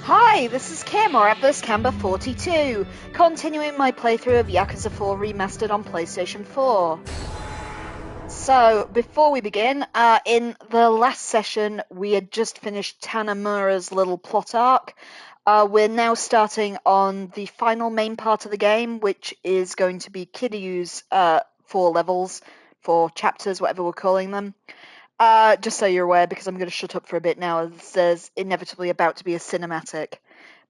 Hi, this is Kim, or at this Camber 42, continuing my playthrough of Yakuza 4 Remastered on PlayStation 4. So, before we begin, in the last session we had just finished Tanimura's little plot arc. We're now starting on the final main part of the game, which is going to be Kiryu's 4 levels, 4 chapters, whatever we're calling them. Just so you're aware, because I'm going to shut up for a bit now, as there's inevitably about to be a cinematic.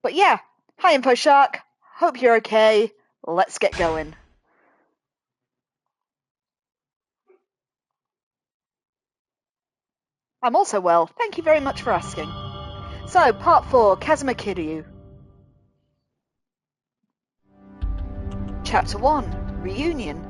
But yeah, hi Info Shark, hope you're okay, let's get going. I'm also well, thank you very much for asking. So, Part 4, Kazuma Kiryu. Chapter 1, Reunion.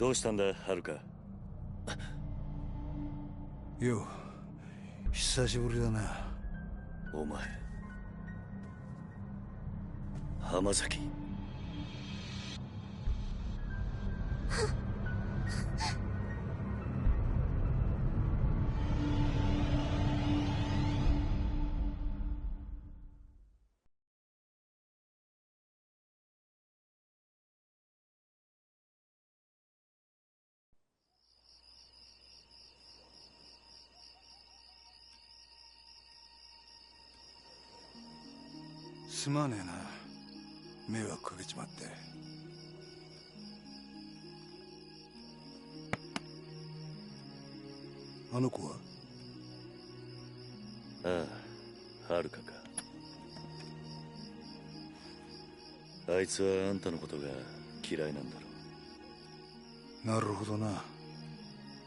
What happened, Haruka? Yo, 久しぶりだな。お前、浜崎。すまねえな。迷惑かけちまって。あの子は？ああ、はるかか。あいつはあんたのことが嫌いなんだろう。なるほどな。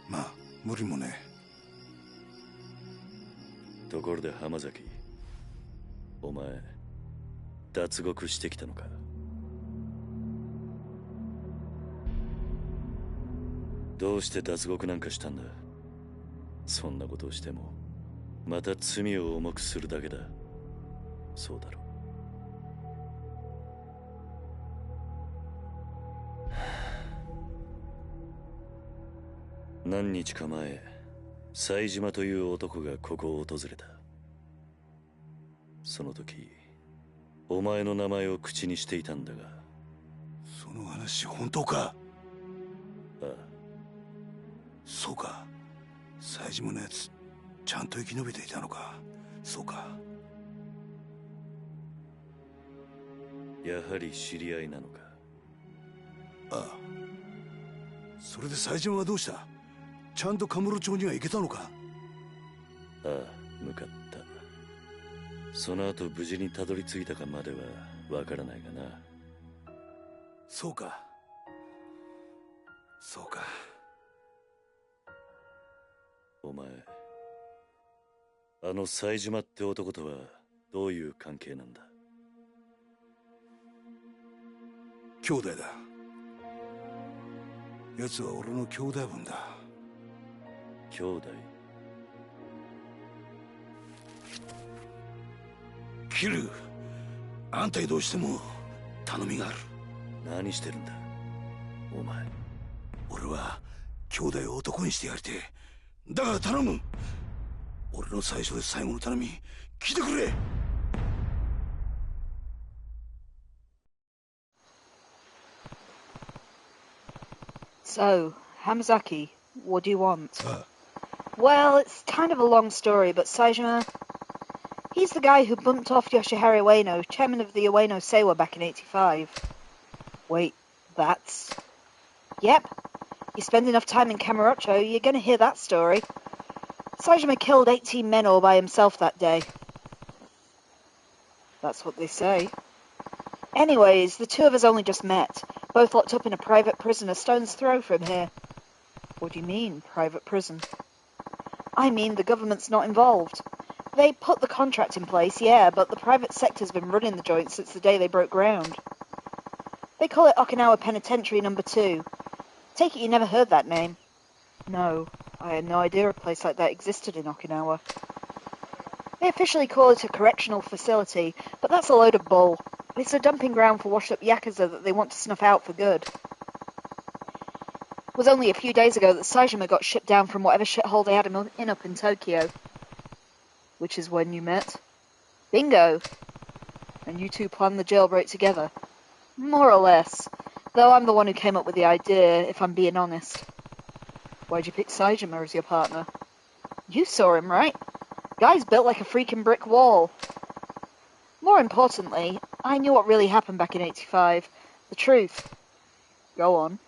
まあ無理もねえ。ところで浜崎、お前脱獄してきたのか？どうして脱獄なんかしたんだ？そんなことをしてもまた罪を重くするだけだ。そうだろう。何日か前、冴島という男がここを訪れた。その時お前の名前を口にしていたんだが。その話本当か？ああ。そうか。冴島のやつちゃんと生き延びていたのか。そうか。やはり知り合いなのか？ああ。それで冴島はどうした？ちゃんとカムロ町には行けたのか？ああ、向かった。その後無事にたどり着いたかまではわからないがな。そうか。そうか。お前、あの冴島って男とはどういう関係なんだ？兄弟だ。奴は俺の兄弟分だ。兄弟？キル、あんたにどうしても頼みがある。何してるんだお前？俺は兄弟を男にしてやりてえ。だから頼む。俺の最初で最後の頼み聞いてくれ。So, Hamazaki, what do you want? Well, it's kind of a long story, but Saejima, He's the guy who bumped off Yoshihara Ueno, chairman of the Ueno Seiwa back in '85. Wait, that's... Yep. You spend enough time in Kamurocho, you're gonna hear that story. Saejima killed 18 men all by himself that day. That's what they say. Anyways, the two of us only just met, both locked up in a private prison a stone's throw from here. What do you mean, private prison? I mean, the government's not involved. They put the contract in place, yeah, but the private sector's been running the joint since the day they broke ground. They call it Okinawa Penitentiary No. 2. Take it you never heard that name. No, I had no idea a place like that existed in Okinawa. They officially call it a correctional facility, but that's a load of bull. It's a dumping ground for washed-up Yakuza that they want to snuff out for good. It was only a few days ago that Saejima got shipped down from whatever shithole they had him in up in Tokyo. Which is when you met? Bingo! And you two planned the jailbreak together? More or less. Though I'm the one who came up with the idea, if I'm being honest. Why'd you pick Saejima as your partner? You saw him, right? Guy's built like a freaking brick wall. More importantly, I knew what really happened back in '85. The truth. Go on.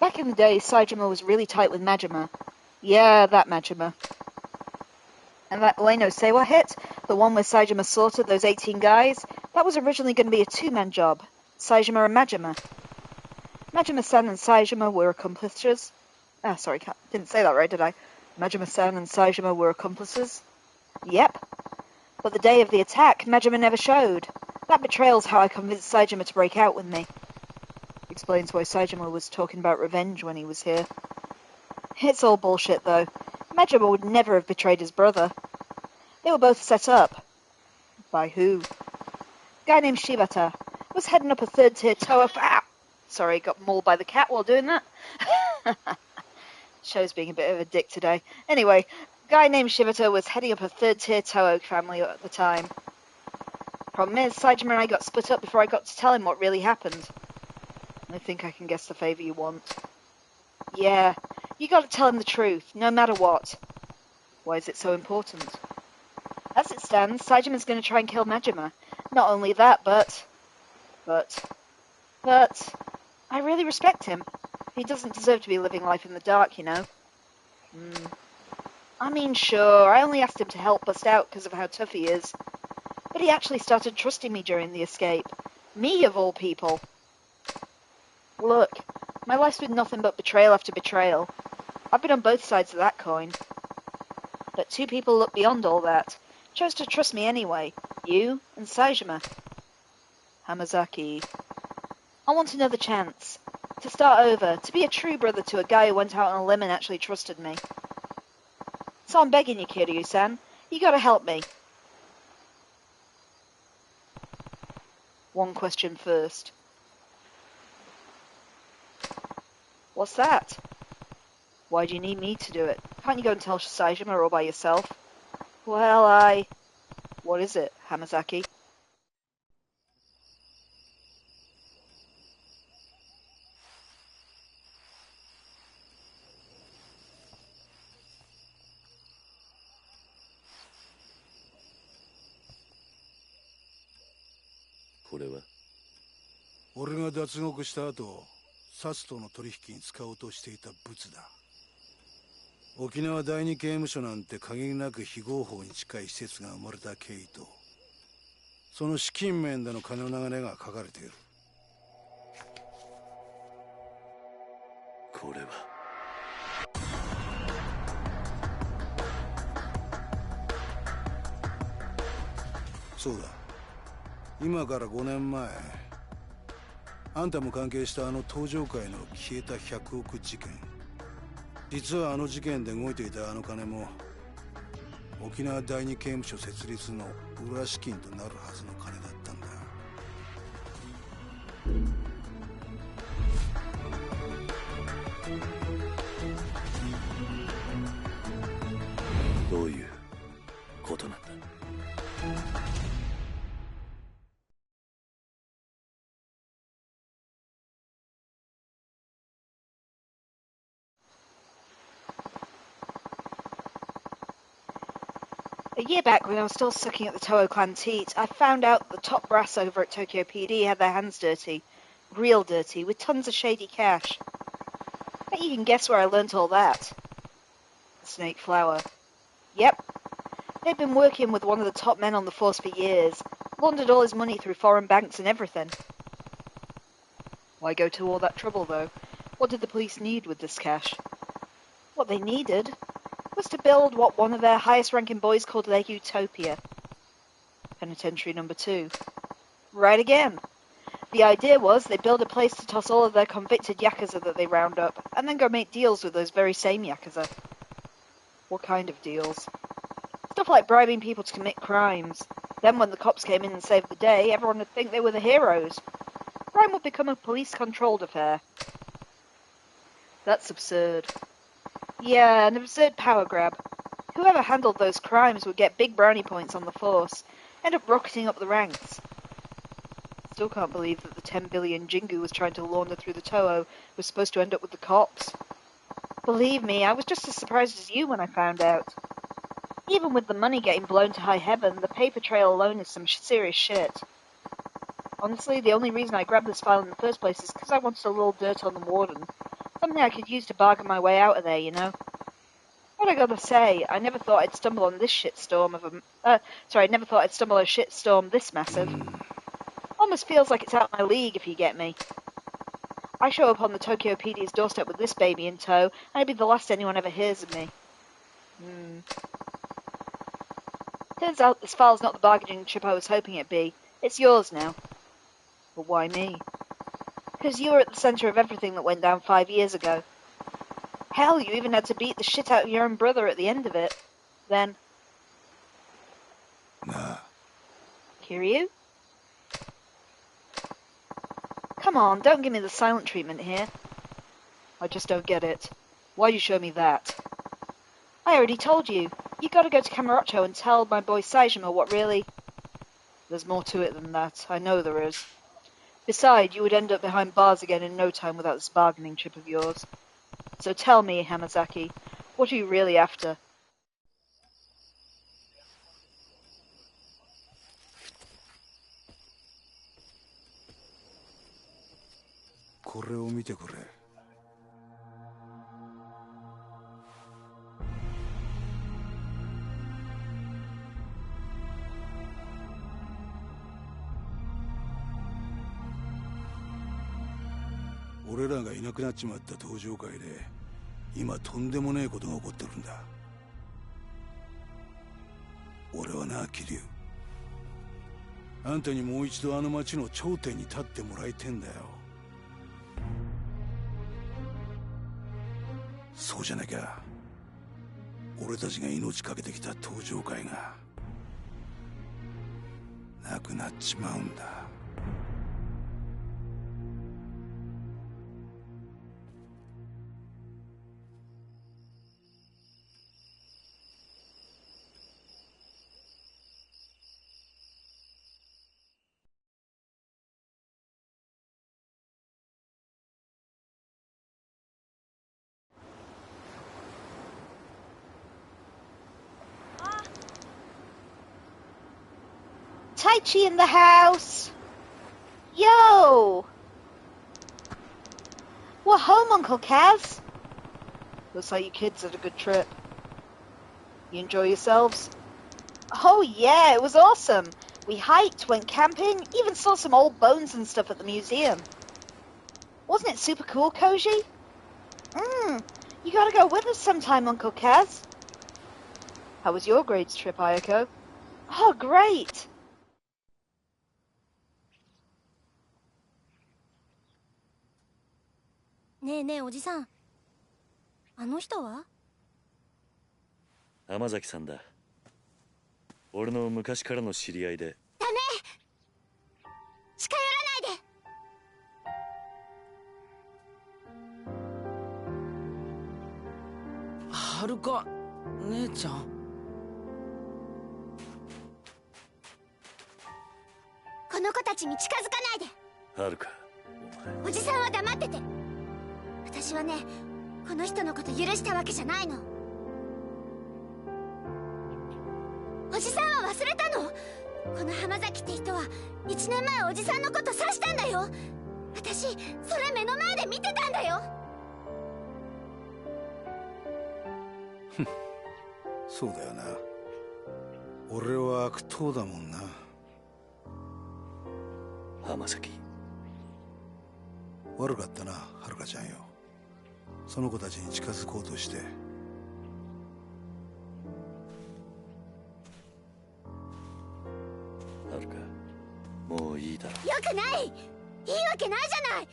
Back in the day, Saejima was really tight with Majima. Yeah, that Majima. And that Ueno Seiwa hit, the one where Saejima slaughtered those 18 guys, that was originally going to be a two-man job. Saejima and Majima. Majima-san and Saejima were accomplices. Didn't say that right, did I? Majima-san and Saejima were accomplices. Yep. But the day of the attack, Majima never showed. That betrayal's how I convinced Saejima to break out with me. Explains why Saejima was talking about revenge when he was here. It's all bullshit, though. Majima would never have betrayed his brother. They were both set up. By who? A guy named Shibata was heading up a third-tier tower for... Ah! Sorry, got mauled by the cat while doing that. Show's being a bit of a dick today. Anyway, a guy named Shibata was heading up a third-tier Toho family at the time. Problem is, Saejima and I got split up before I got to tell him what really happened. I think I can guess the favour you want. Yeah, you gotta tell him the truth, no matter what. Why is it so important? As it stands, Saejima's gonna try and kill Majima. Not only that, but... I really respect him. He doesn't deserve to be living life in the dark, you know. I mean, sure, I only asked him to help bust out because of how tough he is. But he actually started trusting me during the escape. Me, of all people. Look, my life's been nothing but betrayal after betrayal. I've been on both sides of that coin. But two people look beyond all that. Chose to trust me anyway. You and Saejima. Hamazaki. I want another chance. To start over. To be a true brother to a guy who went out on a limb and actually trusted me. So I'm begging you, Kiryu-san. You gotta help me. One question first. What's that? Why do you need me to do it? Can't you go and tell Saejima all by yourself? Well, What is it, Hamazaki? What is it? 俺が脱獄した後、サツとの取引に使おうとしていた物だ。沖縄第二刑務所なんて限りなく非合法に近い施設が生まれた経緯と、その資金面での金の流れが書かれている。これは。そうだ。今から5年前、あんたも関係したあの東条会の消えた100億事件。実はあの事件で動いていたあの金も沖縄第二刑務所設立の裏資金となるはずの金だったんだ。どういうことなんだ。A year back, when I was still sucking at the Tojo Clan teat, I found out the top brass over at Tokyo PD had their hands dirty. Real dirty, with tons of shady cash. Bet you can guess where I learnt all that. The Snake Flower. Yep. They'd been working with one of the top men on the force for years. Laundered all his money through foreign banks and everything. Why go to all that trouble, though? What did the police need with this cash? What they needed was to build what one of their highest-ranking boys called their utopia. Penitentiary number 2. Right again. The idea was they'd build a place to toss all of their convicted Yakuza that they round up, and then go make deals with those very same Yakuza. What kind of deals? Stuff like bribing people to commit crimes. Then when the cops came in and saved the day, everyone would think they were the heroes. Crime would become a police-controlled affair. That's absurd. Yeah, an absurd power grab. Whoever handled those crimes would get big brownie points on the force, end up rocketing up the ranks. Still can't believe that the 10 billion Jingu was trying to launder through the Toho was supposed to end up with the cops. Believe me, I was just as surprised as you when I found out. Even with the money getting blown to high heaven, the paper trail alone is some serious shit. Honestly, the only reason I grabbed this file in the first place is because I wanted a little dirt on the warden. Something I could use to bargain my way out of there, you know? What I gotta say, I never thought I'd stumble on this shitstorm of I never thought I'd stumble on a shitstorm this massive. Almost feels like it's out of my league, if you get me. I show up on the Tokyo PD's doorstep with this baby in tow, and it'd be the last anyone ever hears of me. Turns out this file's not the bargaining chip I was hoping it'd be. It's yours now. But why me? Because you were at the centre of everything that went down 5 years ago. Hell, you even had to beat the shit out of your own brother at the end of it. Then... Nah. Kiryu? Come on, don't give me the silent treatment here. I just don't get it. Why'd you show me that? I already told you. You gotta go to Kamurocho and tell my boy Saejima what really... There's more to it than that. I know there is. Besides, you would end up behind bars again in no time without this bargaining chip of yours. So tell me, Hamazaki, what are you really after? これを見てくれ。俺らがいなくなっちまった登場会で今とんでもねえことが起こってるんだ。俺はな、桐生、あんたにもう一度あの町の頂点に立ってもらいてんだよ。そうじゃなきゃ俺たちが命かけてきた登場会がなくなっちまうんだ。Taichi in the house! Yo! We're home, Uncle Kaz. Looks like you kids had a good trip. You enjoy yourselves? Oh yeah, it was awesome. We hiked, went camping, even saw some old bones and stuff at the museum. Wasn't it super cool, Koji? You gotta go with us sometime, Uncle Kaz. How was your grades trip, Ayako? Oh, great! ねえねえおじさん、あの人は？浜崎さんだ。俺の昔からの知り合いで。ダメ！近寄らないで！はるか姉ちゃん。この子たちに近づかないで。はるか、おじさんは黙ってて。私はね、この人のこと許したわけじゃないの。おじさんは忘れたの？この浜崎って人は1年前おじさんのこと刺したんだよ。私それ目の前で見てたんだよ。そうだよな。俺は悪党だもんな。浜崎、悪かったな、はるかちゃんよ。その子たちに近づこうとして。はるか、もういいだろ。よくない。いいわけないじゃない。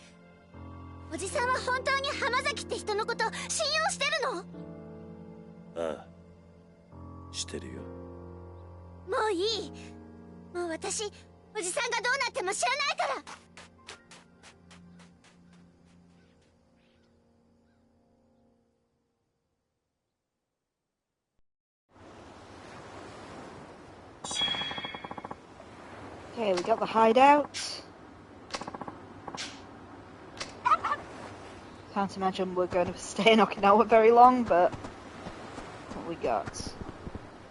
おじさんは本当に浜崎って人のこと信用してるの？ああ、してるよ。もういい。もう私おじさんがどうなっても知らないから。Okay, we got the hideout. Can't imagine we're going to stay in Okinawa very long, but what we got?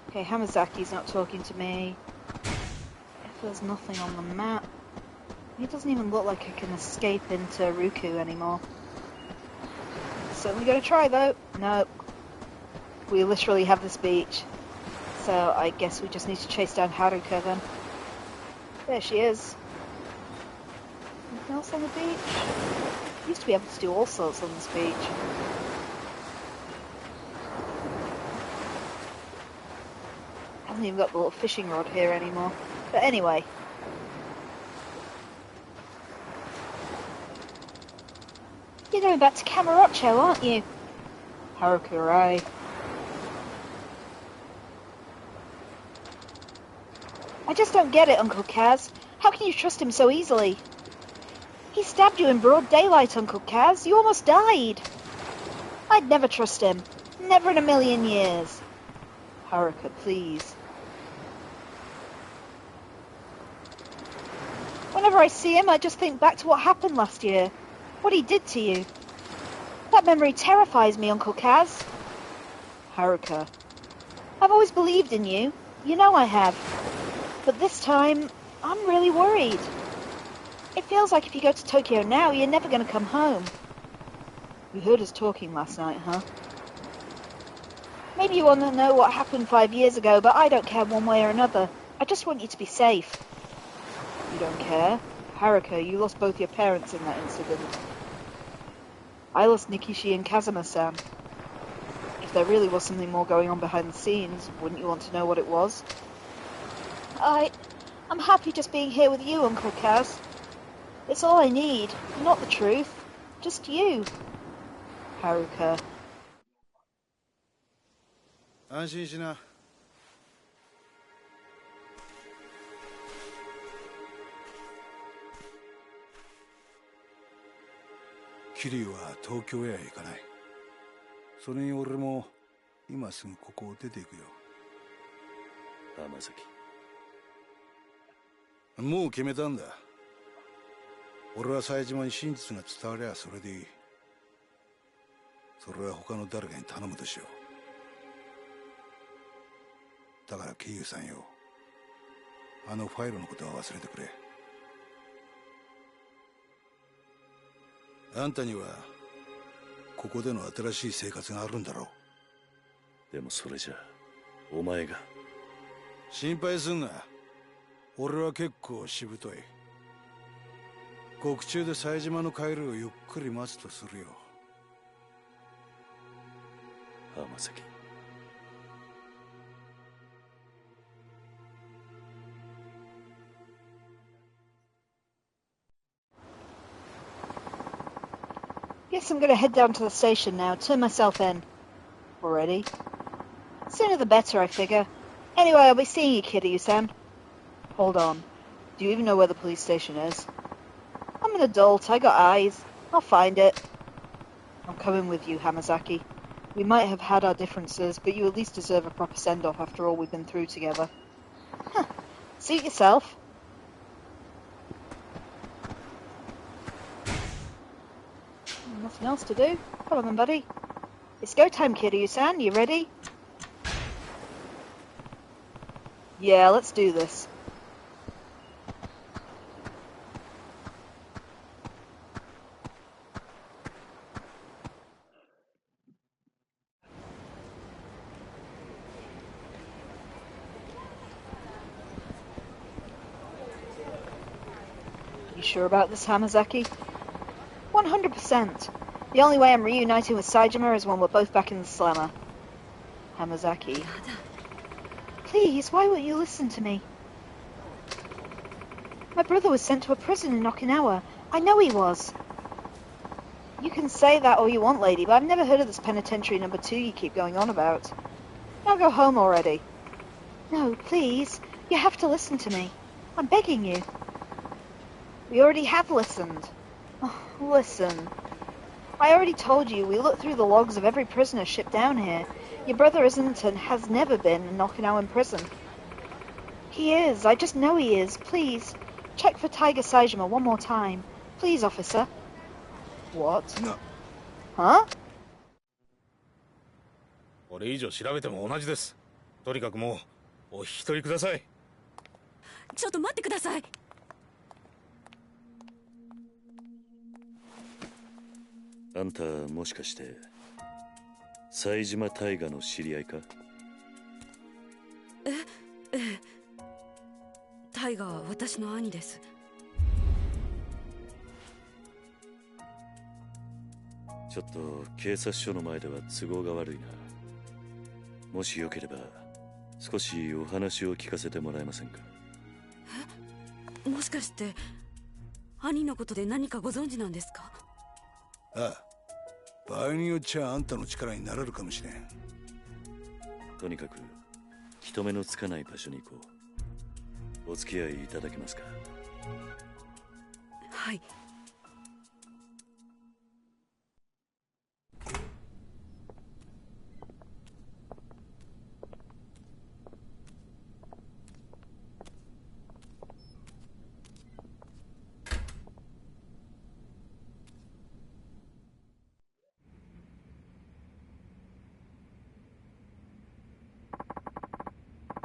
Okay, Hamazaki's not talking to me. If there's nothing on the map, it doesn't even look like I can escape into Ruku anymore. Certainly gonna try though. No, we literally have this beach, so I guess we just need to chase down Haruka then. There she is. Anything else on the beach? Used to be able to do all sorts on this beach. Hasn't even got the little fishing rod here anymore. But anyway. You're going back to Kamurocho, aren't you? Haruka, right. I just don't get it, Uncle Kaz. How can you trust him so easily? He stabbed you in broad daylight, Uncle Kaz. You almost died. I'd never trust him. Never in a million years. Haruka, please. Whenever I see him, I just think back to what happened last year. What he did to you. That memory terrifies me, Uncle Kaz. Haruka. I've always believed in you. You know I have. But this time, I'm really worried. It feels like if you go to Tokyo now, you're never going to come home. You heard us talking last night, huh? Maybe you want to know what happened 5 years ago, but I don't care one way or another. I just want you to be safe. You don't care? Haruka, you lost both your parents in that incident. I lost Nikishi and Kazuma-san. If there really was something more going on behind the scenes, wouldn't you want to know what it was? I'm happy just being here with you, Uncle Kaz. It's all I need, not the truth. Just you. Haruka. 安心しな。桐生は東京へは行かない。それに俺も今すぐここを出ていくよ。浜崎。もう決めたんだ。俺は冴島に真実が伝わりゃそれでいい。それは他の誰かに頼むとしよう。だから桐生さんよ、あのファイルのことは忘れてくれ。あんたにはここでの新しい生活があるんだろう。でもそれじゃお前が。心配すんな。俺は結構しぶとい。獄中で冴島の帰りをゆっくり待つとするよ。浜崎。Guess I'm gonna head down to the station now, turn myself in. Already? Sooner the better, I figure. Anyway, I'll be seeing you, Kiryu-san. Hold on. Do you even know where the police station is? I'm an adult, I got eyes. I'll find it. I'm coming with you, Hamazaki. We might have had our differences, but you at least deserve a proper send-off after all we've been through together. Huh. Suit yourself. Nothing else to do. Come on then, buddy. It's go time, Kiryu-san. You ready? Yeah, let's do this. You sure about this, Hamazaki? 100%. The only way I'm reuniting with Saejima is when we're both back in the slammer. Hamazaki. Please, why won't you listen to me? My brother was sent to a prison in Okinawa. I know he was. You can say that all you want, lady, but I've never heard of this penitentiary number 2 you keep going on about. Now go home already. No, please. You have to listen to me. I'm begging you. We already have listened. Oh, listen. I already told you we looked through the logs of every prisoner shipped down here. Your brother isn't and has never been in Okinawan prison. He is. I just know he is. Please, check for Tiger Saejima one more time. Please, officer. What? No. Huh? これ以上調べても同じです。とにかくもうお引き取りください。ちょっと待ってください。あんたもしかして冴島大河の知り合いか？ええ。タイガは私の兄です。ちょっと警察署の前では都合が悪いな。もしよければ少しお話を聞かせてもらえませんか？え？もしかして兄のことで何かご存知なんですか？ああ、場合によっちゃあんたの力になれるかもしれん。とにかく人目のつかない場所に行こう。お付き合いいただけますか？はい。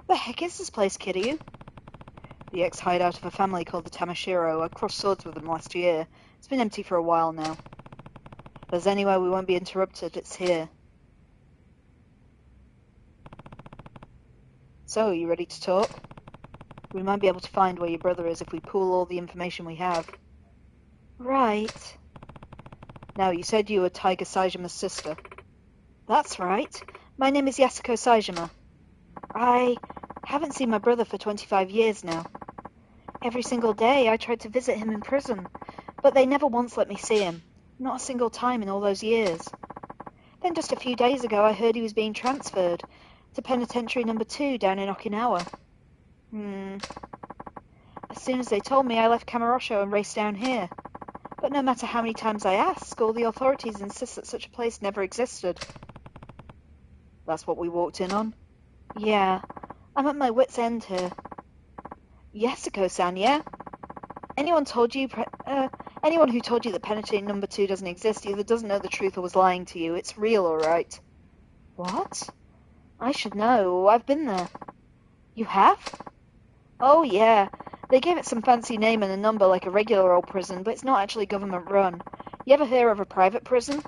The heck is this place, Kiryu? The ex-hideout of a family called the Tamashiro. I crossed swords with them last year. It's been empty for a while now. If there's anywhere we won't be interrupted, it's here. So, are you ready to talk? We might be able to find where your brother is if we pool all the information we have. Right. Now, you said you were Tiger Saejima's sister. That's right. My name is Yasuko Saejima. I haven't seen my brother for 25 years now. Every single day I tried to visit him in prison, but they never once let me see him. Not a single time in all those years. Then just a few days ago I heard he was being transferred to penitentiary number 2 down in Okinawa. As soon as they told me, I left Kamurocho and raced down here. But no matter how many times I ask, all the authorities insist that such a place never existed. That's what we walked in on? Yeah, I'm at my wit's end here. Yasuko-san, yeah? Anyone who told you that penitentiary number 2 doesn't exist either doesn't know the truth or was lying to you. It's real, alright. What? I should know. I've been there. You have? Oh, yeah. They gave it some fancy name and a number like a regular old prison, but it's not actually government-run. You ever hear of a private prison?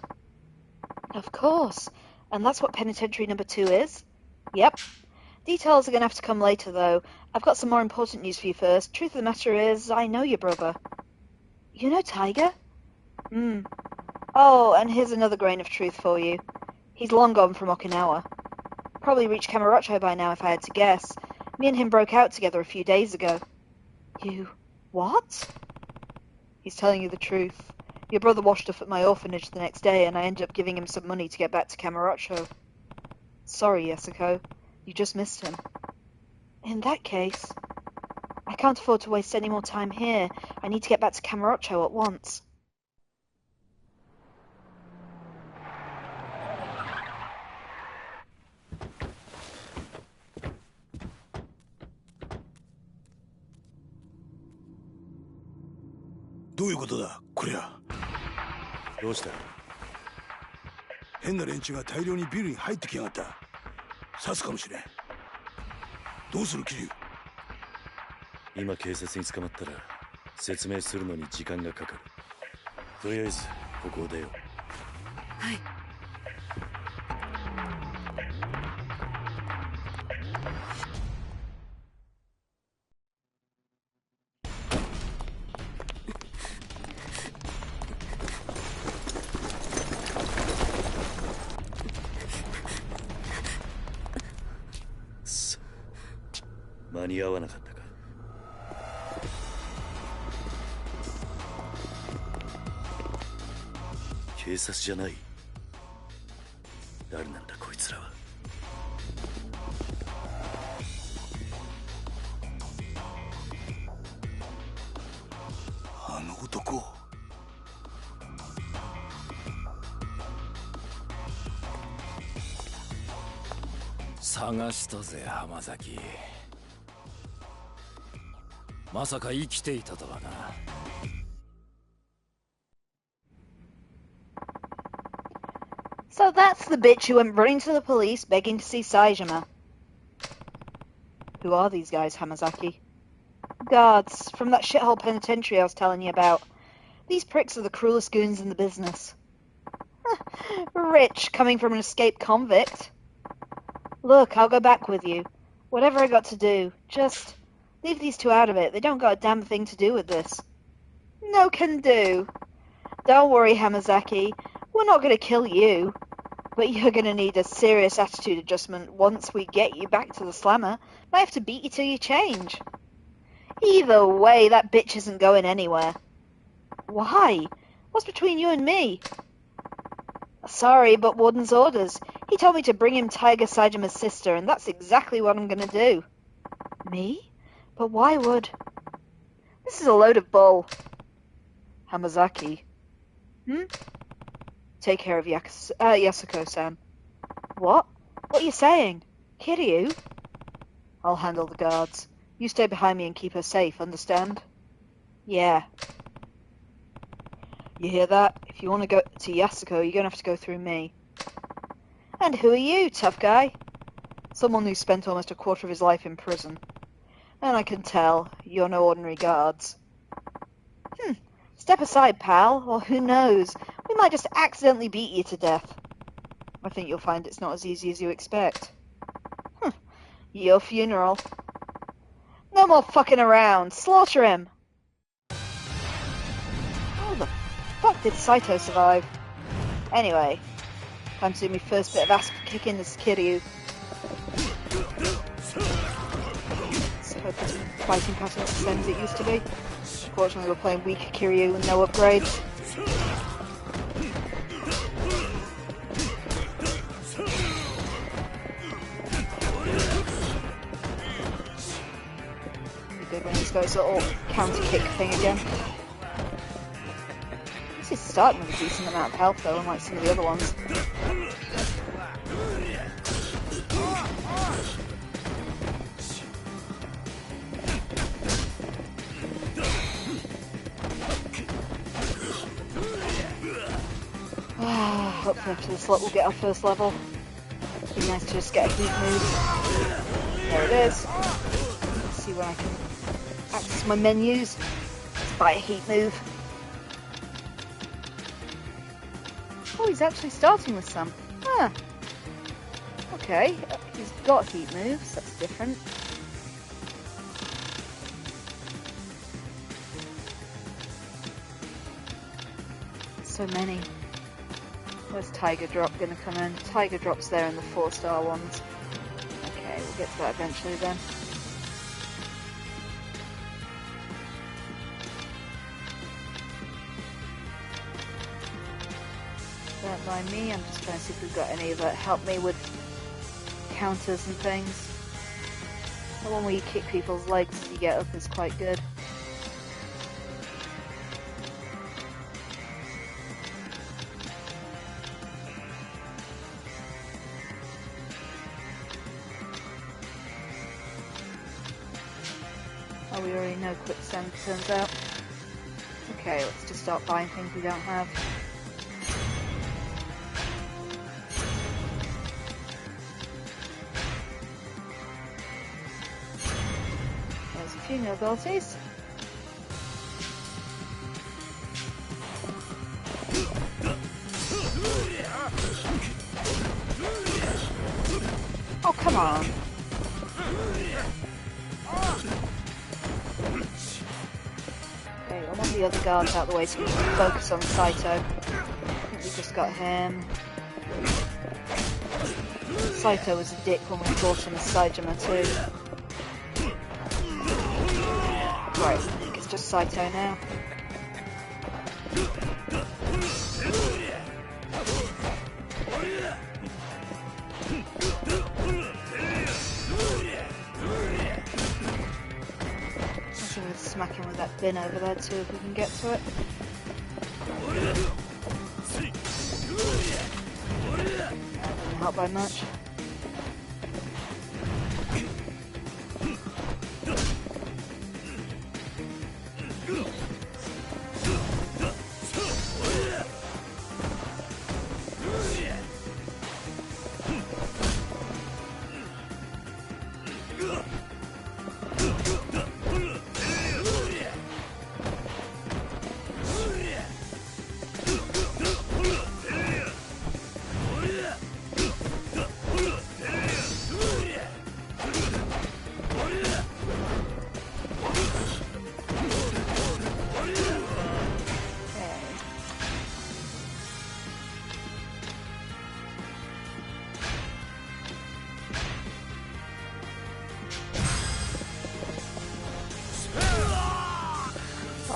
Of course. And that's what penitentiary number 2 is? Yep. Details are going to have to come later, though. I've got some more important news for you first. Truth of the matter is, I know your brother. You know Tiger? Oh, and here's another grain of truth for you. He's long gone from Okinawa. Probably reached Kamurocho by now, if I had to guess. Me and him broke out together a few days ago. You... what? He's telling you the truth. Your brother washed up at my orphanage the next day, and I ended up giving him some money to get back to Kamurocho. Sorry, Yasuko. You just missed him. In that case, I can't afford to waste any more time here. I need to get back to Kamurocho at once. What is this? こりゃ。どうした？変な連中が大量にビルに入ってきやがった。刺すかもしれん。どうする、桐生。今警察に捕まったら説明するのに時間がかかる。とりあえずここを出よう。はい。間に合わなかったか。警察じゃない。誰なんだこいつらは。あの男。探したぜ浜崎。まさか生きていたとはな。So that's the bitch who went running to the police begging to see Saejima. Who are these guys, Hamazaki? Guards from that shithole penitentiary I was telling you about. These pricks are the cruelest goons in the business. Rich, coming from an escaped convict. Look, I'll go back with you. Whatever I got to do, just leave these two out of it. They don't got a damn thing to do with this. No can do. Don't worry, Hamazaki. We're not going to kill you. But you're going to need a serious attitude adjustment once we get you back to the slammer. Might have to beat you till you change. Either way, that bitch isn't going anywhere. Why? What's between you and me? Sorry, but Warden's orders. He told me to bring him Tiger Saejima's sister, and that's exactly what I'm going to do. Me? But why would... This is a load of bull. Hamazaki. Take care of Yasuko-san. What? What are you saying? Kiryu? I'll handle the guards. You stay behind me and keep her safe, understand? Yeah. You hear that? If you want to go to Yasuko, you're going to have to go through me. And who are you, tough guy? Someone who spent almost a quarter of his life in prison. And I can tell, you're no ordinary guards. Step aside, pal, or who knows, we might just accidentally beat you to death. I think you'll find it's not as easy as you expect. Your funeral. No more fucking around. Slaughter him. How the fuck did Saito survive? Anyway, time to do my first bit of ass kicking this Kiryu. Let's hope this fighting pattern is the same as it used to be. Unfortunately, we're playing weak Kiryu with no upgrades. Good when he's got his little counter kick thing again. This is starting with a decent amount of health though, unlike some of the other ones. Hopefully after this we'll get our first level. It'd be nice to just get a heat move. There it is. Let's see where I can access my menus. Let's buy a heat move. Oh, he's actually starting with some. Ah. Okay, he's got heat moves, that's different. So many. Where's Tiger Drop gonna come in? Tiger Drop's there in the 4-star ones. Okay, we'll get to that eventually then. Don't mind me, I'm just trying to see if we've got any that help me with counters and things. The one where you kick people's legs as you get up is quite good. Oh, we already know quicksand turns out. Okay, let's just start buying things we don't have. few new abilities. Oh, come on. Okay, I want the other guards out of the way so we can focus on Saito. I think we just got him. Saito was a dick when we fought him as Saejima too. Right, I think it's just Saito now. Smack him with that bin over there too if we can get to it. That doesn't help by much.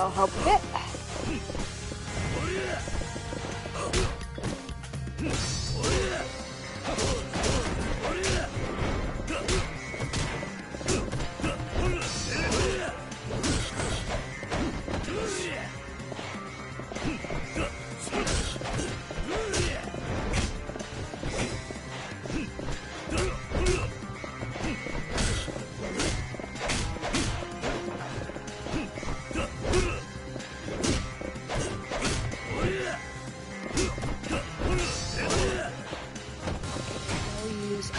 I'll help with it.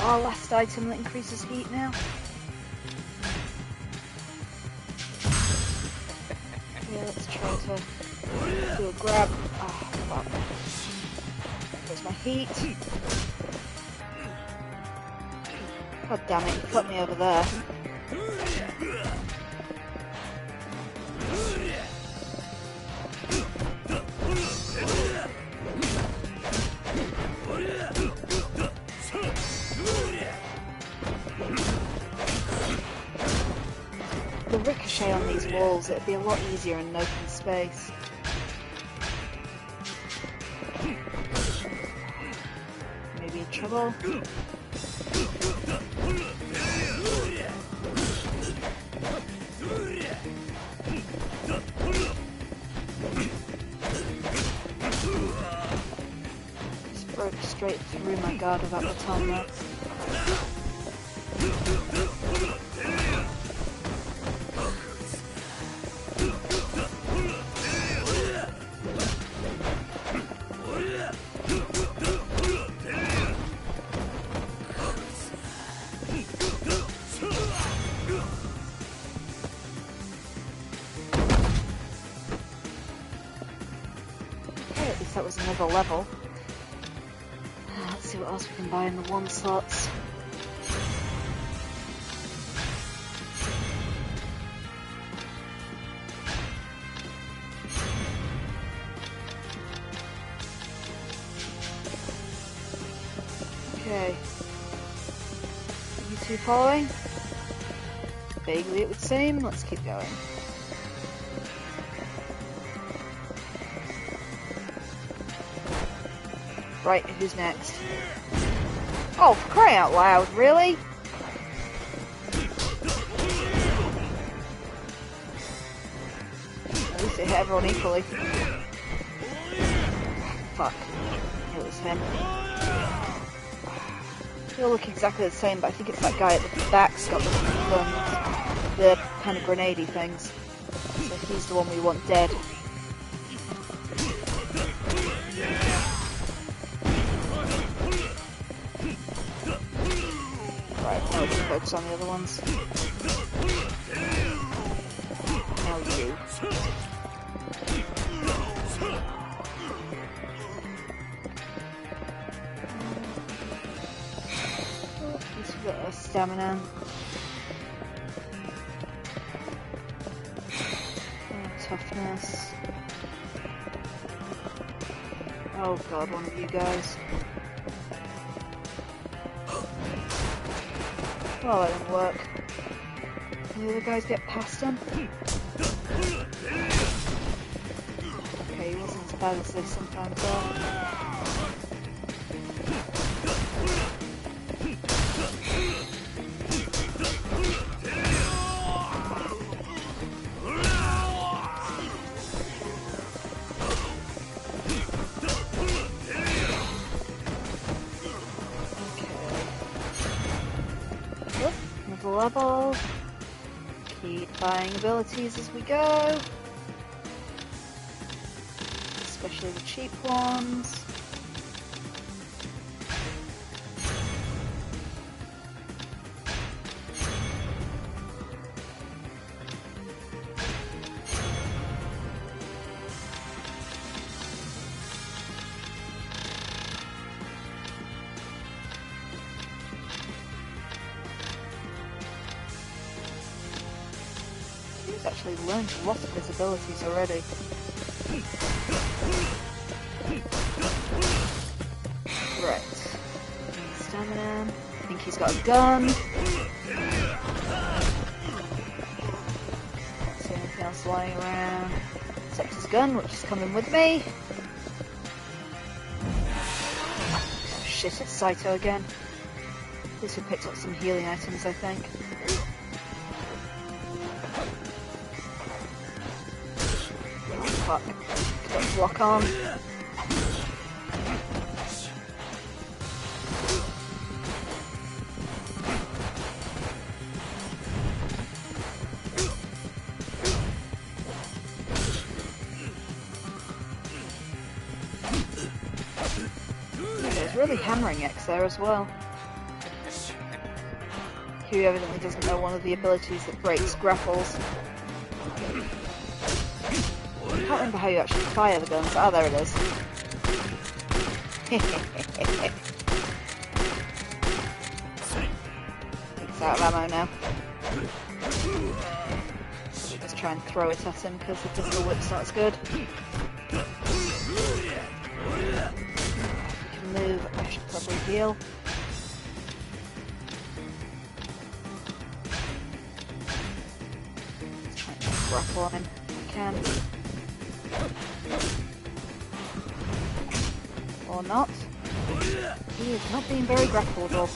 Our last item that increases heat now. Yeah, let's try to do a grab. Oh, fuck. There's my heat. God damn it, he put me over there. Ricochet on these walls, it'd be a lot easier in an open space. Maybe in trouble. Just broke straight through my guard without the time there. That was another level. Let's see what else we can buy in the one slots. Okay. You two following? Vaguely it would seem. Let's keep going. Right, who's next? Oh, for crying out loud, really? At least it hit everyone equally. Fuck. It was him. They all look exactly the same, but I think it's that guy at the back's got the kind of grenadey things. So he's the one we want dead. Right, now we can focus on the other ones. stamina. Toughness. Oh god, one of you guys. Well, that didn't work. Can the other guys get past him? Okay, he wasn't as bad as they sometimes are. Level. Keep buying abilities as we go, especially the cheap ones. Actually learned a lot of his abilities already. Right. Stamina. I think he's got a gun. Don't see anything else lying around. Except his gun, which is coming with me. Oh shit, it's Saito again. At least we picked up some healing items, I think. Fuck. Got to lock on. There's really hammering X there as well. Kiryu evidently doesn't know one of the abilities that breaks grapples. I can't remember how you actually fire the guns. Oh, there it is. It's out of ammo now. Let's try and throw it at him because the pistol whip's not as good. If we can move, I should probably heal. Let's try and grapple on him if I can. Or not. He is not being very grappleable.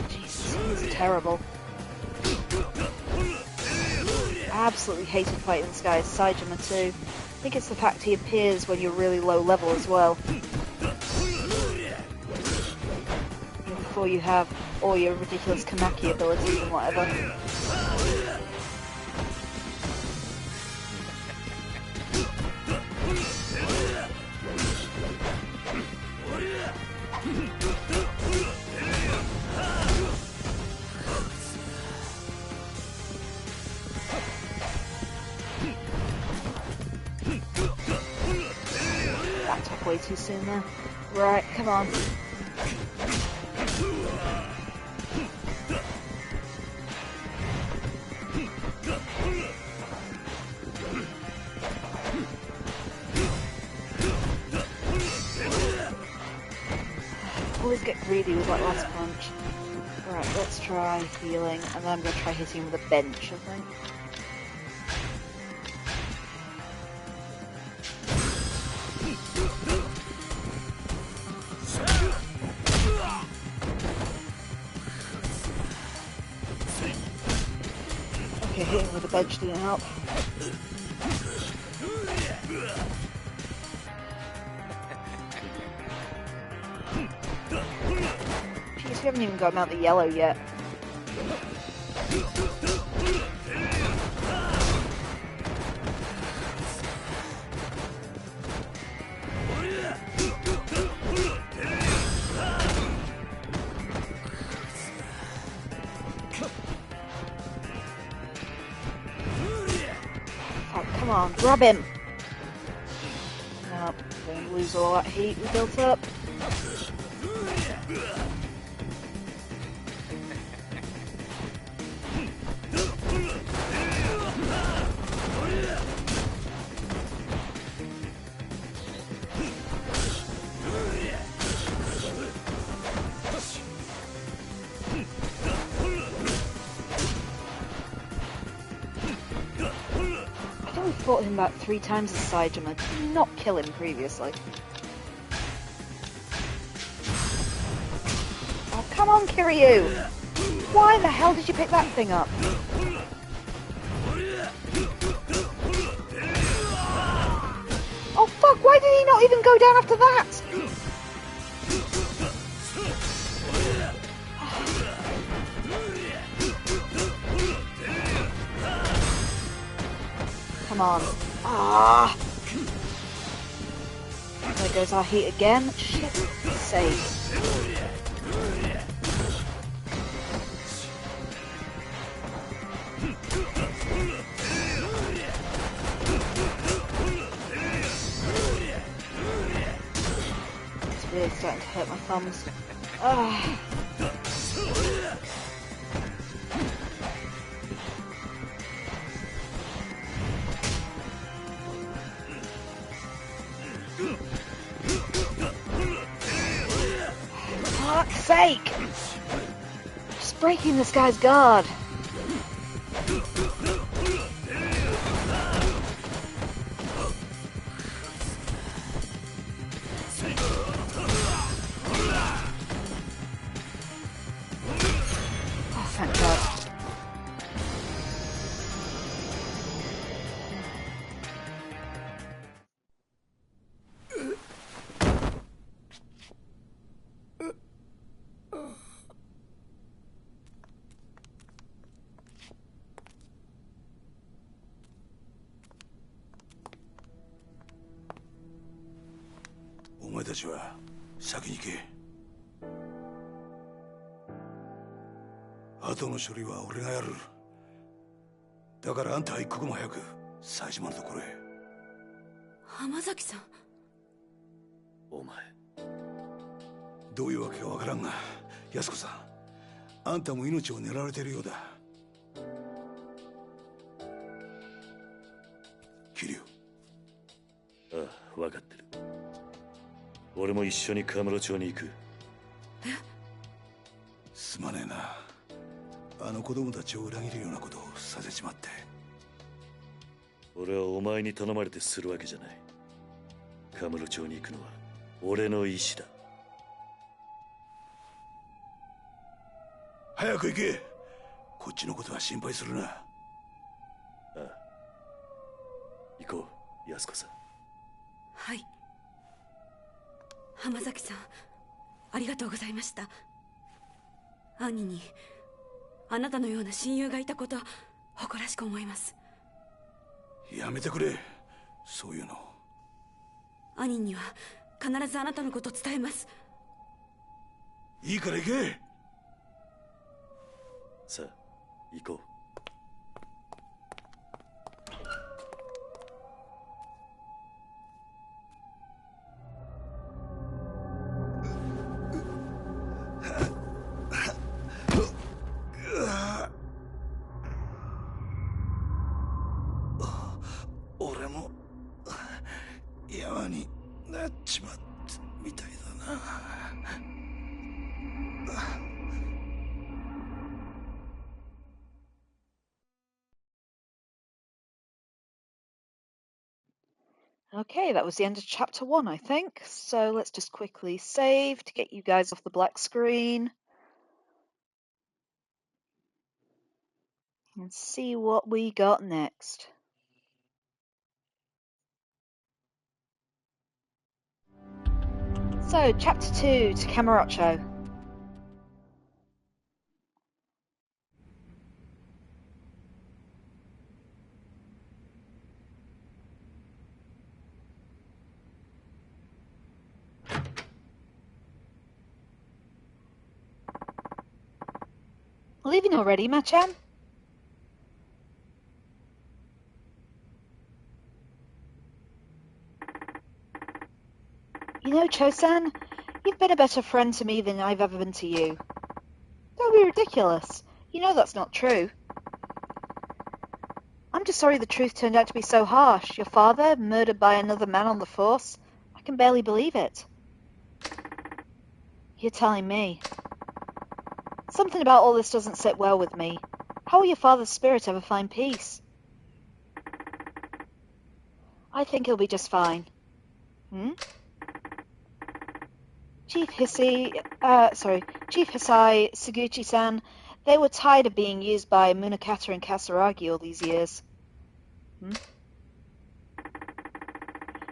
Jesus, he is terrible. I absolutely hated fighting this guy as Saejima too. I think it's the fact he appears when you're really low level as well. Before you have all your ridiculous Kamaki abilities and whatever. Backed up way too soon there. Right, come on. Always get greedy with that last punch. Right, let's try healing, and then I'm going to try hitting with a bench, I think. Okay, hitting with a bench didn't help. We haven't even gotten out the yellow yet. Come on, grab him. Don't lose all that heat we built up. I fought him about 3 times as Saejima. Did not kill him previously. Oh, come on, Kiryu! Why the hell did you pick that thing up? Oh fuck, why did he not even go down after that? Come on. Ah! There goes our heat again. Shit. Save. It's really starting to hurt my thumbs. Ah. Fuck's sake! Just breaking this guy's guard. Oh, thank God.お前たちは先に行け。後の処理は俺がやる。だからあんたは一刻も早く冴島のところへ。浜崎さん。お前。どういうわけかわからんが、安子さん、あんたも命を狙われているようだ。桐生。ああ、分かってる。俺も一緒にカムロ町に行く。すまねえな。あの子供たちを裏切るようなことをさせちまって。俺はお前に頼まれてするわけじゃない。カムロ町に行くのは俺の意志だ。早く行け。こっちのことは心配するな。ああ、行こう、安子さん。はい。浜崎さん、ありがとうございました。兄にあなたのような親友がいたこと誇らしく思います。やめてくれ、そういうの。兄には必ずあなたのこと伝えます。いいから行け。さあ、行こう。俺も山になっちまったみたいだな。Okay, that was the end of chapter 1, I think. So let's just quickly save to get you guys off the black screen. And see what we got next. So, chapter 2 to Kamurocho. Leaving already, Machan? You know, Cho-san, you've been a better friend to me than I've ever been to you. Don't be ridiculous. You know that's not true. I'm just sorry the truth turned out to be so harsh. Your father, murdered by another man on the force? I can barely believe it. You're telling me. Something about all this doesn't sit well with me. How will your father's spirit ever find peace? I think he'll be just fine. Chief Hisai, Suguchi-san, they were tired of being used by Munakata and Kasaragi all these years.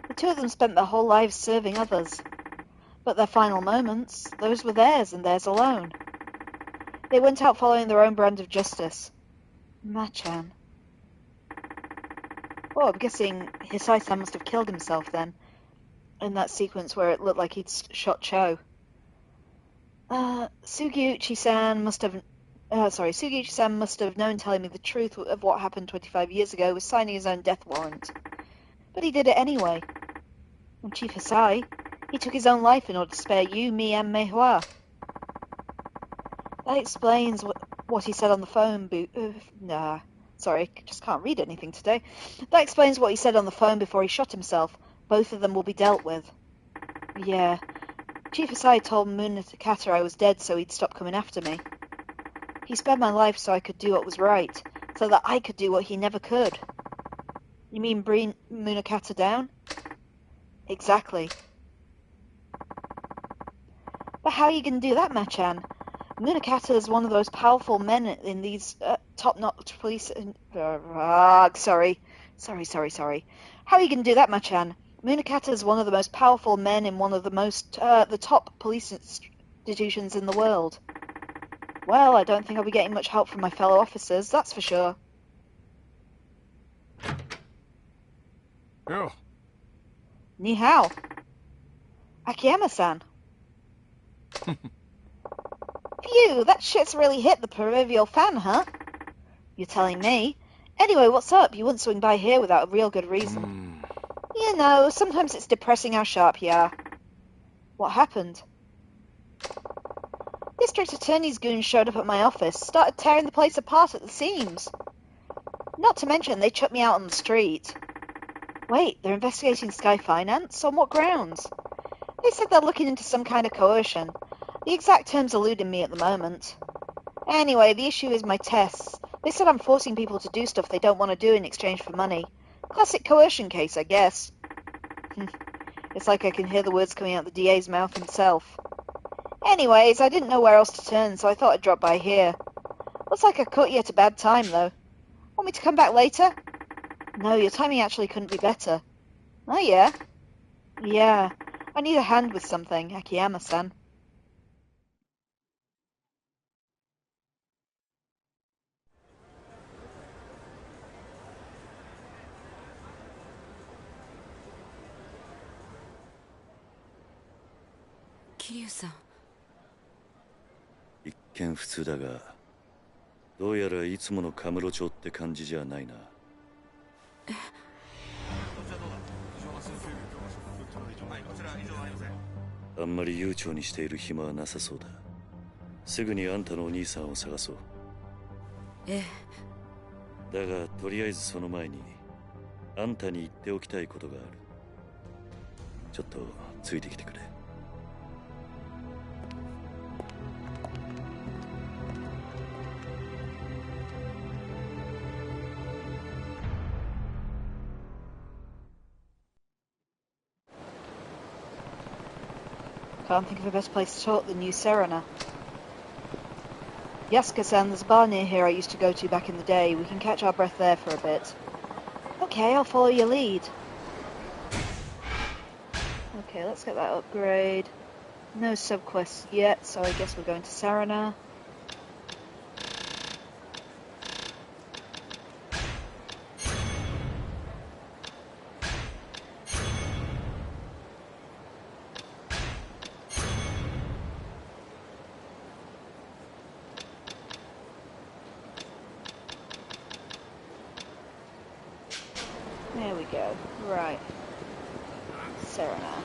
The two of them spent their whole lives serving others. But their final moments, those were theirs and theirs alone. They went out following their own brand of justice. Machan. Oh, I'm guessing Hisai-san must have killed himself then, in that sequence where it looked like he'd shot Cho. Suguchi-san must have known telling me the truth of what happened 25 years ago was signing his own death warrant. But he did it anyway. And Chief Hisai, he took his own life in order to spare you, me, and Meihua. That explains what he said on the phone, just can't read anything today. That explains what he said on the phone before he shot himself. Both of them will be dealt with. Yeah. Chief Hisai told Munakata I was dead so he'd stop coming after me. He spared my life so I could do what was right, so that I could do what he never could. You mean bring Munakata down? Exactly. But how are you going to do that, Machan? Munakata is one of those powerful men in these top-notch police... Sorry. How are you going to do that, Machan? Munakata is one of the most powerful men in one of the top police institutions in the world. Well, I don't think I'll be getting much help from my fellow officers, that's for sure. Yo. Ni hao. Akiyama-san. Phew, that shit's really hit the proverbial fan, huh? You're telling me. Anyway, what's up? You wouldn't swing by here without a real good reason. You know, sometimes it's depressing how sharp you are. What happened? District Attorney's goons showed up at my office, started tearing the place apart at the seams. Not to mention, they chucked me out on the street. Wait, they're investigating Sky Finance? On what grounds? They said they're looking into some kind of coercion. The exact terms eluding me at the moment. Anyway, the issue is my tests. They said I'm forcing people to do stuff they don't want to do in exchange for money. Classic coercion case, I guess. It's like I can hear the words coming out the DA's mouth himself. Anyways, I didn't know where else to turn, so I thought I'd drop by here. Looks like I caught you at a bad time, though. Want me to come back later? No, your timing actually couldn't be better. Oh, yeah? Yeah. I need a hand with something, Akiyama-san. Kiryu-san. 一見普通だが、どうやらいつものカムロ町って感じじゃないな。あんまり悠長にしている暇はなさそうだ。すぐにあんたのお兄さんを探そう。ええ。だがとりあえずその前にあんたに言っておきたいことがある。ちょっとついてきてくれ。Can't think of a better place to talk than New Serena. Yasuko-san, there's a bar near here I used to go to back in the day. We can catch our breath there for a bit. Okay, I'll follow your lead. Okay, let's get that upgrade. No subquests yet, so I guess we're going to Serena. There we go. Right. Serena.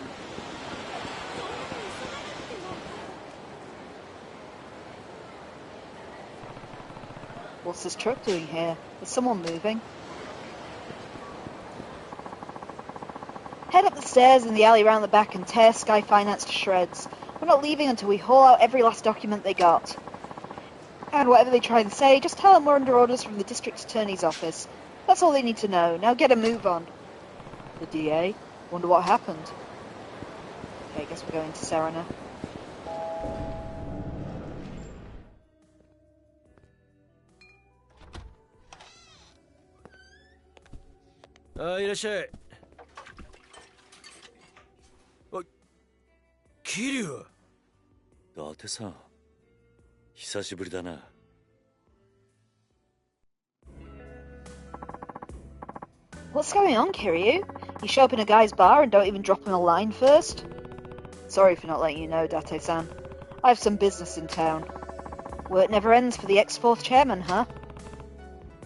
What's this truck doing here? Is someone moving? Head up the stairs in the alley round the back and tear Sky Finance to shreds. We're not leaving until we haul out every last document they got. And whatever they try and say, just tell them we're under orders from the district attorney's office. That's all they need to know. Now get a move on. The DA? Wonder what happened. Okay, I guess we're going to Serena. あ、いらっしゃい。あ、桐生。伊達さん、久しぶりだな。What's going on, Kiryu? You show up in a guy's bar and don't even drop him a line first? Sorry for not letting you know, Date-san. I have some business in town. Work never ends for the ex-fourth chairman, huh?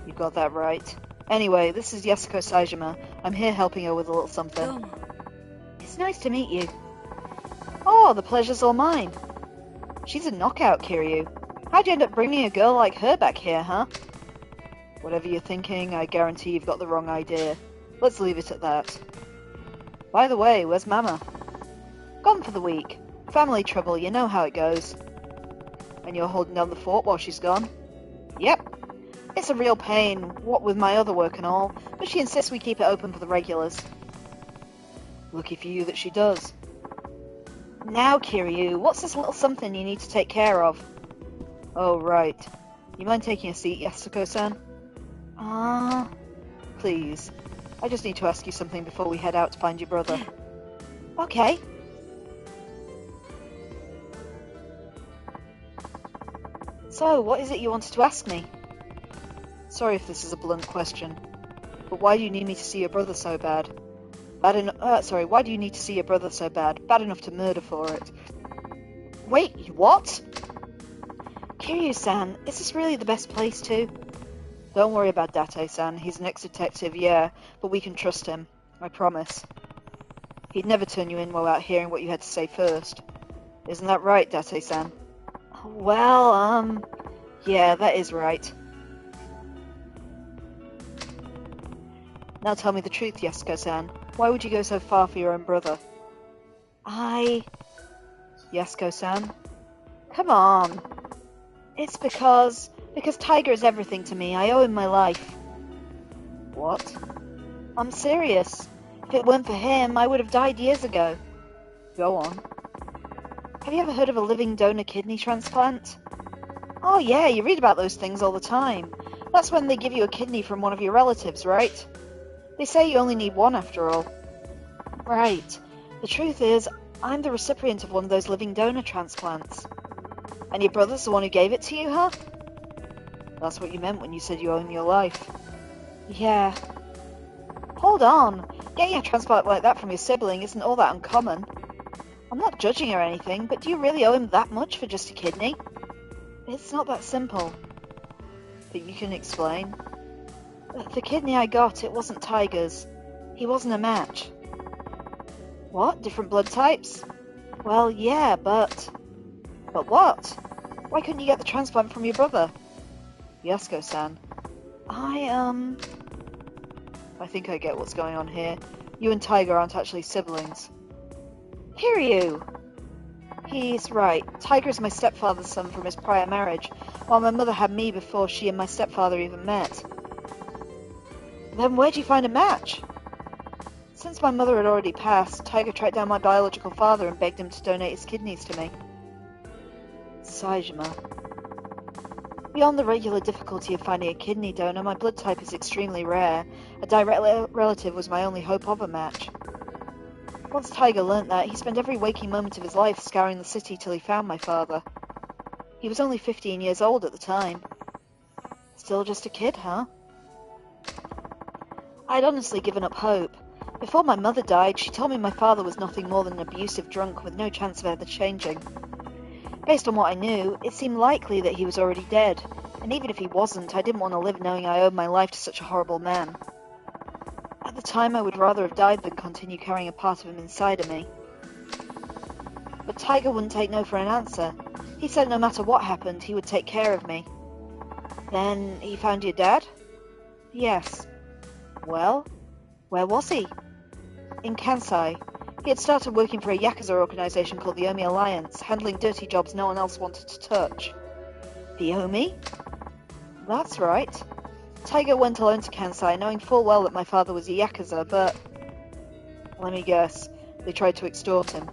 You got that right. Anyway, this is Yasuko Saejima. I'm here helping her with a little something. It's nice to meet you. Oh, the pleasure's all mine. She's a knockout, Kiryu. How'd you end up bringing a girl like her back here, huh? Whatever you're thinking, I guarantee you've got the wrong idea. Let's leave it at that. By the way, where's Mama? Gone for the week. Family trouble, you know how it goes. And you're holding down the fort while she's gone? Yep. It's a real pain, what with my other work and all, but she insists we keep it open for the regulars. Lucky for you that she does. Now, Kiryu, what's this little something you need to take care of? Oh, right. You mind taking a seat, Yasuko-san? Please. I just need to ask you something before we head out to find your brother. Okay. So, what is it you wanted to ask me? Sorry if this is a blunt question, but why do you need me to see your brother so bad? Why do you need to see your brother so bad? Bad enough to murder for it. Wait, what? Kiryu-san, is this really the best place to? Don't worry about Date-san, he's an ex-detective, yeah, but we can trust him, I promise. He'd never turn you in without hearing what you had to say first. Isn't that right, Date-san? Well, yeah, that is right. Now tell me the truth, Yasuko-san. Why would you go so far for your own brother? Yasuko-san? Come on. It's because Tiger is everything to me. I owe him my life. What? I'm serious. If it weren't for him, I would have died years ago. Go on. Have you ever heard of a living donor kidney transplant? Oh yeah, you read about those things all the time. That's when they give you a kidney from one of your relatives, right? They say you only need one after all. Right. The truth is, I'm the recipient of one of those living donor transplants. And your brother's the one who gave it to you, huh? That's what you meant when you said you owe him your life. Yeah. Hold on. Getting a transplant like that from your sibling isn't all that uncommon. I'm not judging or anything, but do you really owe him that much for just a kidney? It's not that simple. But you can explain. The kidney I got, it wasn't Tiger's. He wasn't a match. What? Different blood types? Well, yeah, but... But what? Why couldn't you get the transplant from your brother? Yasuko-san. I think I get what's going on here. You and Tiger aren't actually siblings. Kiryu! He's right. Tiger's my stepfather's son from his prior marriage, while my mother had me before she and my stepfather even met. Then where'd you find a match? Since my mother had already passed, Tiger tracked down my biological father and begged him to donate his kidneys to me. Saejima. Beyond the regular difficulty of finding a kidney donor, my blood type is extremely rare. A direct relative was my only hope of a match. Once Tiger learnt that, he spent every waking moment of his life scouring the city till he found my father. He was only 15 years old at the time. Still just a kid, huh? I'd honestly given up hope. Before my mother died, she told me my father was nothing more than an abusive drunk with no chance of ever changing. Based on what I knew, it seemed likely that he was already dead, and even if he wasn't, I didn't want to live knowing I owed my life to such a horrible man. At the time, I would rather have died than continue carrying a part of him inside of me. but Taiga wouldn't take no for an answer. He said no matter what happened, he would take care of me. Then he found your dad? Yes. Well, where was he? In Kansai. He had started working for a Yakuza organization called the Omi Alliance, handling dirty jobs no one else wanted to touch. The Omi? That's right. Taiga went alone to Kansai, knowing full well that my father was a Yakuza, but... let me guess, they tried to extort him.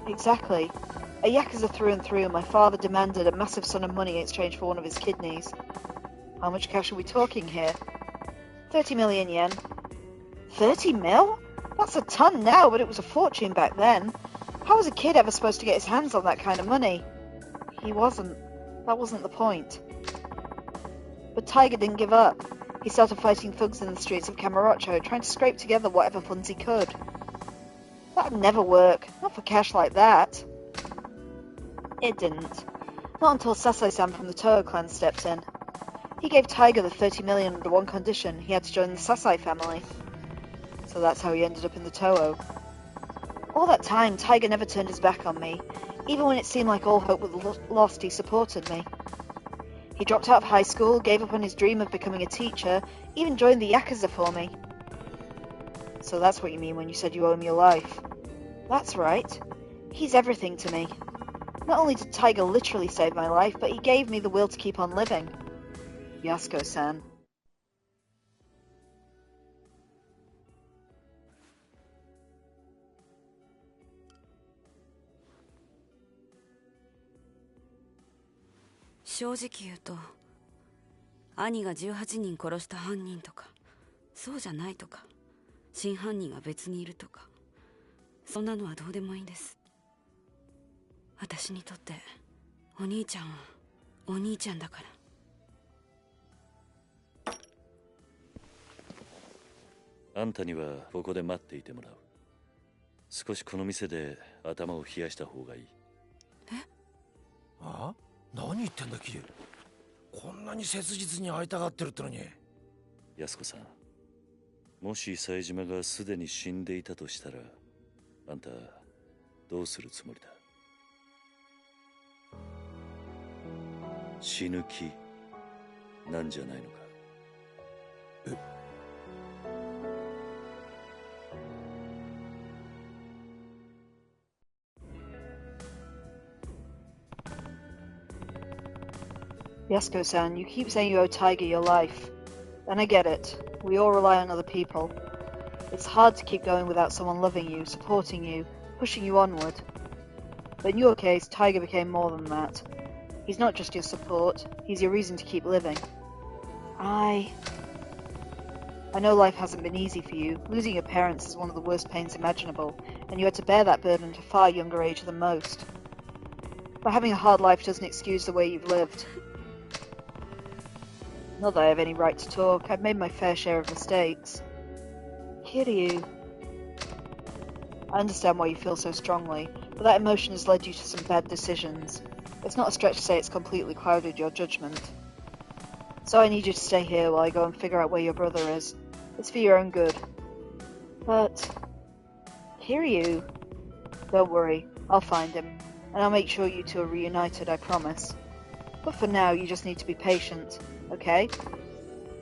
Exactly. A Yakuza through and through, my father demanded a massive sum of money in exchange for one of his kidneys. How much cash are we talking here? 30 million yen. 30 mil? That's a ton now, but it was a fortune back then. How was a kid ever supposed to get his hands on that kind of money? He wasn't. That wasn't the point. But Taiga didn't give up. He started fighting thugs in the streets of Kamurocho, trying to scrape together whatever funds he could. That'd never work. Not for cash like that. It didn't. Not until Sasai-san from the Tojo Clan stepped in. He gave Taiga the 30 million under one condition: he had to join the Sasai family. So that's how he ended up in the Toho. All that time, Taiga never turned his back on me. Even when it seemed like all hope was lost, he supported me. He dropped out of high school, gave up on his dream of becoming a teacher, even joined the Yakuza for me. So that's what you mean when you said you owe him your life. That's right. He's everything to me. Not only did Taiga literally save my life, but he gave me the will to keep on living. Yasuko-san.正直言うと、兄が18人殺した犯人とか、そうじゃないとか、真犯人は別にいるとか、そんなのはどうでもいいんです。私にとってお兄ちゃんはお兄ちゃんだから。あんたにはここで待っていてもらう。少しこの店で頭を冷やした方がいい。え？あ？何言ってんだキリュウ。こんなに切実に会いたがってるってのに。安子さん、もし冴島がすでに死んでいたとしたら、あんたどうするつもりだ？死ぬ気なんじゃないのか？え？Yasuko-san, you keep saying you owe Taiga your life. And I get it. We all rely on other people. It's hard to keep going without someone loving you, supporting you, pushing you onward. But in your case, Taiga became more than that. He's not just your support, he's your reason to keep living. I know life hasn't been easy for you. Losing your parents is one of the worst pains imaginable, and you had to bear that burden at a far younger age than most. But having a hard life doesn't excuse the way you've lived. Not that I have any right to talk. I've made my fair share of mistakes. Kiryu. I understand why you feel so strongly, but that emotion has led you to some bad decisions. It's not a stretch to say it's completely clouded your judgment. So I need you to stay here while I go and figure out where your brother is. It's for your own good. But... Kiryu... Don't worry, I'll find him, and I'll make sure you two are reunited, I promise. But for now, you just need to be patient, okay?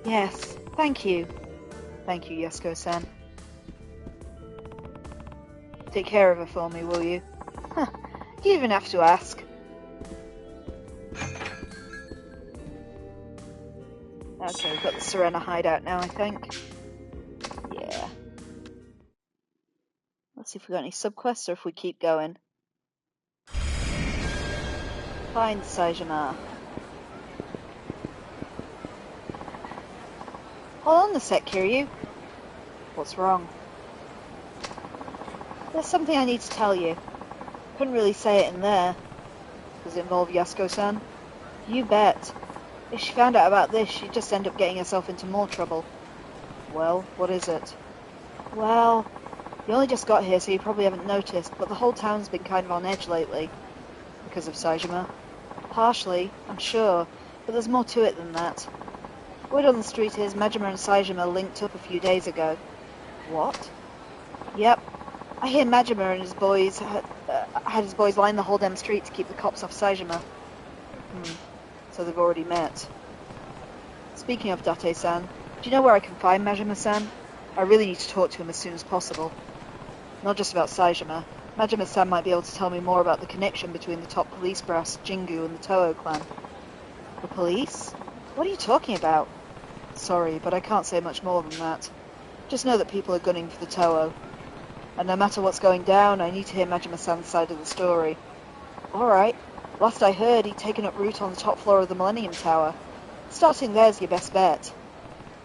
Yes, thank you. Thank you, Yasuko-san. Take care of her for me, will you? Huh, you even have to ask. Okay, we've got the Serena hideout now, I think. Yeah. Let's see if we got any subquests or if we keep going. Find Saejima. Hold on a sec, Kiryu. What's wrong? There's something I need to tell you. Couldn't really say it in there. Does it involve Yasuko-san? You bet. If she found out about this, she'd just end up getting herself into more trouble. Well, what is it? Well, you only just got here, so you probably haven't noticed, but the whole town's been kind of on edge lately. Because of Saejima. Partially, I'm sure, but there's more to it than that. Word on the street is Majima and Saejima linked up a few days ago. What? Yep. I hear Majima and his boys had his boys line the whole damn street to keep the cops off Saejima. So they've already met. Speaking of Date-san, do you know where I can find Majima-san? I really need to talk to him as soon as possible. Not just about Saejima. Majima-san might be able to tell me more about the connection between the top police brass, Jingu, and the Tojo Clan. The police? What are you talking about? Sorry, but I can't say much more than that. Just know that people are gunning for the Tojo. And no matter what's going down, I need to hear Majima-san's side of the story. Alright. Last I heard, he'd taken up root on the top floor of the Millennium Tower. Starting there's your best bet.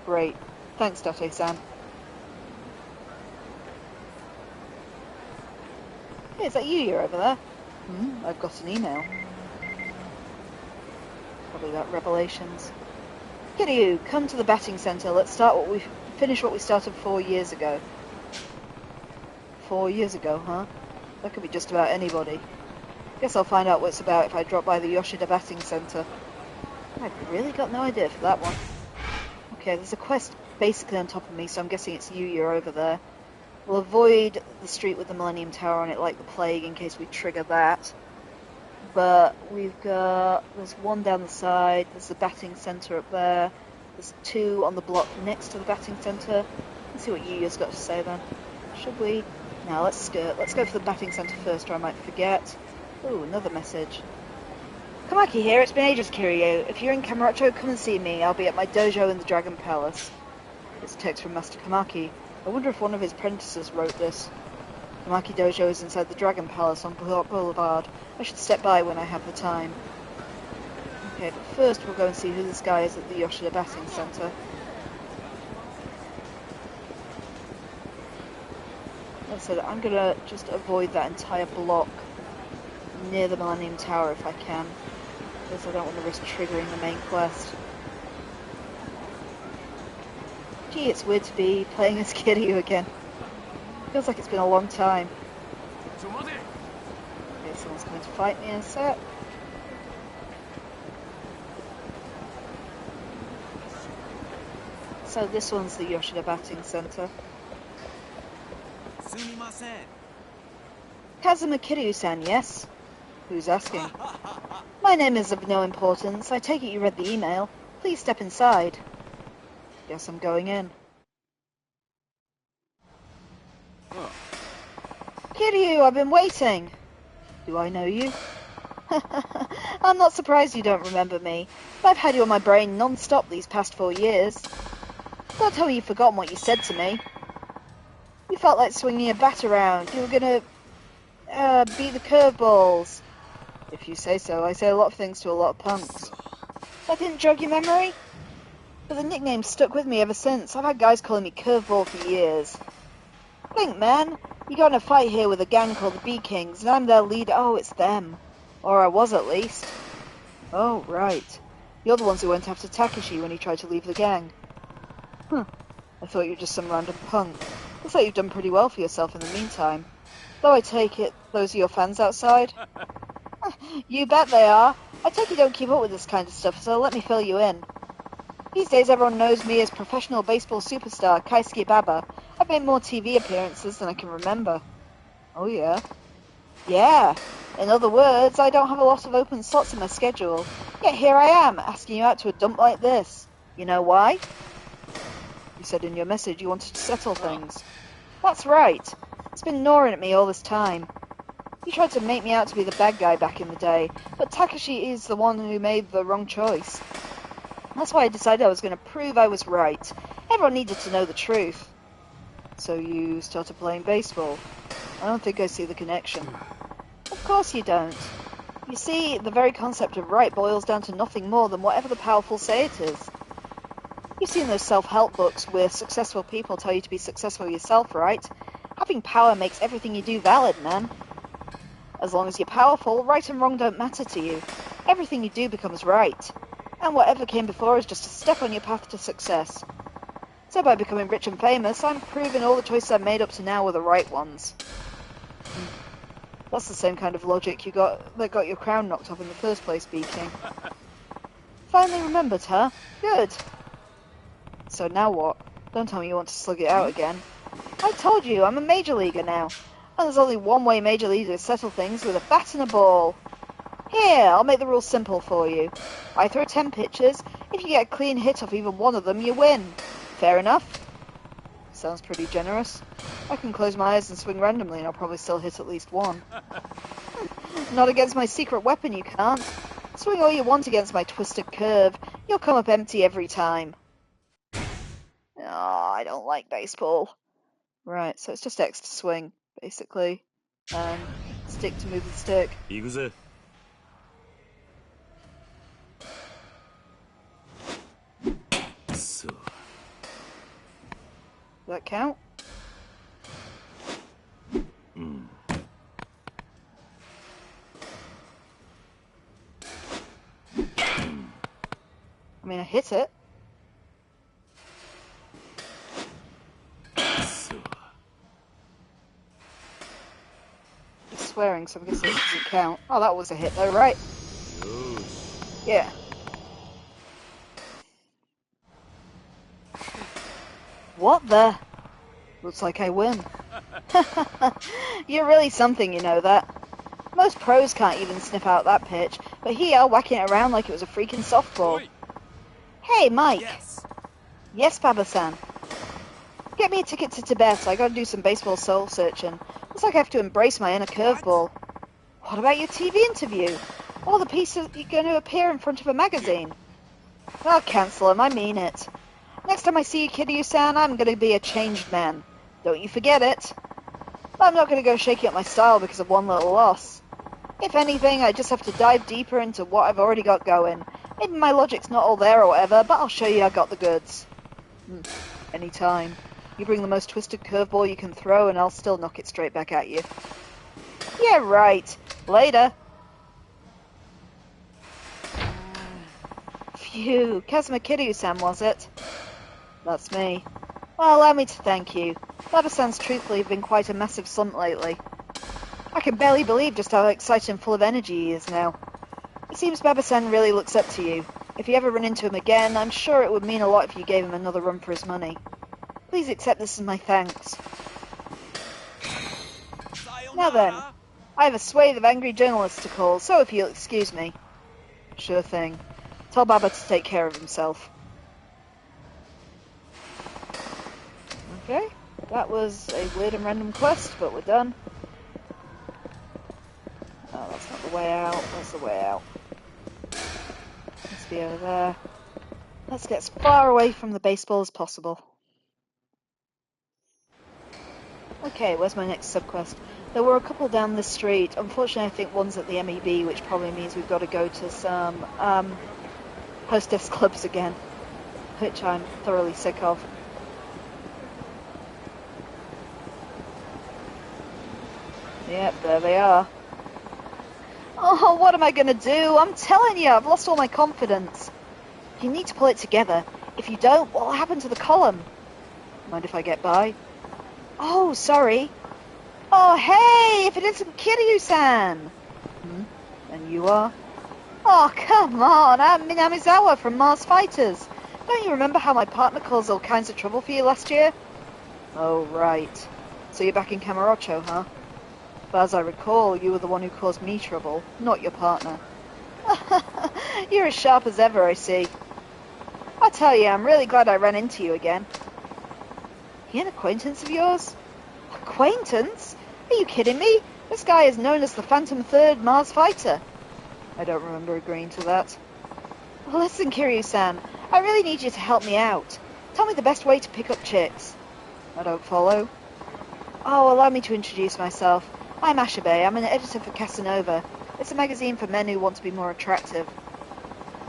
Great. Thanks, Date-san. Hey, is that you over there? I've got an email. Probably about revelations. Kiryu, come to the batting centre. Let's finish what we started 4 years ago. 4 years ago, huh? That could be just about anybody. Guess I'll find out what it's about if I drop by the Yoshida batting centre. I've really got no idea for that one. Okay, there's a quest basically on top of me, so I'm guessing it's you're over there. We'll avoid the street with the Millennium Tower on it like the plague in case we trigger that. But there's one down the side, there's the batting centre up there, there's 2 on the block next to the batting centre. Let's see what Yuya's got to say then. Should we? No, let's skirt. Let's go for the batting centre first or I might forget. Ooh, another message. Kamaki here, it's been ages, Kiryu. If you're in Kamurocho, come and see me. I'll be at my dojo in the Dragon Palace. It's a text from Master Kamaki. I wonder if one of his apprentices wrote this. Kamaki Dojo is inside the Dragon Palace on Boulevard. I should step by when I have the time. Okay, but first we'll go and see who this guy is at the Yoshida Batting Centre. Like I said, I'm gonna just avoid that entire block near the Millennium Tower if I can, because I don't want to risk triggering the main quest. Gee, it's weird to be playing as Kiryu again. Feels like it's been a long time. Okay, someone's going to fight me in a sec. So this one's the Yoshida Batting Centre. Kazuma Kiryu-san, yes? Who's asking? My name is of no importance. I take it you read the email. Please step inside. Guess I'm going in. Kiryu, I've been waiting. Do I know you? I'm not surprised you don't remember me. But I've had you on my brain non-stop these past 4 years. Don't tell me you've forgotten what you said to me. You felt like swinging a bat around. You were gonna beat the curveballs. If you say so. I say a lot of things to a lot of punks. That didn't jog your memory? But the nickname stuck with me ever since. I've had guys calling me Curveball for years. Think, man. You got in a fight here with a gang called the B-Kings, and I'm their leader. Oh, it's them. Or I was, at least. Oh, right. You're the ones who went after Takeshi when he tried to leave the gang. I thought you were just some random punk. Looks like you've done pretty well for yourself in the meantime. Though I take it, those are your fans outside? You bet they are. I take you don't keep up with this kind of stuff, so let me fill you in. These days everyone knows me as professional baseball superstar Kaisuke Baba. I've made more TV appearances than I can remember. Oh yeah? Yeah. In other words, I don't have a lot of open slots in my schedule. Yet here I am, asking you out to a dump like this. You know why? You said in your message you wanted to settle things. That's right. It's been gnawing at me all this time. You tried to make me out to be the bad guy back in the day, but Takeshi is the one who made the wrong choice. That's why I decided I was going to prove I was right. Everyone needed to know the truth. So you started playing baseball? I don't think I see the connection. Of course you don't. You see, the very concept of right boils down to nothing more than whatever the powerful say it is. You've seen those self-help books where successful people tell you to be successful yourself, right? Having power makes everything you do valid, man. As long as you're powerful, right and wrong don't matter to you. Everything you do becomes right. And whatever came before is just a step on your path to success. So by becoming rich and famous, I'm proving all the choices I've made up to now were the right ones. That's the same kind of logic that got your crown knocked off in the first place, B-King. Finally remembered, huh? Good. So now what? Don't tell me you want to slug it out again. I told you, I'm a major leaguer now. And there's only one way Major League to settle things, with a bat and a ball. Here, I'll make the rules simple for you. I throw 10 pitches. If you get a clean hit off even one of them, you win. Fair enough? Sounds pretty generous. I can close my eyes and swing randomly and I'll probably still hit at least one. Not against my secret weapon, you can't. Swing all you want against my twisted curve. You'll come up empty every time. Oh, I don't like baseball. Right, so it's just X to swing, basically. And stick to move the stick. Yakuza. So. Does that count? I mean, I hit it. So. It's swearing, so I guess it doesn't count. Oh, that was a hit though, right? Yeah. What the? Looks like I win. You're really something, you know that. Most pros can't even sniff out that pitch, but here, whacking it around like it was a freaking softball. Hey, Mike. Yes, Baba-san. Get me a ticket to Tibet. I gotta do some baseball soul searching. Looks like I have to embrace my inner curveball. What about your TV interview? All the pieces you're going to appear in front of a magazine. I'll cancel them, I mean it. Next time I see you, Kiryu-san, I'm going to be a changed man. Don't you forget it. But I'm not going to go shaking up my style because of one little loss. If anything, I just have to dive deeper into what I've already got going. Maybe my logic's not all there or whatever, but I'll show you I got the goods. Anytime. You bring the most twisted curveball you can throw and I'll still knock it straight back at you. Yeah, right. Later. Phew, Kazuma Kiryu-san, was it? That's me. Well, allow me to thank you. Baba-san's truthfully been quite a massive slump lately. I can barely believe just how excited and full of energy he is now. It seems Baba-san really looks up to you. If you ever run into him again, I'm sure it would mean a lot if you gave him another run for his money. Please accept this as my thanks. Now then, I have a swathe of angry journalists to call, so if you'll excuse me. Sure thing. Tell Baba to take care of himself. Okay, that was a weird and random quest, but we're done. Oh, that's not the way out. Where's the way out? Must be over there. Let's get as far away from the baseball as possible. Okay, where's my next subquest? There were a couple down this street. Unfortunately, I think one's at the MEB, which probably means we've got to go to some hostess clubs again, which I'm thoroughly sick of. Yep, there they are. Oh, what am I going to do? I'm telling you, I've lost all my confidence. You need to pull it together. If you don't, what will happen to the column? Mind if I get by? Oh, sorry. Oh, hey, if it isn't Kiryu-san. And you are? Oh, come on, I'm Minamizawa from Mars Fighters. Don't you remember how my partner caused all kinds of trouble for you last year? Oh, right. So you're back in Kamurocho, huh? But as I recall, you were the one who caused me trouble, not your partner. You're as sharp as ever, I see. I tell you, I'm really glad I ran into you again. He an acquaintance of yours? Acquaintance? Are you kidding me? This guy is known as the Phantom Third Mars Fighter. I don't remember agreeing to that. Well, listen, Kiryu-san, I really need you to help me out. Tell me the best way to pick up chicks. I don't follow. Oh, allow me to introduce myself. I'm Ashabe. I'm an editor for Casanova. It's a magazine for men who want to be more attractive.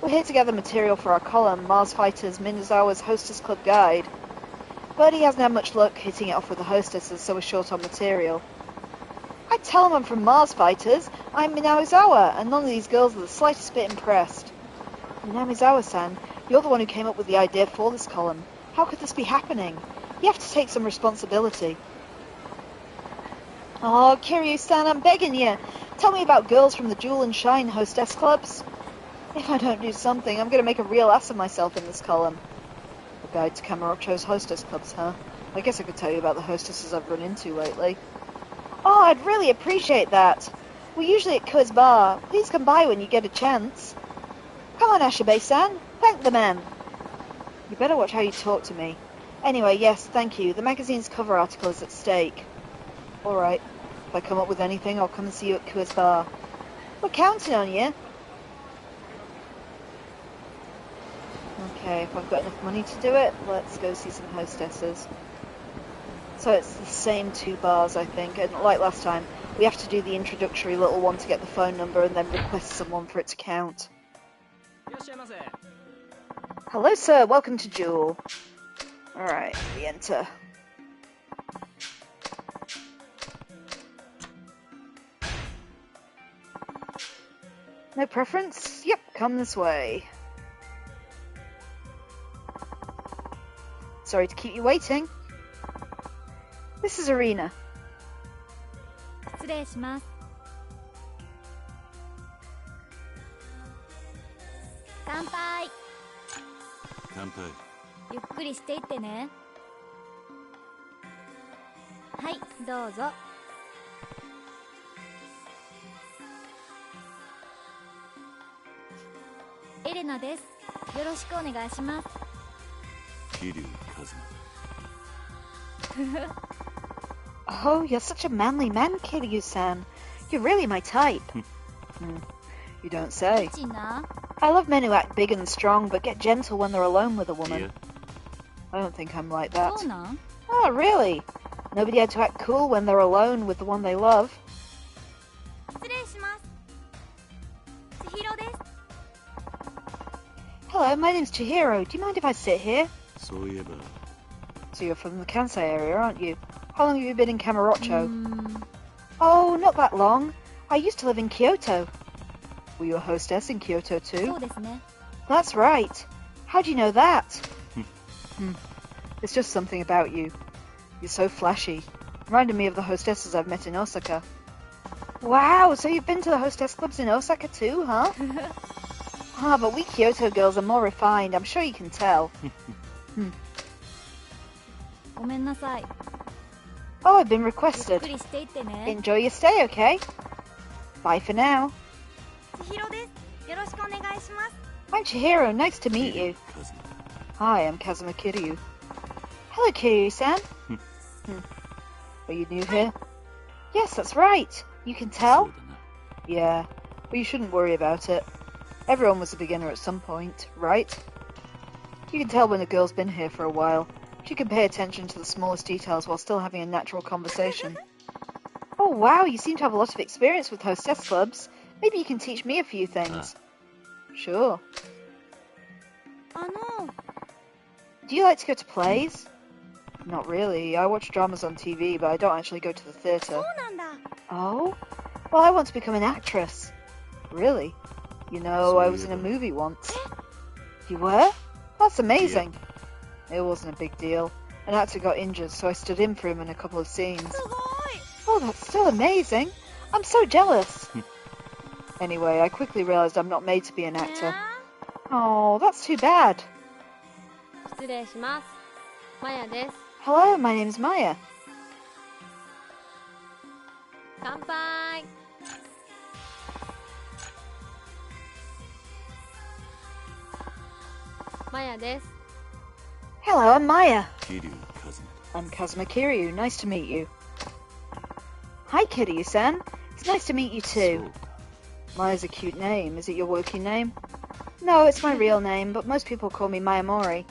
We're here to gather material for our column, Mars Fighters Minazawa's Hostess Club Guide. But he hasn't had much luck hitting it off with the hostesses, so we're short on material. I tell him I'm from Mars Fighters. I'm Minazawa, and none of these girls are the slightest bit impressed. Minazawa-san, you're the one who came up with the idea for this column. How could this be happening? You have to take some responsibility. Oh, Kiryu-san, I'm begging you. Tell me about girls from the Jewel and Shine hostess clubs. If I don't do something, I'm going to make a real ass of myself in this column. A guide to Kamurocho's hostess clubs, huh? I guess I could tell you about the hostesses I've run into lately. Oh, I'd really appreciate that. We're usually at Kua's bar. Please come by when you get a chance. Come on, Ashibe-san. Thank the man. You better watch how you talk to me. Anyway, yes, thank you. The magazine's cover article is at stake. Alright. If I come up with anything, I'll come and see you at Kua's bar. We're counting on you. Okay, if I've got enough money to do it, let's go see some hostesses. So it's the same 2 bars, I think, and like last time, we have to do the introductory little one to get the phone number and then request someone for it to count. Hello, sir. Welcome to Jewel. Alright, we enter. No preference? Yep, come this way. Sorry to keep you waiting. This is Arena. 失礼します。乾杯。乾杯。ゆっくりしていってね。はい、どうぞ。エレナです。よろしくお願いします。Kiryu, Kazuma. Oh, you're such a manly man, Kiryu-san. You're really my type. You don't say. I love men who act big and strong, but get gentle when they're alone with a woman. Yeah. I don't think I'm like that. Oh, really? Nobody had to act cool when they're alone with the one they love. Hello, my name's Chihiro. Do you mind if I sit here? So you're from the Kansai area, aren't you? How long have you been in Kamurocho? Oh, not that long. I used to live in Kyoto. Were you a hostess in Kyoto too? That's right. How do you know that? It's just something about you. You're so flashy. Reminded me of the hostesses I've met in Osaka. Wow, so you've been to the hostess clubs in Osaka too, huh? But we Kyoto girls are more refined. I'm sure you can tell. Oh, I've been requested. Enjoy your stay, okay? Bye for now. I'm Chihiro. Nice to meet you. Hi, I'm Kazuma Kiryu. Hello, Kiryu-san. Are you new here? Yes, that's right. You can tell? Yeah, but you shouldn't worry about it. Everyone was a beginner at some point, right? You can tell when a girl's been here for a while. She can pay attention to the smallest details while still having a natural conversation. Oh wow, you seem to have a lot of experience with hostess clubs. Maybe you can teach me a few things. Sure. Do you like to go to plays? Not really. I watch dramas on TV, but I don't actually go to the theatre. Oh? Well, I want to become an actress. Really? You know, I was in a movie once. You were? That's amazing. It wasn't a big deal. An actor got injured, so I stood in for him in a couple of scenes. Oh, that's still amazing. I'm so jealous. Anyway, I quickly realized I'm not made to be an actor. Oh, that's too bad. Hello, my name's Maya. Hello, I'm Maya. Kiryu, Kazuma. I'm Kazuma Kiryu. Nice to meet you. Hi, Kiryu-san. It's nice to meet you too. Maya's a cute name. Is it your working name? No, it's my real name, but most people call me Maya Mori.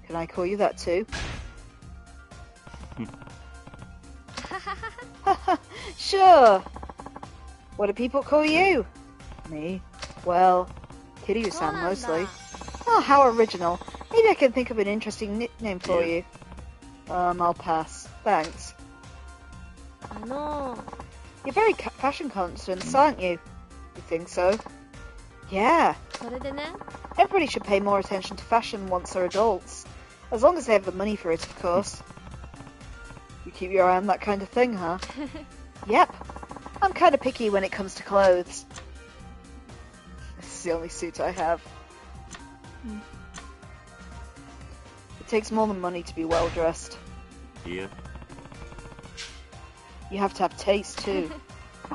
Can I call you that too? Sure. What do people call you? Me? Well, Kiryu-san mostly. Oh, how original. Maybe I can think of an interesting nickname for you. I'll pass. Thanks. You're very fashion conscious, aren't you? You think so? Yeah. Everybody should pay more attention to fashion once they're adults. As long as they have the money for it, of course. You keep your eye on that kind of thing, huh? Yep. I'm kind of picky when it comes to clothes. This is the only suit I have. The takes more than money to be well dressed. Yeah. You have to have taste too.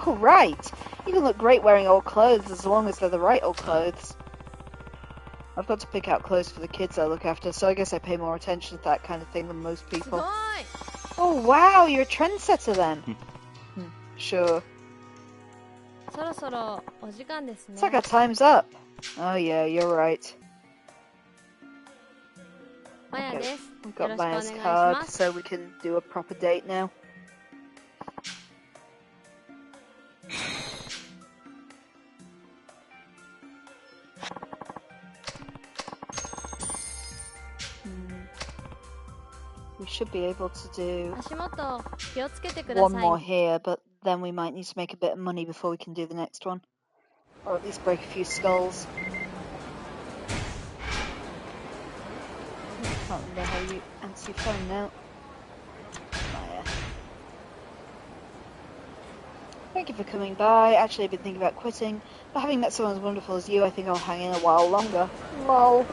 Oh right! You can look great wearing old clothes as long as they're the right old clothes. I've got to pick out clothes for the kids I look after, so I guess I pay more attention to that kind of thing than most people. Oh wow, you're a trendsetter then. Sure. Looks like our time's up. Oh yeah, you're right. Okay, we've got Maya's card, so we can do a proper date now. We should be able to do one more here, but then we might need to make a bit of money before we can do the next one. Or at least break a few skulls. I can't remember how you answer your phone now. Maya. Thank you for coming by. Actually, I've been thinking about quitting, but having met someone as wonderful as you, I think I'll hang in a while longer. Lol.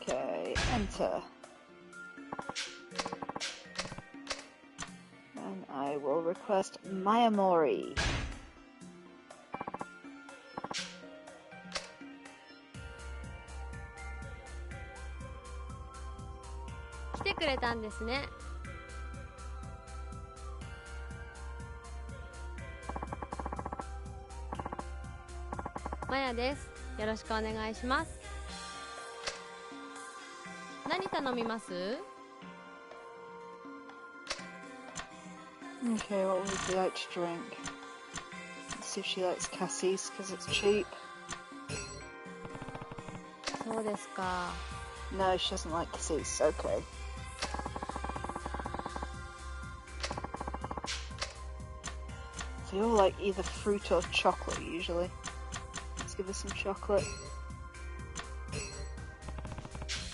Okay, enter. And I will request Mayamori. Maya です。よろしくお願いします。何頼みます？ Okay, what would you like to drink? Let's see if she likes Cassie's, because it's cheap. そうですか。 No, she doesn't like Cassie's. Okay. So you're like either fruit or chocolate, usually. Let's give her some chocolate.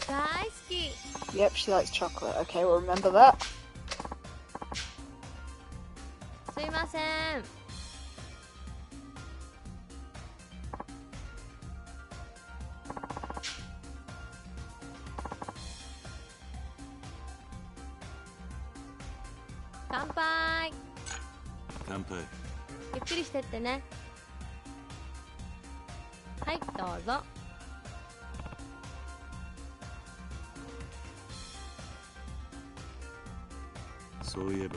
大好き。 Yep, she likes chocolate. Okay, we'll remember that. すいません。乾杯。乾杯。ゆっくりしてってね。はい、どうぞ。そういえば。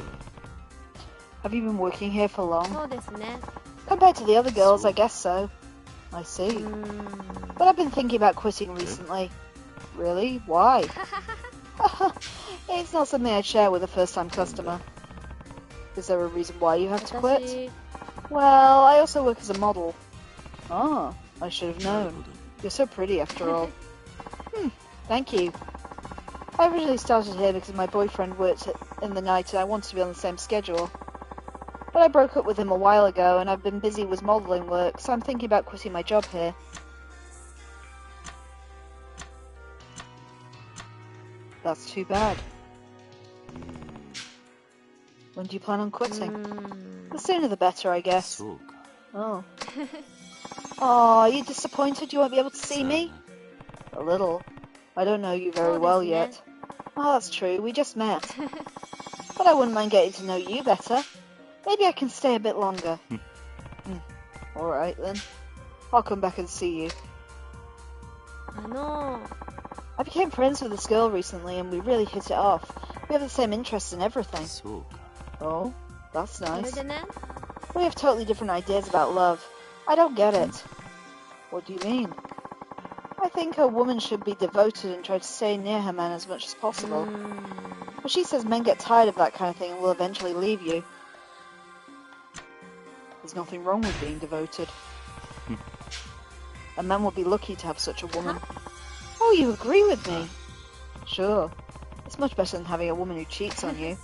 Have you been working here for long? そうですね。 Compared to the other girls, I guess so. I see. But I've been thinking about quitting recently. Really? Why? It's not something I'd share with a first-time customer. Is there a reason why you have to quit? Well, I also work as a model. Ah, I should have known. You're so pretty after all. Thank you. I originally started here because my boyfriend worked in the night and I wanted to be on the same schedule. But I broke up with him a while ago and I've been busy with modelling work, so I'm thinking about quitting my job here. That's too bad. When do you plan on quitting? The sooner the better, I guess. Oh. Oh, are you disappointed you won't be able to see me? A little. I don't know you very well yet. Oh, that's true. We just met. But I wouldn't mind getting to know you better. Maybe I can stay a bit longer. Alright then. I'll come back and see you. I became friends with this girl recently and we really hit it off. We have the same interests in everything. Oh, that's nice. We have totally different ideas about love. I don't get it. What do you mean? I think a woman should be devoted and try to stay near her man as much as possible. But she says men get tired of that kind of thing and will eventually leave you. There's nothing wrong with being devoted. A man would be lucky to have such a woman. Oh, you agree with me? Sure. It's much better than having a woman who cheats on you.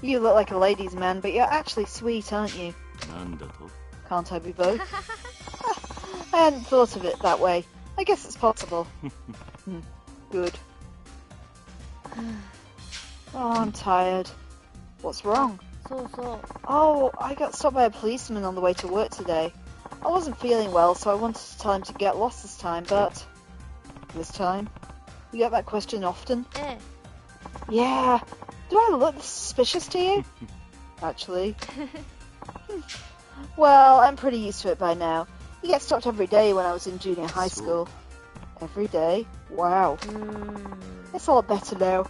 You look like a ladies' man, but you're actually sweet, aren't you? Can't I be both? I hadn't thought of it that way. I guess it's possible. Good. Oh, I'm tired. What's wrong? Oh, I got stopped by a policeman on the way to work today. I wasn't feeling well, so I wanted to tell him to get lost this time, but... This time? You get that question often? ええ Yeah. Do I look suspicious to you? Actually. Well, I'm pretty used to it by now. You get stopped every day when I was in junior high school. Every day? Wow. うーん It's a lot better now.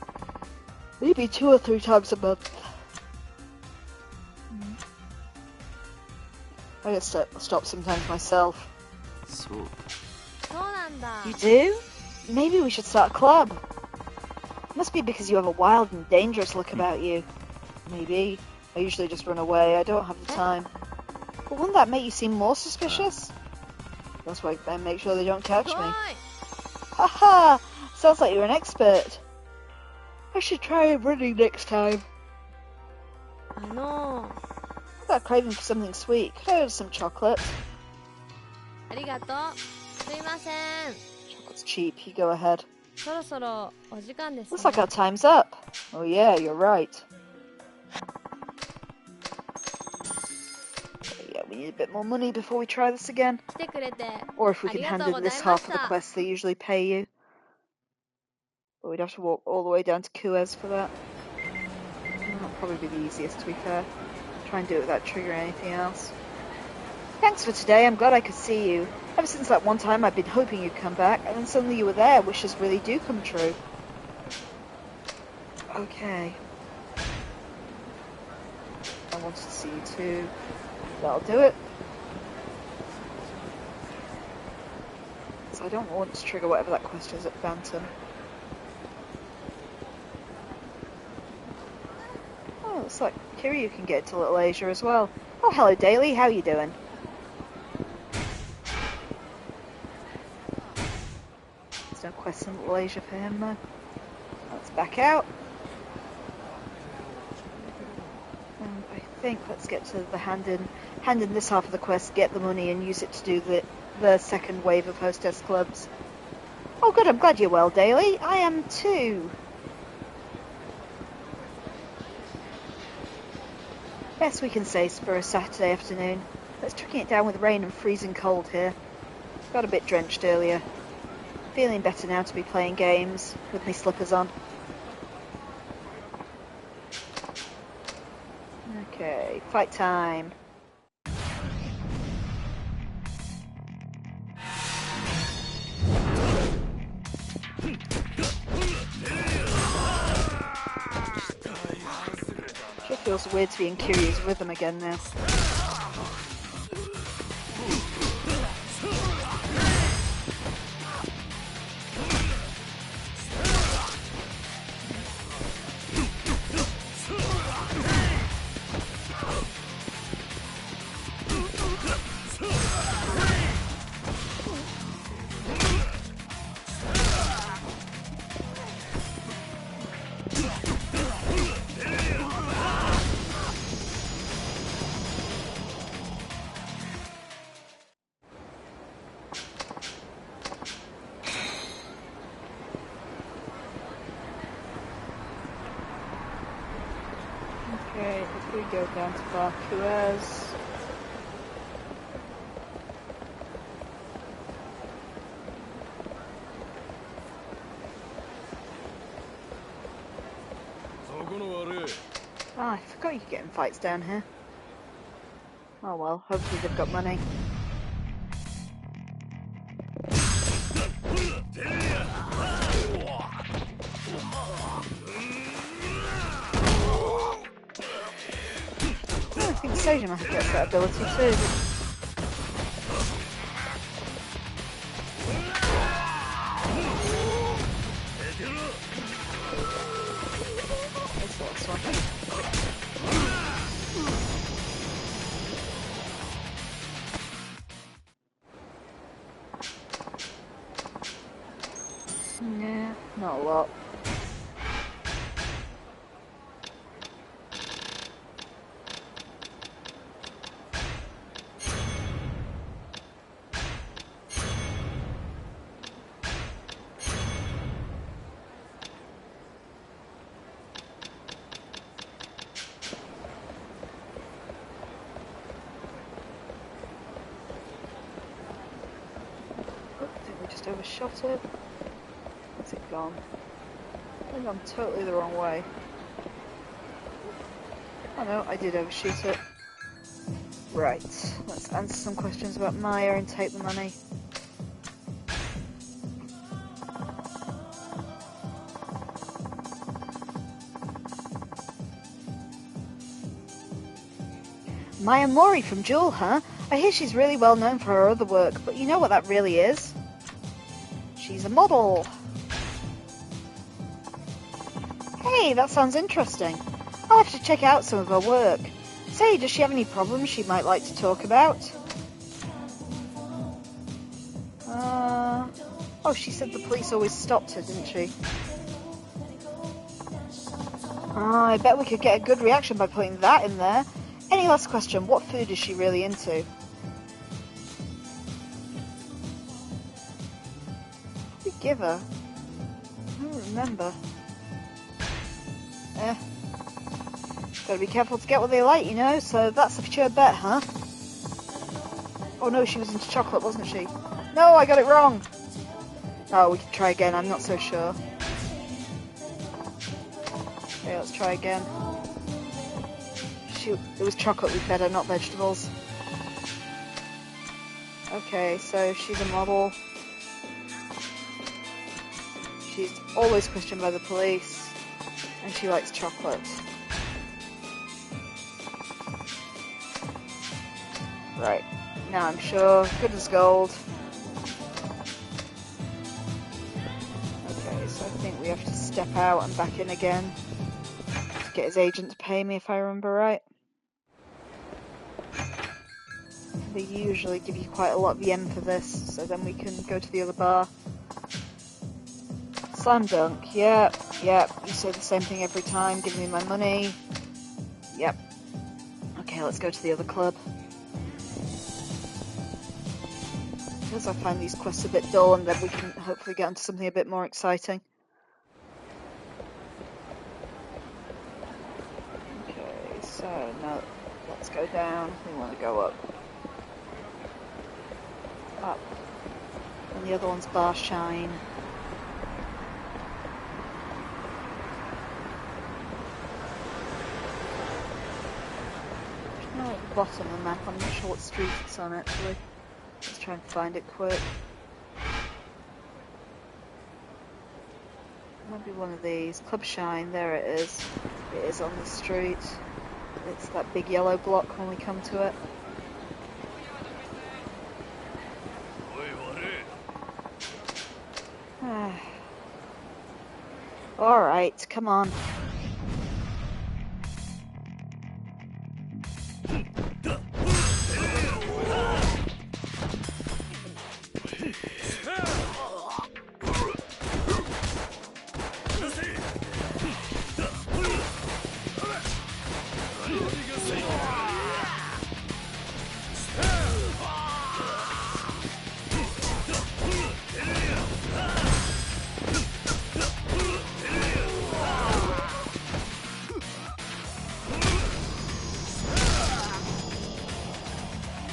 Maybe 2 or 3 times a month. I get stopped sometimes myself. そう。そうなんだ You do? Maybe we should start a club. Must be because you have a wild and dangerous look about you. Maybe. I usually just run away. I don't have the time. But wouldn't that make you seem more suspicious? That's why I make sure they don't catch すごい me. Haha! Sounds like you're an expert. I should try running next time. あの I've got a craving for something sweet. Could I have some chocolate? ありがとうすいません Chocolate's cheap. You go ahead. そろそろお時間ですね Looks like our time's up. Oh yeah, you're right. Yeah, we need a bit more money before we try this again. 来てくれて Or if we can ありが hand とうご in ざい this ま half し of the た quest they usually pay you. But we'd have to walk all the way down to Kuez for that. That'll probably be the easiest, to be fair. Try and do it without triggering anything else. Thanks for today, I'm glad I could see you. Ever since that one time I've been hoping you'd come back, and then suddenly you were there. Wishes really do come true. Okay. I wanted to see you too. That'll do it. So I don't want to trigger whatever that quest is at Bantam. Oh, looks like Kiryu can get to Little Asia as well. Oh, hello Daily, how you doing? There's no quest in Little Asia for him though. Let's back out. And I think let's get to the hand in this half of the quest, get the money and use it to do the second wave of hostess clubs. Oh good, I'm glad you're well, Daily. I am too. Best we can say for a Saturday afternoon. Let's tricking it down with rain and freezing cold here. Got a bit drenched earlier. Feeling better now to be playing games with my slippers on. Okay, fight time. Sure feels weird to be in Kiryu's rhythm again now. Okay, if we go down to Barkuez. Ah, I forgot you could get in fights down here. Oh well, hopefully they've got money. I think Saejima gets that ability too. This last one. Yeah, not a lot. overshot it. Where's it gone? I think I'm totally the wrong way. Oh no, I did overshoot it. Right, let's answer some questions about Maya and take the money. Maya Mori from Jewel, huh? I hear she's really well known for her other work, but you know what that really is? She's a model. Hey, that sounds interesting. I'll have to check out some of her work. Say, does she have any problems she might like to talk about? Oh, she said the police always stopped her, didn't she? I bet we could get a good reaction by putting that in there. Any last question? What food is she really into? What did we give her? I don't remember. Gotta be careful to get what they like, you know, so that's a sure bet, huh? Oh no, she was into chocolate, wasn't she? No, I got it wrong! Oh, we can try again, I'm not so sure. Okay, let's try again. Shoot, it was chocolate we fed her, not vegetables. Okay, so she's a model. She's always questioned by the police. And she likes chocolate. Right, now I'm sure. Good as gold. Okay, so I think we have to step out and back in again. To get his agent to pay me, if I remember right. They usually give you quite a lot of yen for this, so then we can go to the other bar. Slam dunk, yep, you say the same thing every time, give me my money. Yep. Okay, let's go to the other club. Because I find these quests a bit dull, and then we can hopefully get onto something a bit more exciting. Okay, so now let's go down. We want to go up. Up. And the other one's Bar Shine. At the bottom of the map, I'm not sure what street it's on actually. Let's try and find it quick. Might be one of these. Club Shine, there it is. It is on the street. It's that big yellow block when we come to it. Alright, come on.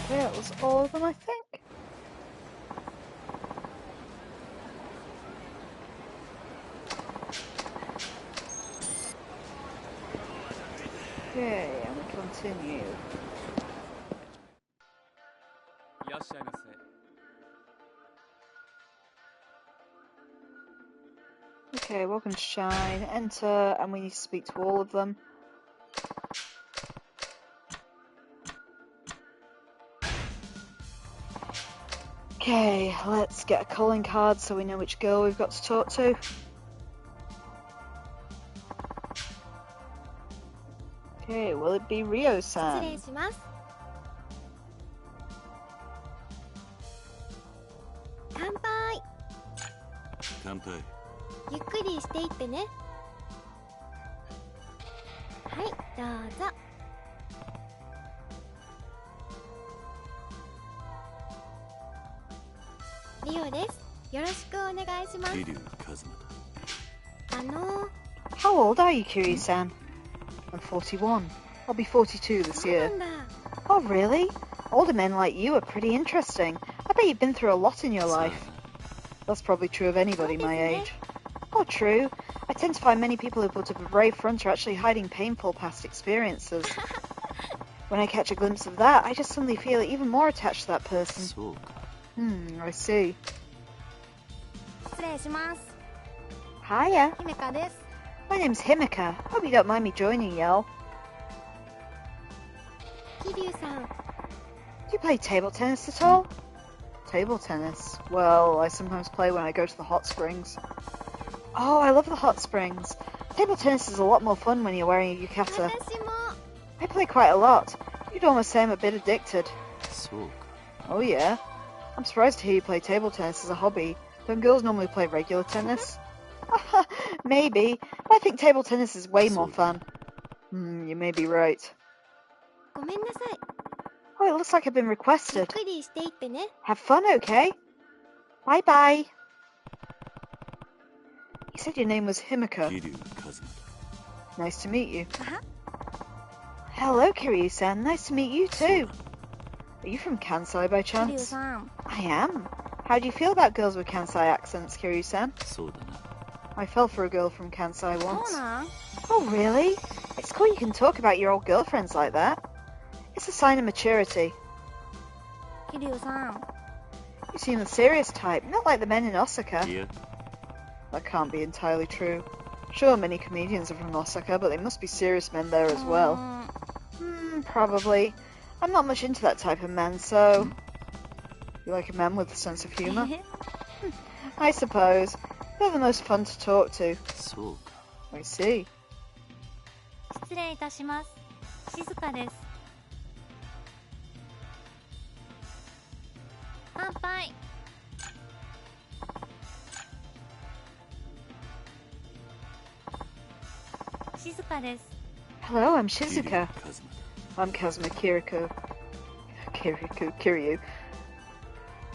That was all of them, I think. Okay, and we continue. Okay, welcome to Shine. Enter, and we need to speak to all of them. Okay, let's get a calling card so we know which girl we've got to talk to. Okay, will it be Rio-san? 失礼します。乾杯。乾杯。ゆっくりしていってね。はい、どうぞ。リオです。よろしくお願いします。Kiryu, Kazuma. How old are you, Kiryu-san? I'm 41. I'll be 42 this year. Oh, really? Older men like you are pretty interesting. I bet you've been through a lot in your life. That's probably true of anybody my age. Oh, true. I tend to find many people who put up a brave front are actually hiding painful past experiences. When I catch a glimpse of that, I just suddenly feel even more attached to that person. I see. 失礼します。 Hiya. 姫香です。 My name's Himika. Hope you don't mind me joining y'all. 桐生さん。 Do you play table tennis at all? Table tennis? Well, I sometimes play when I go to the hot springs. Oh, I love the hot springs. Table tennis is a lot more fun when you're wearing a yukata. 私も。 I play quite a lot. You'd almost say I'm a bit addicted. Oh yeah? I'm surprised to hear you play table tennis as a hobby. Don't girls normally play regular tennis? Maybe, but I think table tennis is way more fun. You may be right. ごめんなさい。 Oh, it looks like I've been ゆっ requested. くりしていってね。 Have fun, okay? Bye bye. You said your name was Himika. Nice to meet you. Hello, Kiryu-san. Nice to meet you too. Are you from Kansai by 桐生 chance? さん。 I am. How do you feel about girls with Kansai accents, Kiryu-san? I fell for a girl from Kansai そう once. なん？ Oh, really? It's cool you can talk about your old girlfriends like that. It's a sign of maturity. 桐生さん。 You seem the serious type, not like the men in Osaka. Yeah. That can't be entirely true. Sure, many comedians are from Osaka, but they must be serious men there as well. Probably. I'm not much into that type of man, so... You like a man with a sense of humour? I suppose. They're the most fun to talk to. I see. 失礼いたします。静かです。乾杯。静かです。 Hello, I'm Shizuka. I'm Kazuma Kiryu.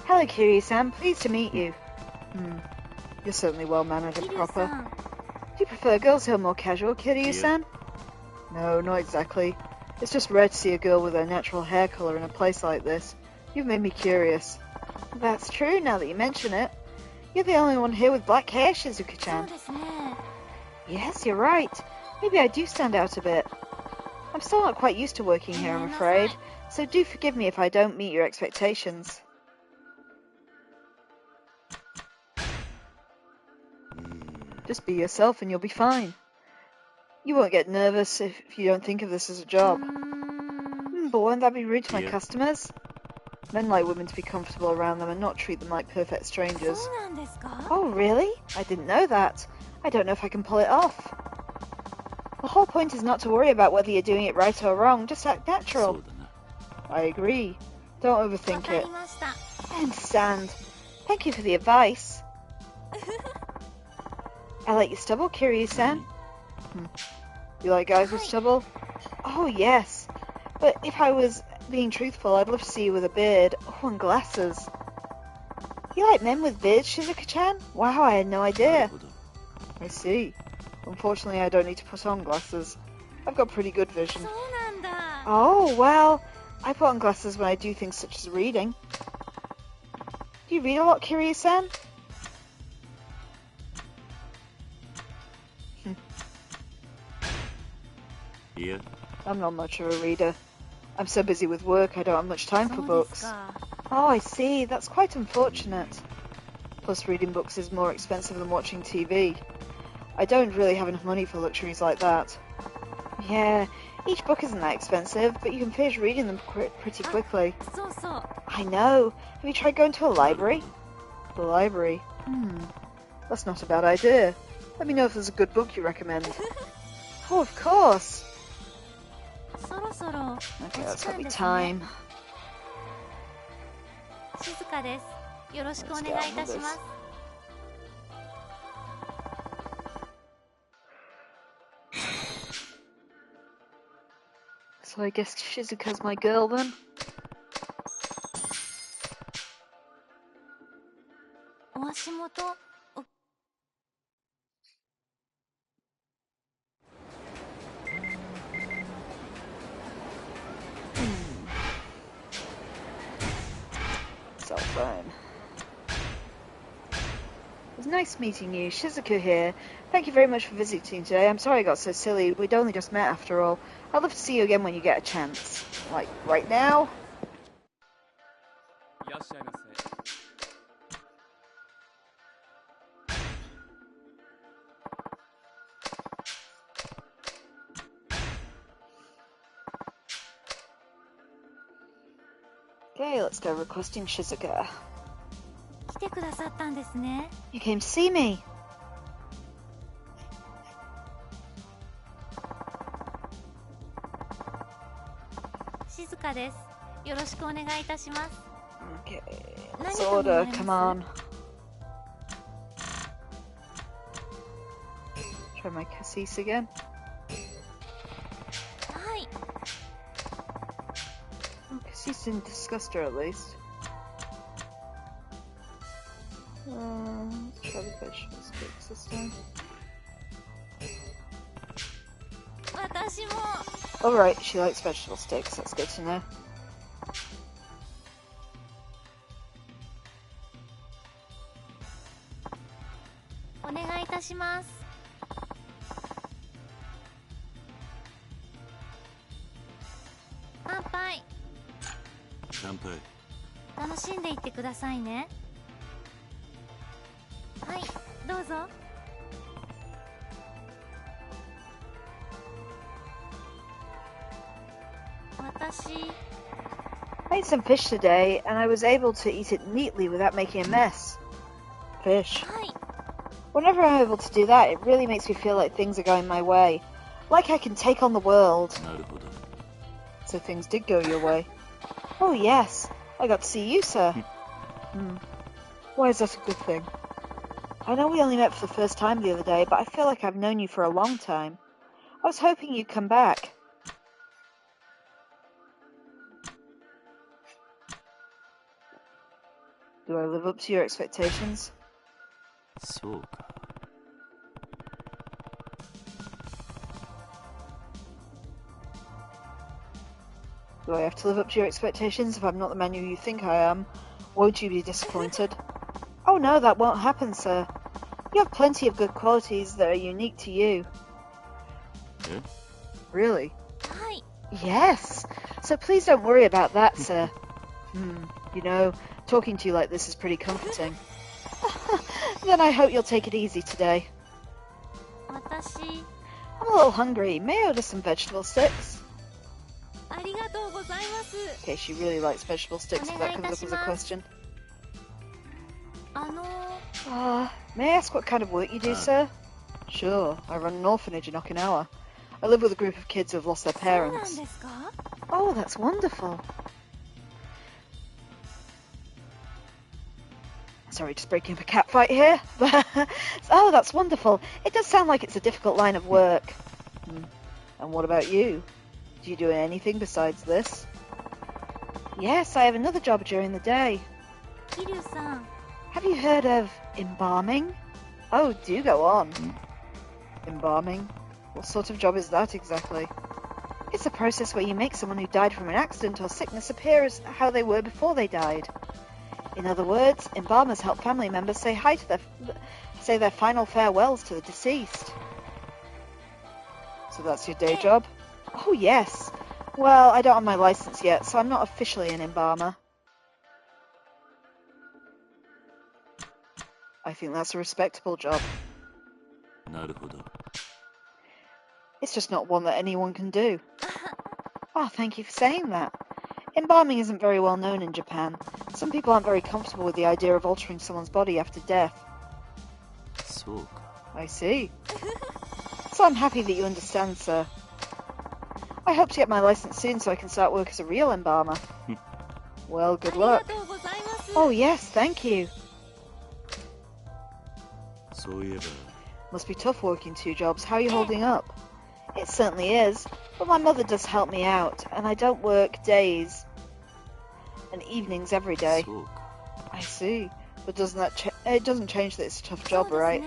Hello, Kiryu-san. Pleased to meet you. You're certainly well-mannered and 桐生 proper. さん。 Do you prefer girls who are more casual, Kiryu-san? No, not exactly. It's just rare to see a girl with her natural hair colour in a place like this. You've made me curious. That's true, now that you mention it. You're the only one here with black hair, そう Shizuka-chan. ですね。 Yes, you're right. Maybe I do stand out a bit. I'm still not quite used to working here, I'm afraid, so do forgive me if I don't meet your expectations. Just be yourself and you'll be fine. You won't get nervous if you don't think of this as a job. But won't that be rude to my customers? Men like women to be comfortable around them and not treat them like perfect そ strangers. うなんですか？ Oh, really? I didn't know that. I don't know if I can pull it off. The whole point is not to worry about whether you're doing it right or wrong, just act natural. I agree. Don't わ overthink かり it. ました。 I understand. Thank you for the advice. I like your stubble, Kiryu-san. You like guys with stubble? Oh, yes. But if I was being truthful, I'd love to see you with a beard. Oh, and glasses. You like men with beards, Shizuka-chan? Wow, I had no idea. I see. Unfortunately, I don't need to put on glasses. I've got pretty good vision. そうなんだ。 Oh, well, I put on glasses when I do things such as reading. Do you read a lot, Kiryu-san? Yeah. I'm not much of a reader. I'm so busy with work, I don't have much time for そうです books. か。 Oh, I see. That's quite unfortunate. Plus, reading books is more expensive than watching TV. I don't really have enough money for luxuries like that. Yeah, each book isn't that expensive, but you can finish reading them pretty quickly. そうそう。 I know. Have you tried going to a library? The library? That's not a bad idea. Let me know if there's a good book you recommend. Oh, of course. そろそろ。 Okay, お that's 時 got 間 me ですね。 time. 静かです。よろしくお願いいたします。 So I guess Shizuka's my girl then? お足元。お Cell phone. Nice meeting you. Shizuku here. Thank you very much for visiting today. I'm sorry I got so silly. We'd only just met after all. I'd love to see you again when you get a chance. Like, right now? Okay, let's go requesting Shizuka. 来てくださったんですね。 You came to see me. 静かです。よろしくお願いいたします。 Okay, 何 let's かもら order. えます？ Come on. Try my cassis again. はい。 Cassis didn't disgust her at least. Let's try the vegetable steaks this time. 私も。 Alright, she likes vegetable steaks. That's good to know. お願いいたします。乾杯。乾杯。楽しんでいってくださいね。はい、どうぞ。私。 I ate some fish today, and I was able to eat it neatly without making a mess. Fish. はい。 Whenever I'm able to do that, it really makes me feel like things are going my way. Like I can take on the world. なるほど。 So things did go your way. Oh yes, I got to see you, sir. Why is that a good thing? I know we only met for the first time the other day, but I feel like I've known you for a long time. I was hoping you'd come back. Do I live up to your expectations? そうか。 Do I have to live up to your expectations if I'm not the man you think I am? Won't you be disappointed? Oh no, that won't happen, sir. You have plenty of good qualities that are unique to you. Eh? Really? はい。 Yes. So please don't worry about that, sir. You know, talking to you like this is pretty comforting. Then I hope you'll take it easy today. 私。 I'm a little hungry. May I order some vegetable sticks? ありがとうございます。 Okay, she really likes vegetable sticks if that comes up as a question. May I ask what kind of work you do, sir? Sure, I run an orphanage in Okinawa. I live with a group of kids who have lost their そうなん parents. ですか？ Oh, that's wonderful. Sorry, just breaking up a cat fight here. Oh, that's wonderful. It does sound like it's a difficult line of work. And what about you? Do you do anything besides this? Yes, I have another job during the day. 桐生さん。 Have you heard of embalming? Oh, do go on. Embalming? What sort of job is that exactly? It's a process where you make someone who died from an accident or sickness appear as how they were before they died. In other words, embalmers help family members say their final farewells to the deceased. So that's your day job? Oh yes. Well, I don't have my license yet, so I'm not officially an embalmer. I think that's a respectable job. なるほど。 It's just not one that anyone can do. Oh, thank you for saying that. Embalming isn't very well known in Japan. Some people aren't very comfortable with the idea of altering someone's body after death. そうか。 I see. So I'm happy that you understand, sir. I hope to get my license soon so I can start work as a real embalmer. Well, good ありが luck. とうございます。 Oh, yes, thank you. そういえば、 Must be tough working two jobs. How are you holding up? It certainly is, but my mother does help me out, and I don't work days and evenings every day. そうか。 I see. But it doesn't change that it's a tough そう job, です right? ね。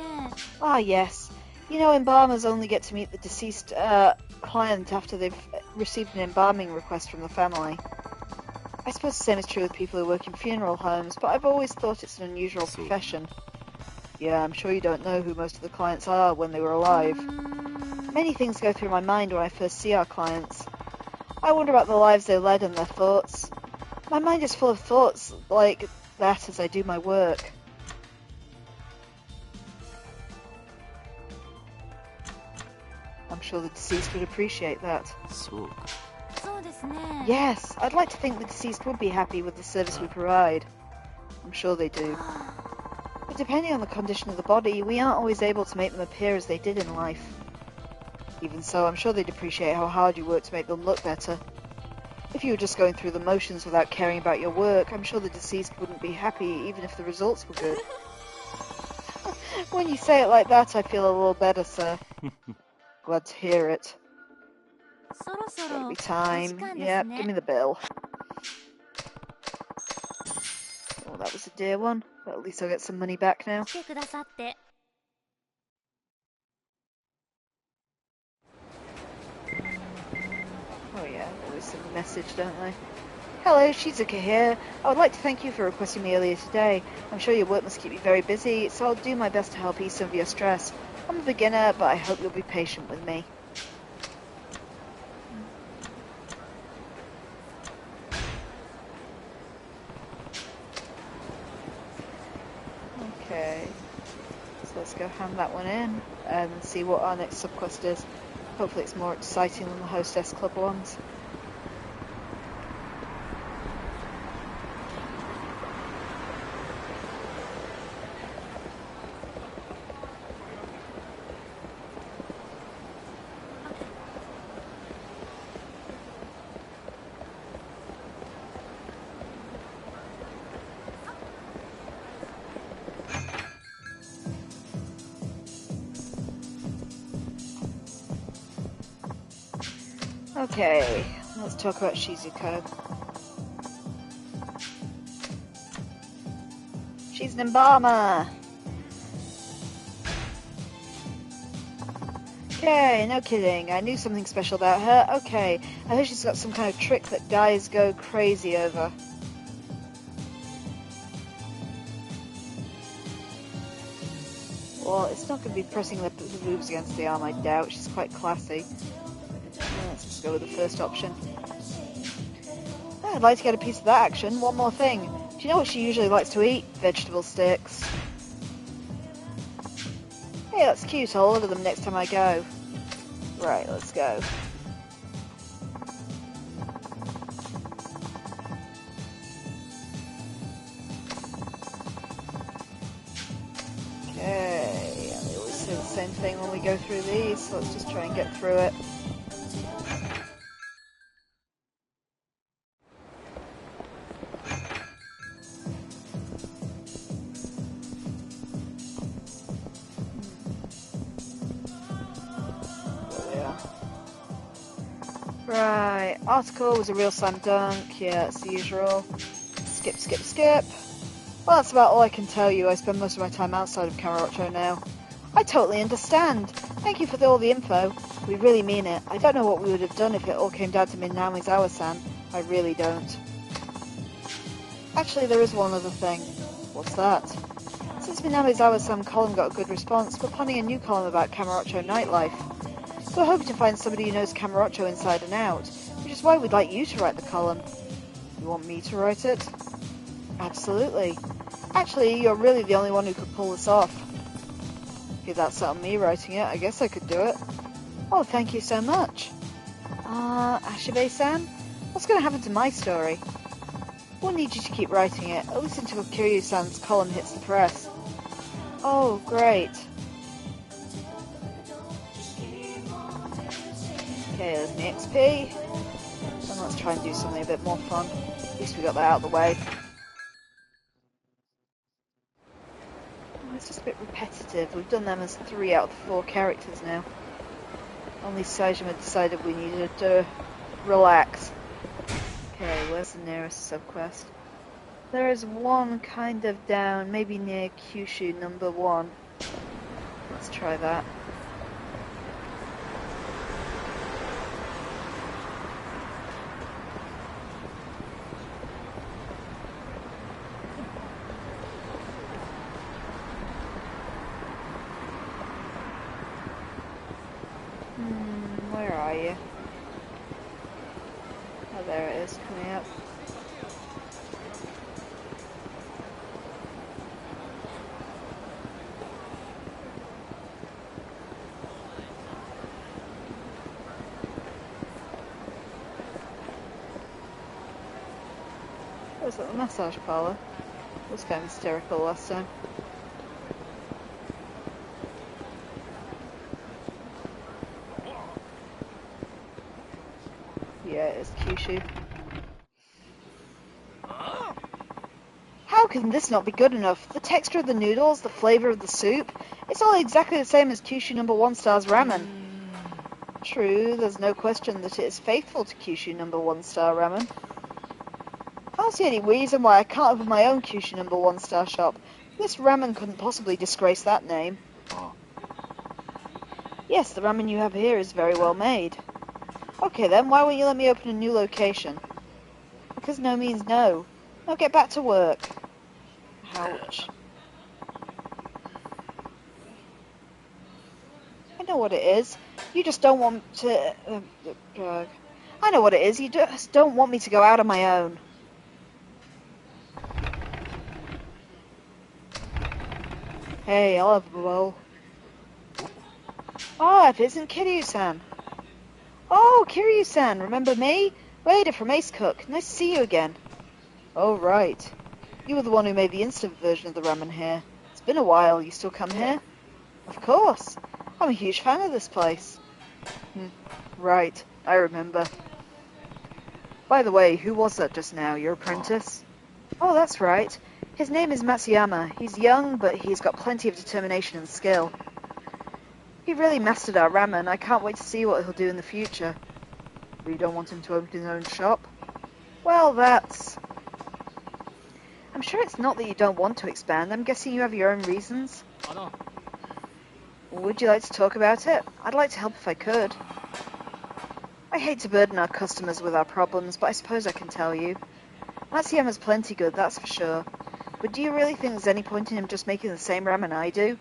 Ah, yes. You know, embalmers only get to meet the deceased client after they've received an embalming request from the family. I suppose the same is true with people who work in funeral homes, but I've always thought it's an unusual profession. Yeah, I'm sure you don't know who most of the clients are when they were alive. Many things go through my mind when I first see our clients. I wonder about the lives they led and their thoughts. My mind is full of thoughts like that as I do my work. I'm sure the deceased would appreciate that. So. Yes, I'd like to think the deceased would be happy with the service we provide. I'm sure they do. But depending on the condition of the body, we aren't always able to make them appear as they did in life. Even so, I'm sure they'd appreciate how hard you work to make them look better. If you were just going through the motions without caring about your work, I'm sure the deceased wouldn't be happy even if the results were good. When you say it like that, I feel a little better, sir. Glad to hear it. Gotta be time. Yep, give me the bill. Oh, that was a dear one, but at least I'll get some money back now. Oh yeah, always send a message, don't they? Hello, Shizuka here. I would like to thank you for requesting me earlier today. I'm sure your work must keep you very busy, so I'll do my best to help ease some of your stress. I'm a beginner, but I hope you'll be patient with me. Okay, so let's go hand that one in and see what our next subquest is. Hopefully it's more exciting than the Hostess Club ones. Okay, let's talk about Shizuko. She's an embalmer! Okay, no kidding. I knew something special about her. Okay, I heard she's got some kind of trick that guys go crazy over. Well, it's not going to be pressing the boobs against the arm, I doubt. She's quite classy. Let's just go with the first option. I'd like to get a piece of that action. One more thing. Do you know what she usually likes to eat? Vegetable sticks. Hey, that's cute. I'll order them next time I go. Right, let's go. Okay, they always say the same thing when we go through these, so let's just try and get through it. Right, article was a real slam dunk. Yeah, it's the usual. Skip, skip, skip. Well, that's about all I can tell you. I spend most of my time outside of Kamurocho now. I totally understand. Thank you for all the info. We really mean it. I don't know what we would have done if it all came down to Minamizawa-san. I really don't. Actually, there is one other thing. What's that? Since Minamizawa-san column got a good response, we're planning a new column about Kamurocho nightlife. We're hoping to find somebody who knows Kamurocho inside and out, which is why we'd like you to write the column. You want me to write it? Absolutely. Actually, you're really the only one who could pull this off. If that's on me writing it, I guess I could do it. Oh, thank you so much. Ashibe-san? What's going to happen to my story? We'll need you to keep writing it, at least until Kiryu-san's column hits the press. Oh, great. Okay, there's the XP. And let's try and do something a bit more fun. At least we got that out of the way. Oh, it's just a bit repetitive. We've done them as 3 out of the 4 characters now. Only Saejima decided we needed to relax. Okay, where's the nearest subquest? There is one kind of down, maybe near Kyushu number 1. Let's try that. are you? Oh, there it is, coming up. Where's that, the massage parlour? It was kind of hysterical last time. Yeah, it's Kyushu. How can this not be good enough? The texture of the noodles, the flavour of the soup, it's all exactly the same as Kyushu No. 1 Star's ramen. True, there's no question that it is faithful to Kyushu No. 1 Star ramen. I don't see any reason why I can't open my own Kyushu No. 1 Star shop. This ramen couldn't possibly disgrace that name. Yes, the ramen you have here is very well made. Okay then, why won't you let me open a new location? Because no means no. Now get back to work. Ouch. I know what it is. You just don't want to... I know what it is. You just don't want me to go out on my own. Hey, I'll have a bowl. Oh, if it isn't Kiryu-san. Oh, Kiryu-san, remember me? Waiter from Ace Cook. Nice to see you again. Oh, right. You were the one who made the instant version of the ramen here. It's been a while. You still come here? Of course. I'm a huge fan of this place. Right, I remember. By the way, who was that just now? Your apprentice? Oh, that's right. His name is Matsuyama. He's young, but he's got plenty of determination and skill. He really mastered our ramen. I can't wait to see what he'll do in the future. But you don't want him to open his own shop? Well, that's... I'm sure it's not that you don't want to expand. I'm guessing you have your own reasons. Would you like to talk about it? I'd like to help if I could. I hate to burden our customers with our problems, but I suppose I can tell you. Matsuyama's plenty good, that's for sure. But do you really think there's any point in him just making the same ramen I do?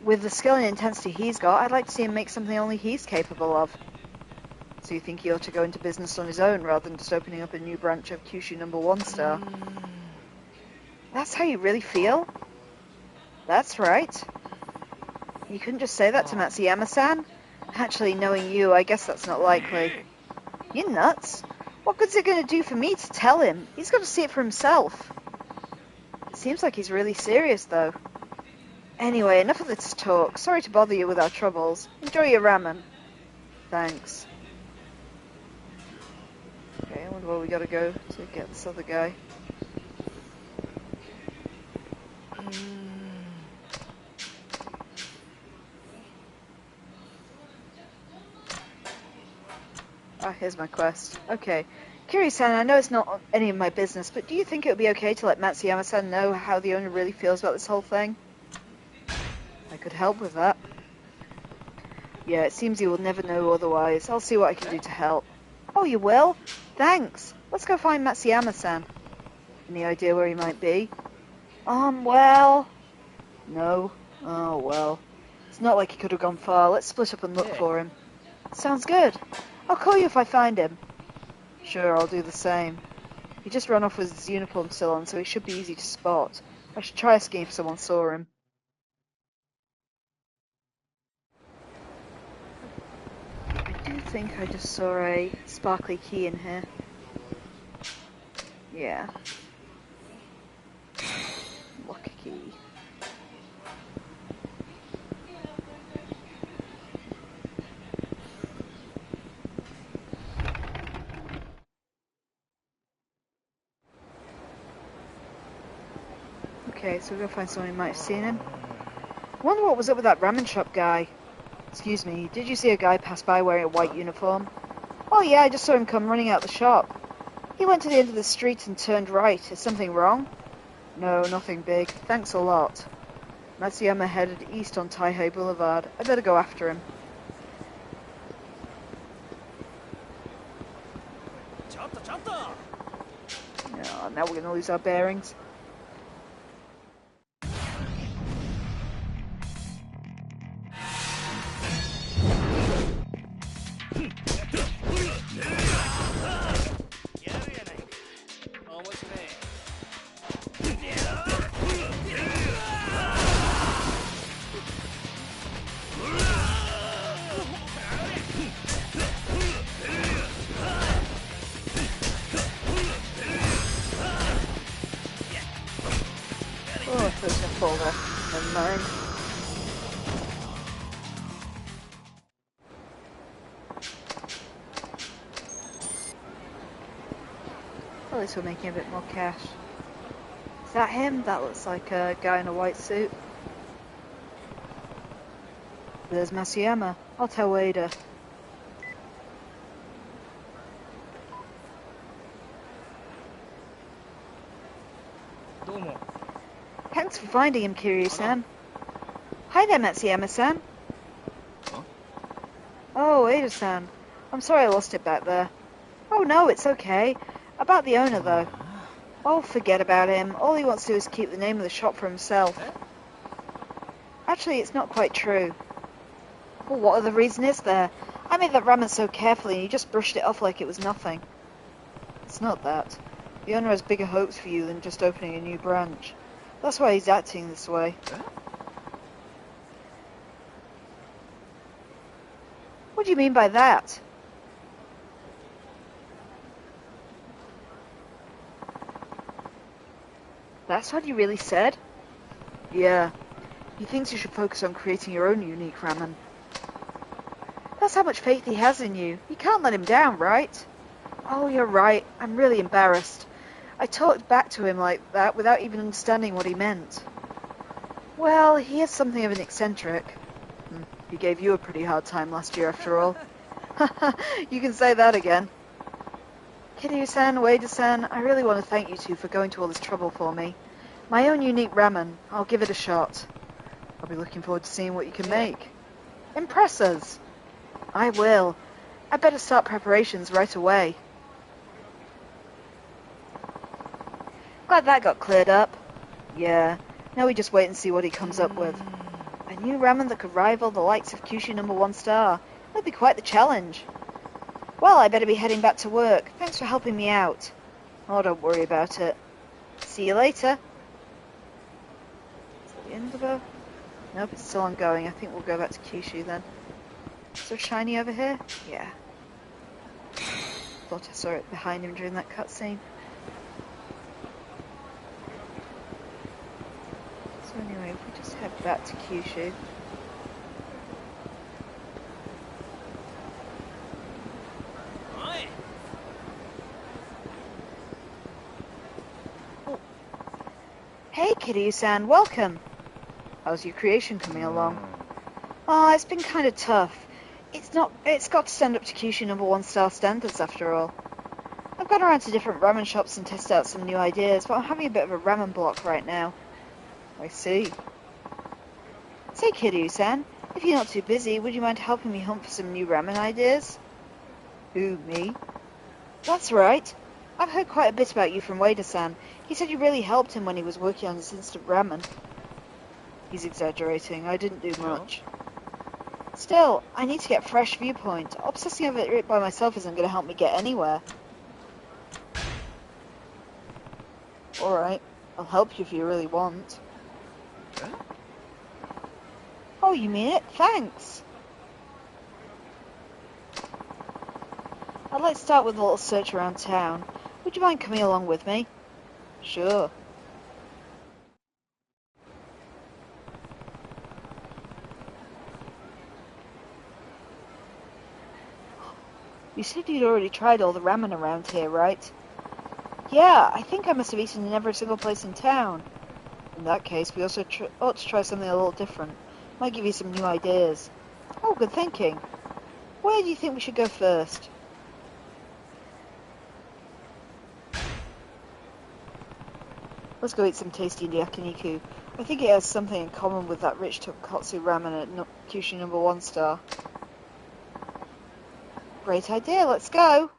With the skill and intensity he's got, I'd like to see him make something only he's capable of. So you think he ought to go into business on his own rather than just opening up a new branch of Kyushu No. 1 Star? That's how you really feel? That's right. You couldn't just say that to Matsuyama-san? Actually, knowing you, I guess that's not likely. You're nuts. What good's it going to do for me to tell him? He's got to see it for himself. It seems like he's really serious, though. Anyway, enough of this talk. Sorry to bother you with our troubles. Enjoy your ramen. Thanks. Okay, I wonder where we gotta go to get this other guy. Ah, here's my quest. Okay. Kiryu-san, I know it's not any of my business, but do you think it would be okay to let Matsuyama-san know how the owner really feels about this whole thing? I could help with that. Yeah, it seems you will never know otherwise. I'll see what I can do to help. Oh, you will? Thanks. Let's go find Matsuyama-san. Any idea where he might be? Well... No. Oh, well. It's not like he could have gone far. Let's split up and look for him. Sounds good. I'll call you if I find him. Sure, I'll do the same. He just ran off with his uniform still on, so he should be easy to spot. I should try asking if someone saw him. I do think I just saw a sparkly key in here. Yeah. Lock key. Okay, so we're gonna find someone who might have seen him. Wonder what was up with that ramen shop guy. Excuse me, did you see a guy pass by wearing a white uniform? Oh yeah, I just saw him come running out the shop. He went to the end of the street and turned right. Is something wrong? No, nothing big. Thanks a lot. Matsuyama headed east on Taihei Boulevard. I better go after him. Oh, now we're gonna lose our bearings. mind. At least we're making a bit more cash. Is that him? That looks like a guy in a white suit. There's Masuyama. I'll tell Wader. Thanks for finding him, Kiryu-san. Hi there, Matsuyama-san. Huh? Oh, Ada-san. I'm sorry I lost it back there. Oh no, it's okay. About the owner, though. Oh, forget about him. All he wants to do is keep the name of the shop for himself. Actually, it's not quite true. Well, what other reason is there? I made that ramen so carefully and you just brushed it off like it was nothing. It's not that. The owner has bigger hopes for you than just opening a new branch. That's why he's acting this way. What do you mean by that? That's what he really said? Yeah. He thinks you should focus on creating your own unique ramen. That's how much faith he has in you. You can't let him down, right? Oh, you're right. I'm really embarrassed. I talked back to him like that without even understanding what he meant. Well, he is something of an eccentric. He gave you a pretty hard time last year, after all. You can say that again. Kiryu-san, Ueda-san, I really want to thank you two for going to all this trouble for me. My own unique ramen. I'll give it a shot. I'll be looking forward to seeing what you can make. Impress us. I will. I better start preparations right away. Glad that got cleared up. Yeah. Now we just wait and see what he comes up with. A new ramen that could rival the likes of Kyushu No. 1 star. That'd be quite the challenge. Well, I better be heading back to work. Thanks for helping me out. Oh, don't worry about it. See you later. Is that the end of her? Nope, it's still ongoing. I think we'll go back to Kyushu then. Is there shiny over here? Yeah. Thought I saw it behind him during that cutscene. So anyway, if we just head back to Kyushu. Oh. Hey Kiryu-san, welcome! How's your creation coming along? Oh, it's been kind of tough. It's got to stand up to Kyushu No. 1 star standards after all. I've gone around to different ramen shops and tested out some new ideas, but I'm having a bit of a ramen block right now. I see. Say Kiryu-san, if you're not too busy, would you mind helping me hunt for some new ramen ideas? Who, me? That's right. I've heard quite a bit about you from Ueda-san. He said you really helped him when he was working on his instant ramen. He's exaggerating. I didn't do much. Still, I need to get a fresh viewpoint. Obsessing over it by myself isn't going to help me get anywhere. Alright, I'll help you if you really want. Oh, you mean it? Thanks! I'd like to start with a little search around town. Would you mind coming along with me? Sure. You said you'd already tried all the ramen around here, right? Yeah, I think I must have eaten in every single place in town. In that case, we also ought to try something a little different. Might give you some new ideas. Oh, good thinking. Where do you think we should go first? Let's go eat some tasty yakiniku. I think it has something in common with that rich tonkotsu ramen at Kyushu No. 1 star. Great idea, let's go!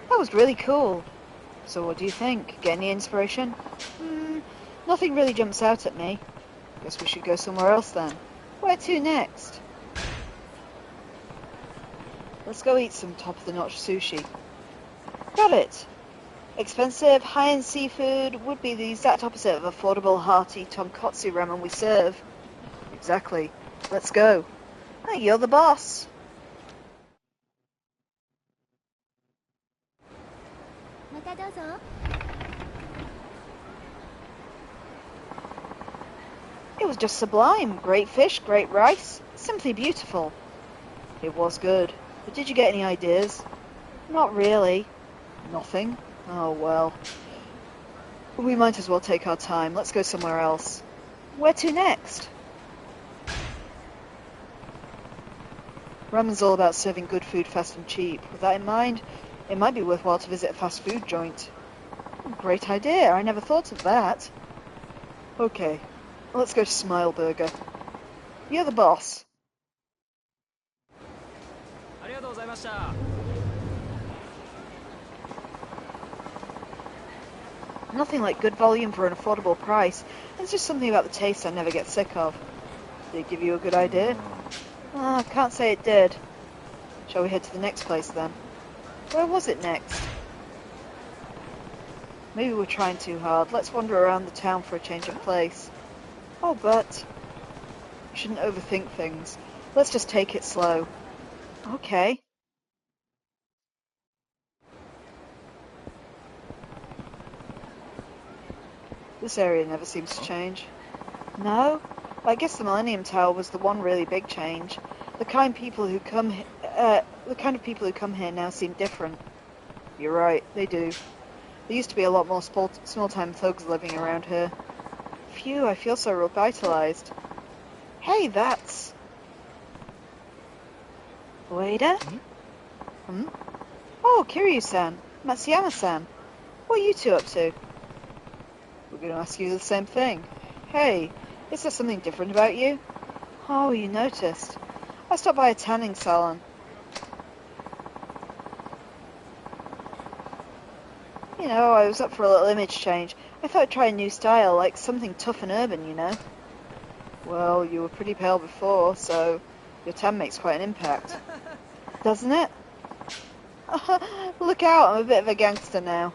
That was really cool. So what do you think? Get any inspiration? Nothing really jumps out at me. Guess we should go somewhere else then. Where to next? Let's go eat some top-of-the-notch sushi. Got it! Expensive, high-end seafood would be the exact opposite of affordable, hearty tonkotsu ramen we serve. Exactly. Let's go. Oh, you're the boss. たどうぞ。 It was just sublime. Great fish, great rice. Simply beautiful. It was good. But did you get any ideas? Not really. Nothing? Oh well. We might as well take our time. Let's go somewhere else. Where to next? Ramen's all about serving good food fast and cheap. With that in mind, it might be worthwhile to visit a fast food joint. Great idea. I never thought of that. Okay. Let's go to Smile Burger. You're the boss. Nothing like good volume for an affordable price. There's just something about the taste I never get sick of. Did it give you a good idea? Ah, can't say it did. Shall we head to the next place then? Where was it next? Maybe we're trying too hard. Let's wander around the town for a change of place. Oh, but... we shouldn't overthink things. Let's just take it slow. Okay. This area never seems to change. No? I guess the Millennium Tower was the one really big change. The kind of people who come here now seem different. You're right, they do. There used to be a lot more small-time thugs living around here. Phew, I feel so revitalized. Hey, that's... Waiter? Hmm? Oh, Kiryu-san. Matsuyama-san. What are you two up to? We're going to ask you the same thing. Hey, is there something different about you? Oh, you noticed. I stopped by a tanning salon. You know, I was up for a little image change. I thought I'd try a new style, like something tough and urban, you know? Well, you were pretty pale before, so your tan makes quite an impact. Doesn't it? Look out, I'm a bit of a gangster now.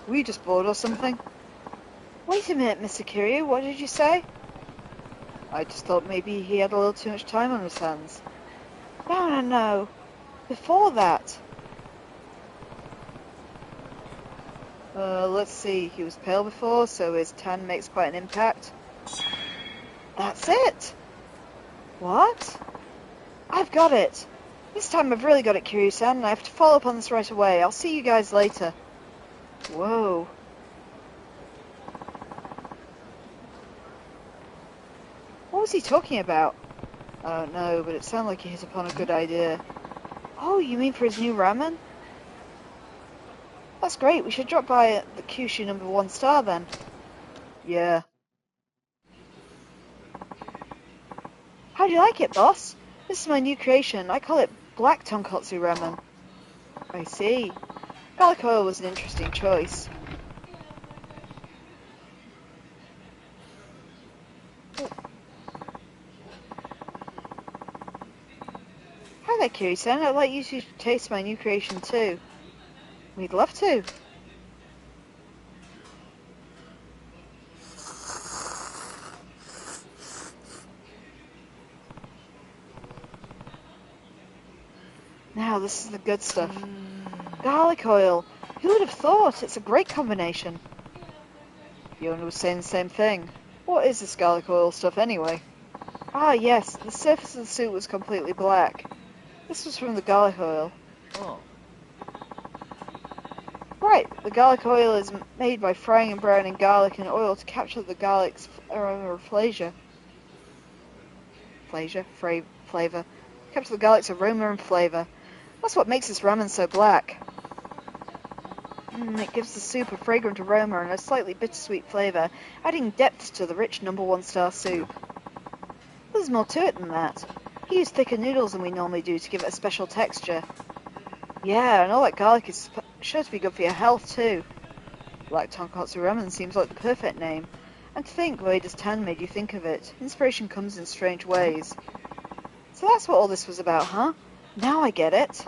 Were you just bored or something? Wait a minute, Mr. Kiryu, what did you say? I just thought maybe he had a little too much time on his hands. No. Before that. Let's see. He was pale before, so his tan makes quite an impact. That's it! What? I've got it! This time I've really got it, Kiryu-san, and I have to follow up on this right away. I'll see you guys later. Whoa. What was he talking about? I don't know, but it sounded like he hit upon a good idea. Oh, you mean for his new ramen? That's great. We should drop by the Kyushu number 1 star then. Yeah. How do you like it, boss? This is my new creation. I call it Black Tonkotsu Ramen. I see. Garlic oil was an interesting choice. Hi there, Kiryu-san. I'd like you to taste my new creation too. We'd love to. Now, this is the good stuff. Garlic oil. Who would have thought? It's a great combination. Yona was saying the same thing. What is this garlic oil stuff anyway? Ah, yes. The surface of the suit was completely black. This was from the garlic oil. Oh. Right, the garlic oil is made by frying and browning garlic in oil to capture the garlic's aroma or flavor. Capture the garlic's aroma and flavor. That's what makes this ramen so black. It gives the soup a fragrant aroma and a slightly bittersweet flavor, adding depth to the rich number 1 star soup. There's more to it than that. He used thicker noodles than we normally do to give it a special texture. Yeah, and all that garlic is sure to be good for your health too. Black Tonkotsu Ramen seems like the perfect name. And to think Ueda's tan made you think of it. Inspiration comes in strange ways. So that's what all this was about, huh? Now I get it.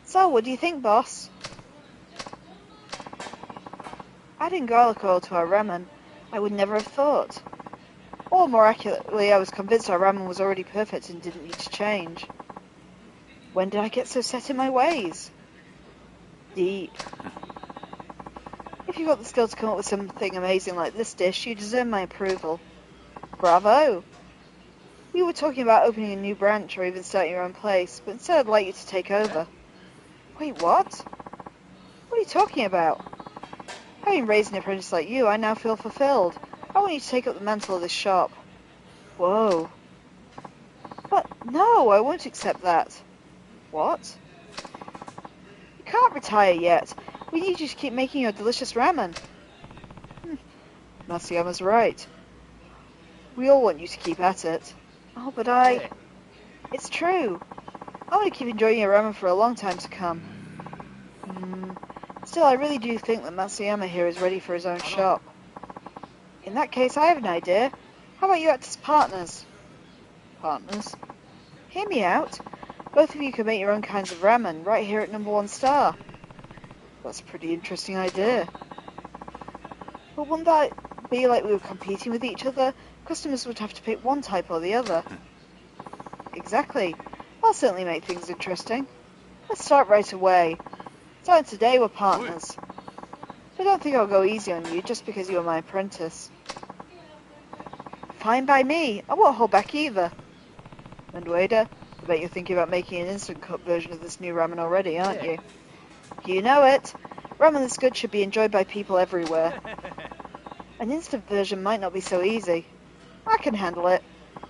So, what do you think, boss? Adding garlic oil to our ramen, I would never have thought. Or more accurately, I was convinced our ramen was already perfect and didn't need to change. When did I get so set in my ways? Deep. If you've got the skill to come up with something amazing like this dish, you deserve my approval. Bravo! We were talking about opening a new branch or even starting your own place, but instead I'd like you to take over. Wait, what? What are you talking about? Having raised an apprentice like you, I now feel fulfilled. I want you to take up the mantle of this shop. Whoa. But no, I won't accept that. What? You can't retire yet. We need you to keep making your delicious ramen. Matsuyama's right. We all want you to keep at it. Oh, but It's true. I want to keep enjoying your ramen for a long time to come. Still, I really do think that Matsuyama here is ready for his own shop. In that case, I have an idea. How about you act as partners? Partners? Hear me out. Both of you can make your own kinds of ramen right here at number 1 star. That's a pretty interesting idea. But wouldn't that be like we were competing with each other? Customers would have to pick one type or the other. Exactly. That'll certainly make things interesting. Let's start right away. Starting today, we're partners. But I don't think I'll go easy on you just because you're my apprentice. Fine by me. I won't hold back either. And Ueda, I bet you're thinking about making an instant cup version of this new ramen already, aren't you? You know it. Ramen this good should be enjoyed by people everywhere. An instant version might not be so easy. I can handle it.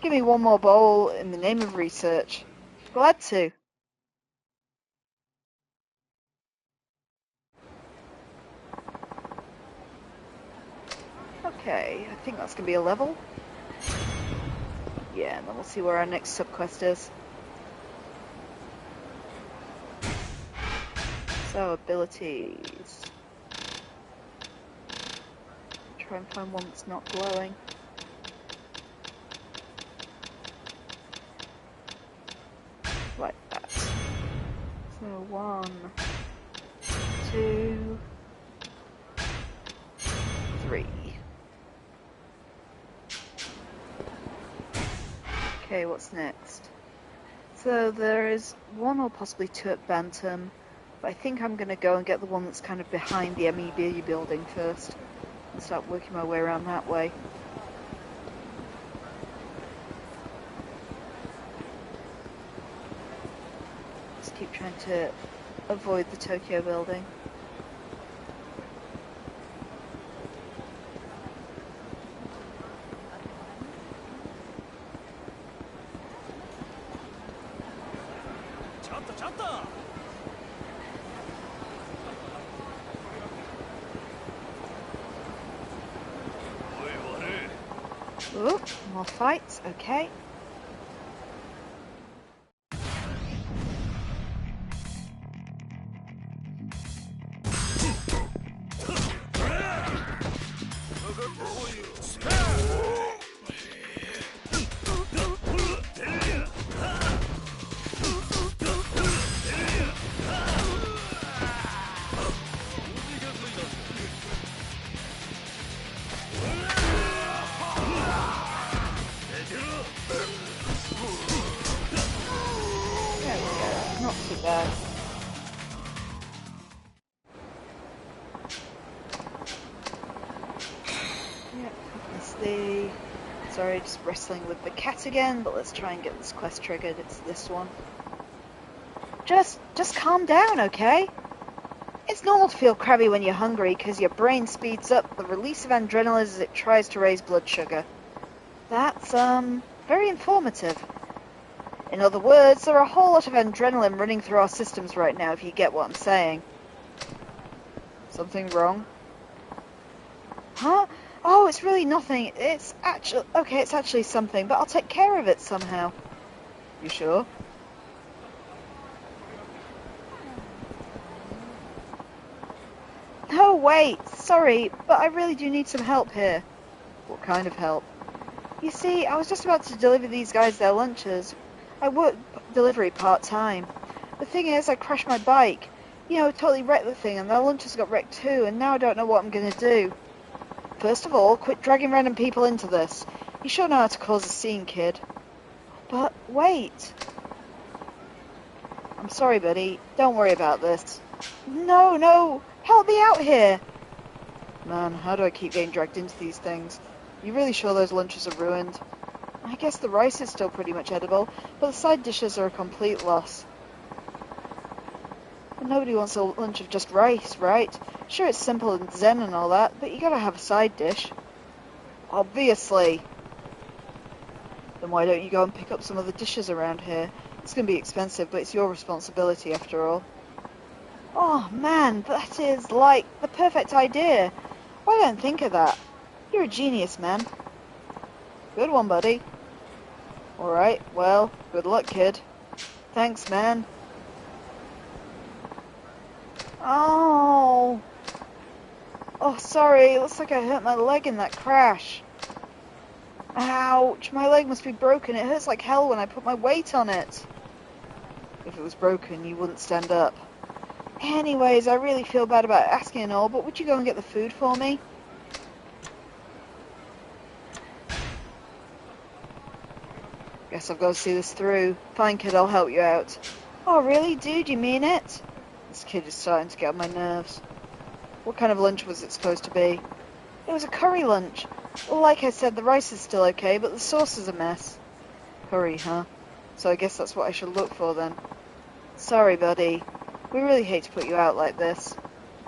Give me one more bowl in the name of research. Glad to. Okay, I think that's going to be a level. Yeah, and then we'll see where our next subquest is. So, abilities. Try and find one that's not glowing. Like that. So, 1, 2, 3. Okay, what's next? So there is 1 or possibly 2 at Bantam, but I think I'm going to go and get the one that's kind of behind the MEB building first, and start working my way around that way. Just keep trying to avoid the Tokyo building. Ooh, more fights, okay. Sorry, just wrestling with the cat again, but let's try and get this quest triggered. It's this one. Just calm down, okay? It's normal to feel crabby when you're hungry because your brain speeds up the release of adrenaline as it tries to raise blood sugar. That's, very informative. In other words, there are a whole lot of adrenaline running through our systems right now, if you get what I'm saying. Something wrong? Huh? Oh, it's really nothing. It's actually something, but I'll take care of it somehow. You sure? No, wait. Sorry, but I really do need some help here. What kind of help? You see, I was just about to deliver these guys their lunches. I work delivery part-time. The thing is, I crashed my bike. You know, totally wrecked the thing, and their lunches got wrecked too, and now I don't know what I'm gonna do. First of all, quit dragging random people into this. You sure know how to cause a scene, kid. But wait. I'm I'm sorry, buddy. Don't worry about this. No, no! Help me out here! Man, how do I keep getting dragged into these things? You really sure those lunches are ruined? I guess the rice is still pretty much edible, but the side dishes are a complete loss. But nobody wants a lunch of just rice, right? Sure, it's simple and zen and all that, but you gotta have a side dish. Obviously. Then why don't you go and pick up some of the dishes around here? It's gonna be expensive, but it's your responsibility after all. Oh man, that is, like, the perfect idea. Why don't I think of that? You're a genius, man. Good one, buddy. Alright, well, good luck, kid. Thanks, man. Oh! Oh, sorry, it looks like I hurt my leg in that crash. Ouch, my leg must be broken. It hurts like hell when I put my weight on it. If it was broken, you wouldn't stand up. Anyways, I really feel bad about asking and all, but would you go and get the food for me? Guess I've got to see this through. Fine, kid, I'll help you out. Oh, really? Dude, you mean it? This kid is starting to get on my nerves. What kind of lunch was it supposed to be? It was a curry lunch. Well, like I said, the rice is still okay, but the sauce is a mess. Curry, huh? So I guess that's what I should look for then. Sorry, buddy. We really hate to put you out like this.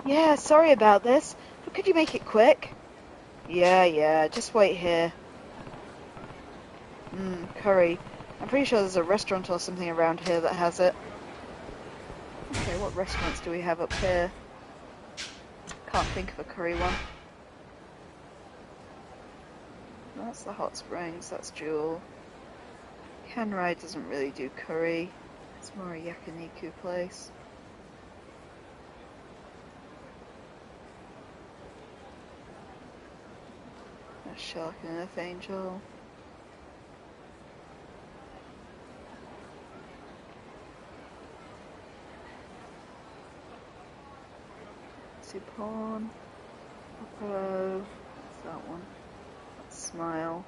Yeah, sorry about this, but could you make it quick? Yeah, just wait here. Curry. I'm pretty sure there's a restaurant or something around here that has it. Okay, what restaurants do we have up here? Can't think of a curry one. That's the Hot Springs, that's Jewel. Kanrai doesn't really do curry. It's more a yakiniku place. That's Shark and Earth Angel. Supon. Oppo. What's that one? That's Smile.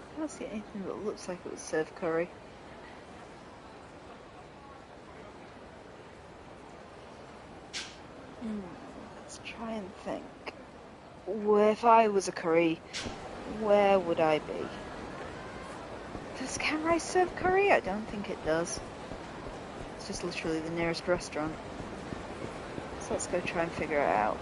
I don't see anything that looks like it would serve curry. Let's try and think. If I was a curry, where would I be? Does Kanrai serve curry? I don't think it does. It's just literally the nearest restaurant. So let's go try and figure it out.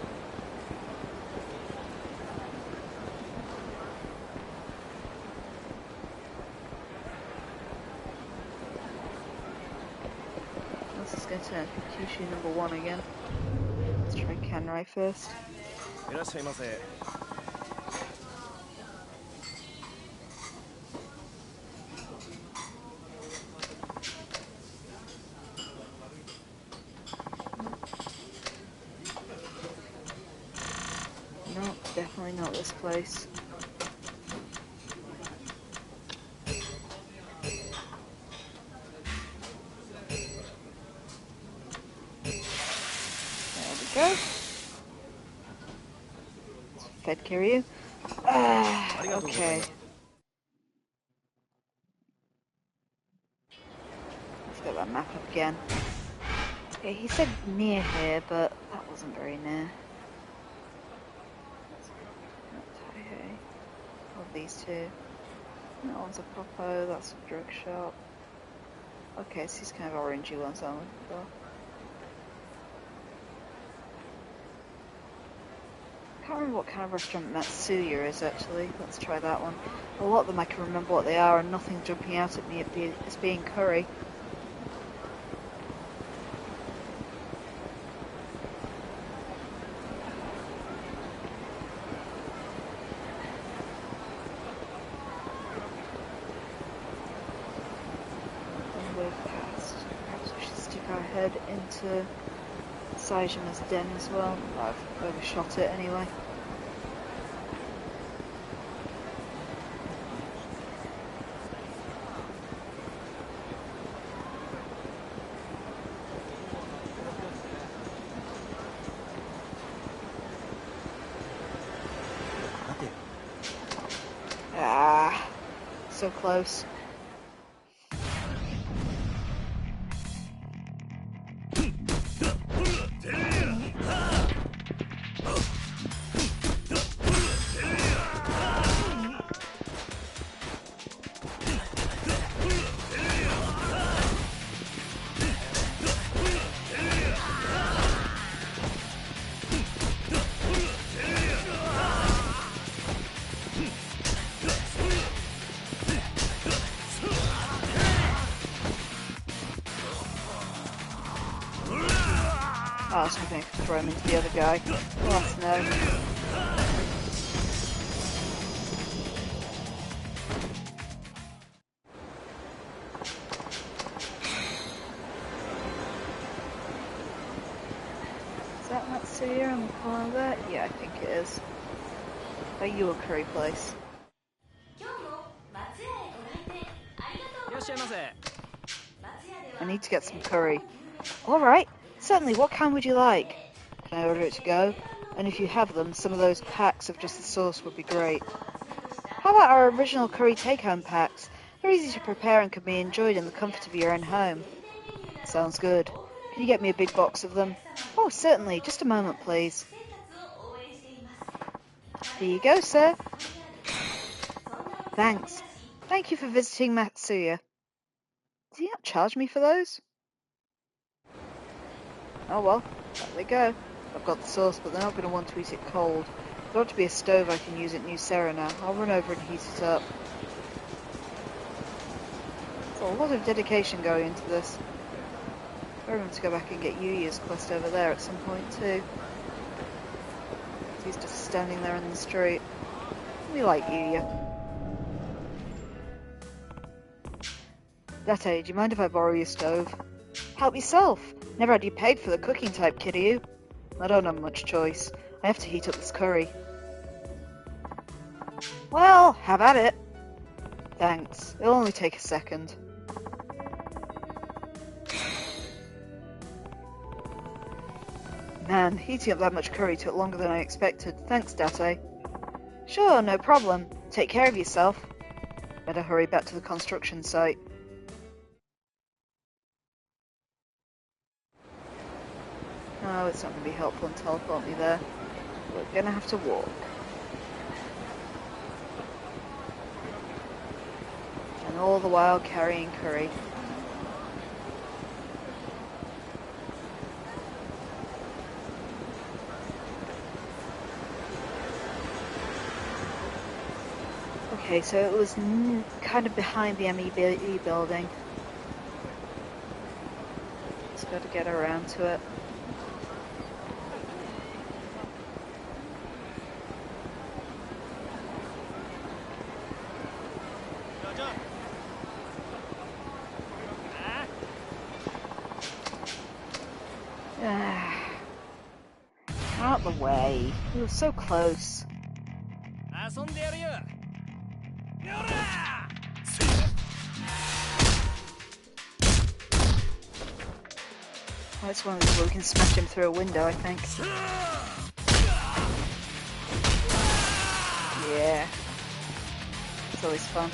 This is going to turn out to be Kyushu number 1 again. Let's try Kanrai first. No, definitely not this place. There we go. Fed Kiryu. Okay. Let's get that map up again. Okay, he said near here, but that wasn't very near. These two. That one's a Popo, that's a drug shop. Okay, so these kind of orangey ones I'm looking for. I can't remember what kind of restaurant Matsuya is actually. Let's try that one. A lot of them I can remember what they are and nothing jumping out at me as being curry. Into Saejima's den as well. I've overshot it anyway. so close. Oh, I was hoping I could throw him into the other guy. Alas, no. Is that Matsuya on the corner there? Yeah, I think it is. Are you a curry place? I need to get some curry. Alright, certainly, what kind would you like? Can I order it to go? And if you have them, some of those packs of just the sauce would be great. How about our original curry take-home packs? They're easy to prepare and can be enjoyed in the comfort of your own home. Sounds good. Can you get me a big box of them? Oh, certainly. Just a moment, please. Here you go, sir. Thanks. Thank you for visiting Matsuya. Did he not charge me for those? Oh well, there they go. I've got the sauce, but they're not going to want to eat it cold. There ought to be a stove I can use at New Sarah now. I'll run over and heat it up. There's a lot of dedication going into this. I remember to go back and get Yuya's quest over there at some point too. He's just standing there in the street. We like Yuya. Date, do you mind if I borrow your stove? Help yourself! Never had you pegged for the cooking type, Kiryu. I don't have much choice. I have to heat up this curry. Well, have at it. Thanks. It'll only take a second. Man, heating up that much curry took longer than I expected. Thanks, Date. Sure, no problem. Take care of yourself. Better hurry back to the construction site. Oh, it's not going to be helpful to teleport me there. We're going to have to walk. And all the while carrying curry. Okay, so it was kind of behind the MEB building. Just got to get around to it. Out the way. We were so close. Oh, it's one of these where we can smash him through a window, I think. Yeah. It's always fun.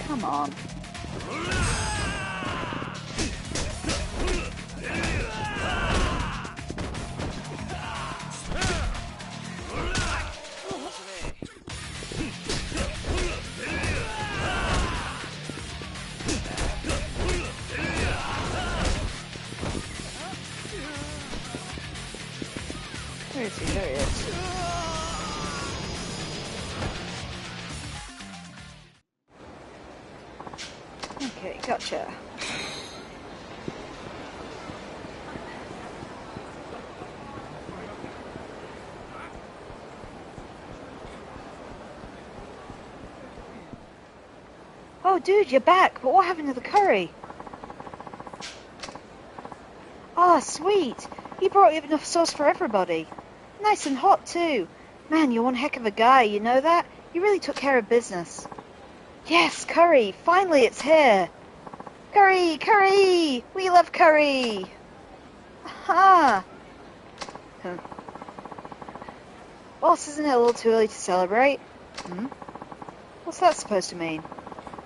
Come on. Where is he? There he is. Okay, gotcha. Oh, dude, you're back, but what happened to the curry? Ah, sweet. He brought you enough sauce for everybody. Nice and hot, too. Man, you're one heck of a guy, you know that? You really took care of business. Yes, curry! Finally it's here! Curry! Curry! We love curry! Aha! Boss, isn't it a little too early to celebrate? What's that supposed to mean?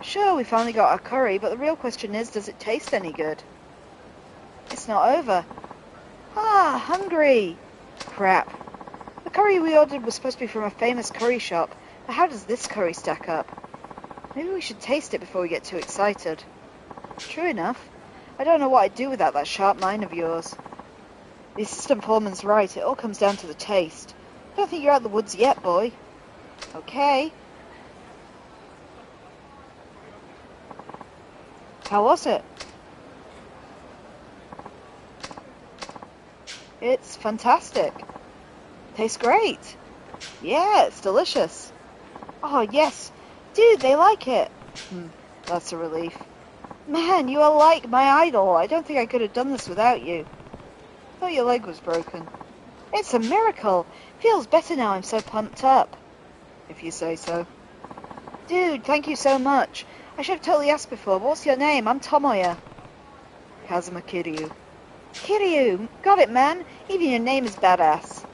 Sure, we finally got our curry, but the real question is, does it taste any good? It's not over. Ah, hungry! Crap. The curry we ordered was supposed to be from a famous curry shop, but how does this curry stack up? Maybe we should taste it before we get too excited. True enough. I don't know what I'd do without that sharp mind of yours. The assistant foreman's right, it all comes down to the taste. I don't think you're out of the woods yet, boy. Okay. How was it? It's fantastic. Tastes great. Yeah, it's delicious. Oh, yes. Dude, they like it. That's a relief. Man, you are like my idol. I don't think I could have done this without you. I thought your leg was broken. It's a miracle. Feels better now I'm so pumped up. If you say so. Dude, thank you so much. I should have totally asked before, but what's your name? I'm Tomoya. Kazuma Kiryu. Kiryu! Got it, man. Even your name is badass.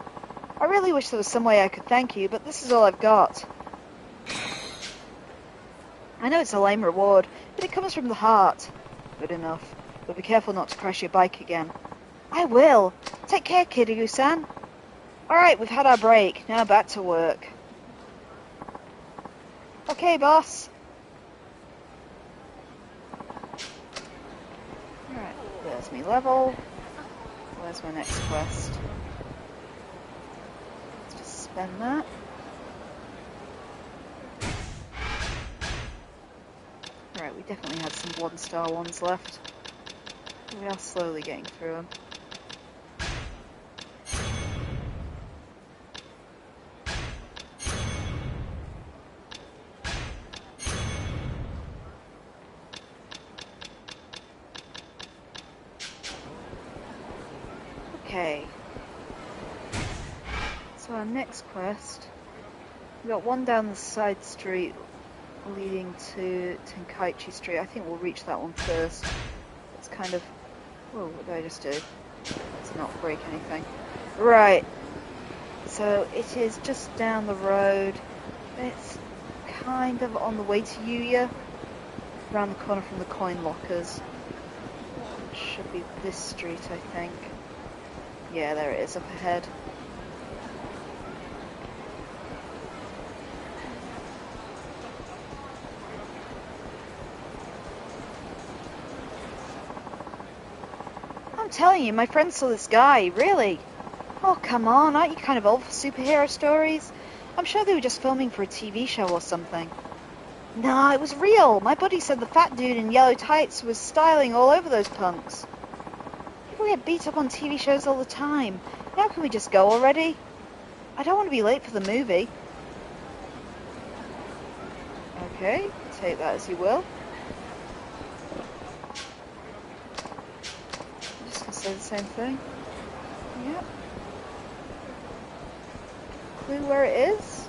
I really wish there was some way I could thank you, but this is all I've got. I know it's a lame reward, but it comes from the heart. Good enough. But be careful not to crash your bike again. I will. Take care, Kiryu-san. Alright, we've had our break. Now back to work. Okay, boss. Alright, there's me level. Where's my next quest? Let's just spend that. Right, we definitely had some 1-star ones left. We are slowly getting through them. Okay. So our next quest, we got one down the side street leading to Tenkaichi Street. I think we'll reach that one first. It's kind of... Whoa, what did I just do? Let's not break anything. Right. So it is just down the road. It's kind of on the way to Yuya. Around the corner from the coin lockers. It should be this street, I think. Yeah, there it is up ahead. I'm telling you, my friend saw this guy, really. Oh, come on, aren't you kind of old for superhero stories? I'm sure they were just filming for a TV show or something. Nah, it was real. My buddy said the fat dude in yellow tights was styling all over those punks. People get beat up on TV shows all the time. Now can we just go already? I don't want to be late for the movie. Okay, take that as you will. I'm just going to say the same thing. Yep. Clue where it is?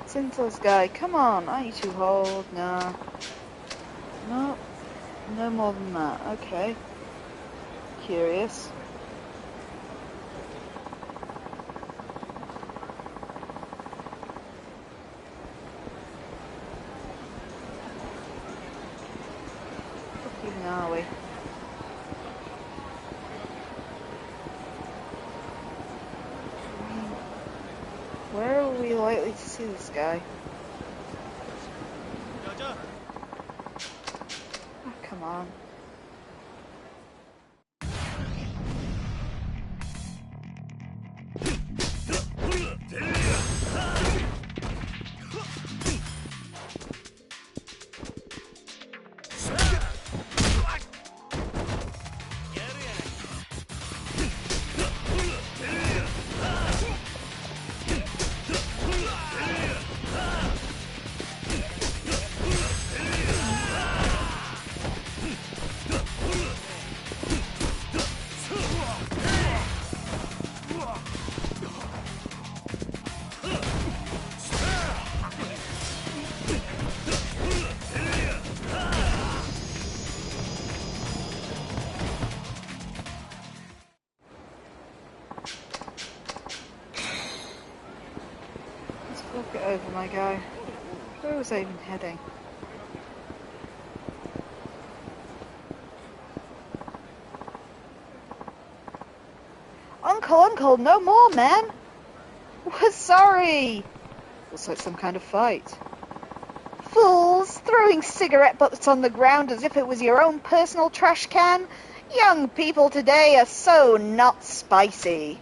Sintel's guy, come on, aren't you too old? Nah. No. No more than that. Okay. Curious. What even are we? Where are we likely to see this guy? Oh, come on. Look it over, my guy. Where was I even heading? Uncle, no more, man! We're sorry! Looks like some kind of fight. Fools! Throwing cigarette butts on the ground as if it was your own personal trash can? Young people today are so not spicy.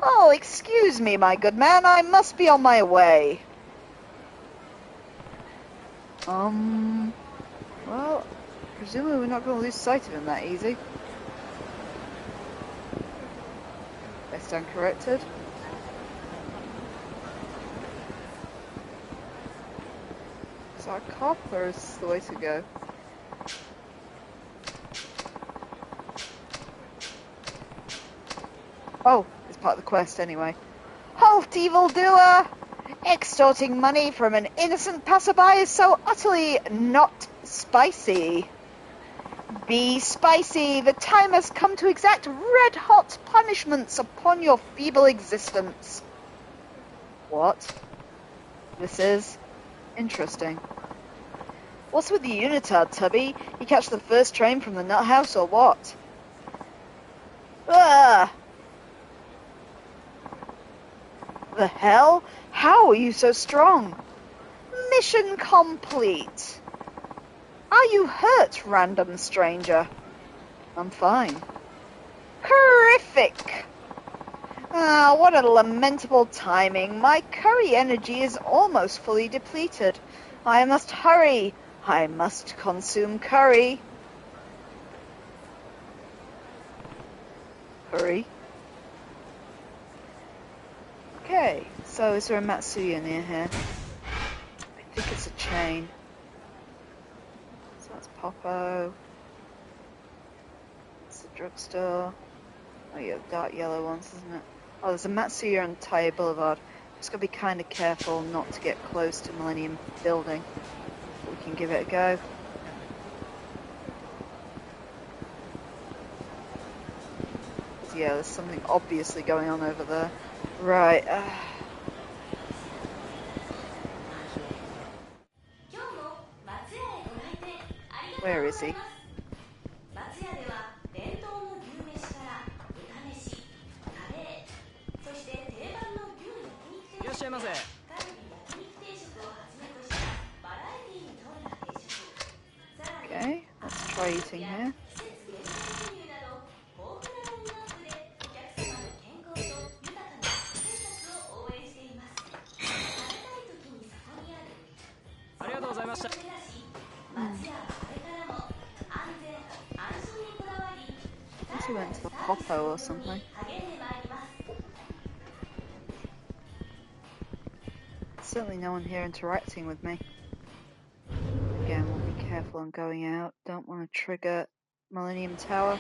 Oh, excuse me, my good man. I must be on my way. Well, presumably we're not going to lose sight of him that easy. I stand corrected. Is that a cop or is this the way to go? Oh, it's part of the quest anyway. Halt, evildoer! Extorting money from an innocent passerby is so utterly not spicy. Be spicy. The time has come to exact red-hot punishments upon your feeble existence. What? This is interesting. What's with the unitard, Tubby? You catch the first train from the nut house or what? Ugh! The hell? How are you so strong? Mission complete. Are you hurt, random stranger? I'm fine. Horrific! Ah, what a lamentable timing. My curry energy is almost fully depleted. I must hurry. I must consume curry. Hurry. Okay, so is there a Matsuya near here? I think it's a chain. So that's Popo. It's the drugstore. Oh yeah, the dark yellow ones, isn't it? Oh, there's a Matsuya on Taya Boulevard. Just gotta be kind of careful not to get close to Millennium Building. We can give it a go. Yeah, there's something obviously going on over there. Right. Where is he? Okay, let's try eating here. I guess he went to the Popo or something. Certainly no one here interacting with me. Again, we'll be careful on going out. Don't want to trigger Millennium Tower.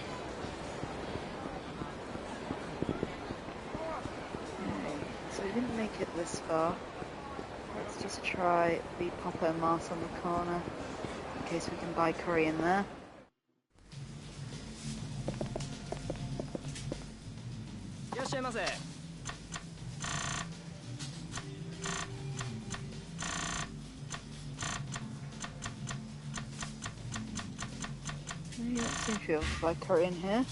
Okay, so we didn't make it this far. Let's just try the Popo Mart on the corner, in case we can buy curry in there. You don't seem to be able to buy curry in here.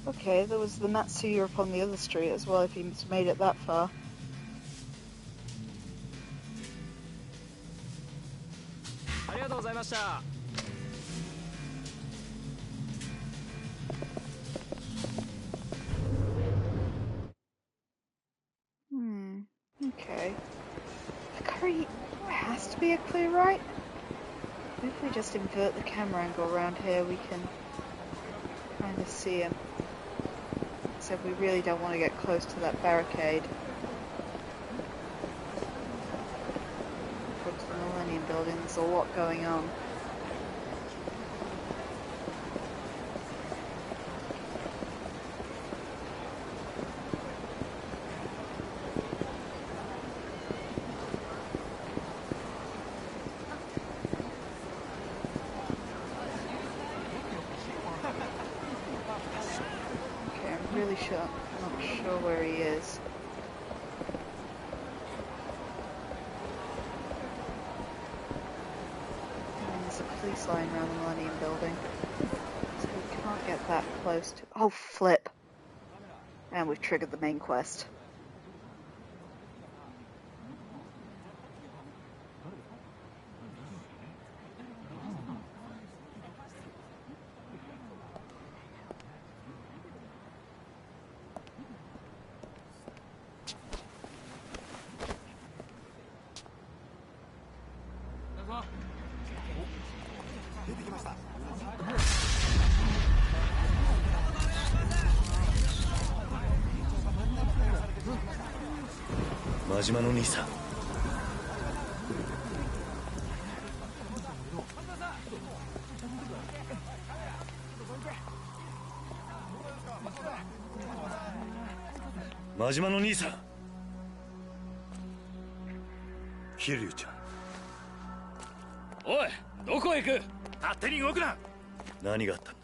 Okay, there was the Matsuya up on the other street as well, if he's made it that far. Okay. The curry has to be a clear right. If we just invert the camera angle around here, we can kind of see him. Except we really don't want to get close to that barricade. Go to the Millennium Building, there's a lot going on. Not sure where he is. police line around the Millennium Building. So we can't get that close to... Oh, flip. And we've triggered the main quest.真島の兄さん。真島の兄さん。飛龍ちゃん。おい、どこへ行く？勝手に動くな。何があったんだ？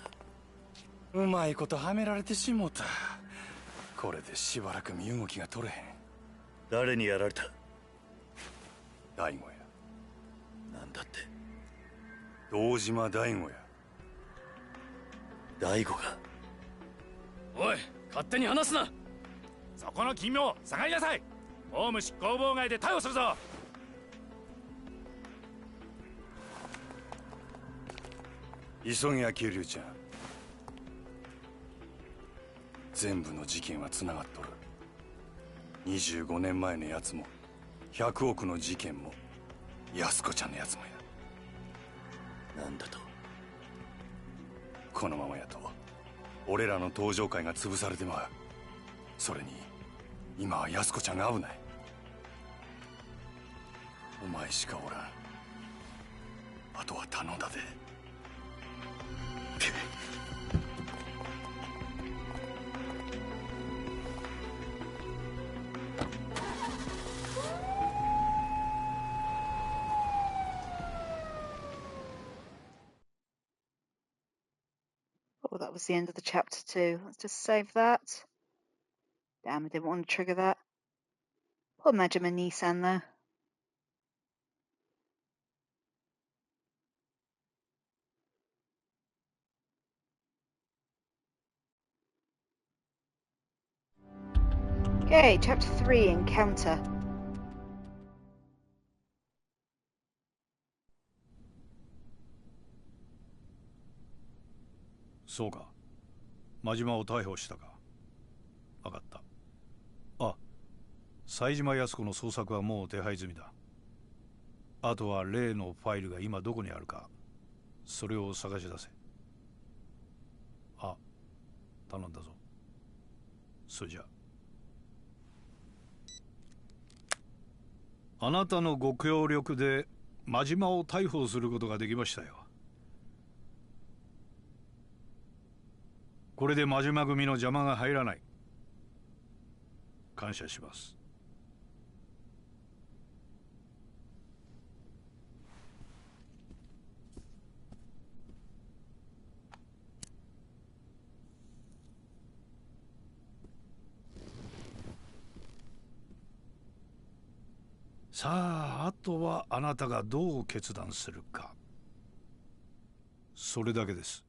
うまいことはめられてしもた。これでしばらく身動きが取れへん。誰にやられた？大悟や。なんだって？堂島大悟や。大悟が。おい、勝手に話すな。そこの金を下がりなさい。公務執行妨害で逮捕するぞ。急げや桐生ちゃん。全部の事件はつながっとる。25年前のやつも100億の事件も安子ちゃんのやつもや。なんだと？このままやと俺らの登場会が潰されてまう。それに今は安子ちゃんが危ない。お前しかおらん。あとは頼んだで。Oh, that was the end of the chapter 2. Let's just save that. Damn, I didn't want to trigger that. Poor Majima Nissan, though. Okay, chapter 3, Encounter. そうか。真島を逮捕したか。分かった。あ、冴島靖子の捜索はもう手配済みだ。あとは例のファイルが今どこにあるか、それを探し出せ。あ、頼んだぞ。それじゃあなたのご協力で真島を逮捕することができましたよ。これで真島組の邪魔が入らない。感謝します。さあ、あとはあなたがどう決断するか。それだけです。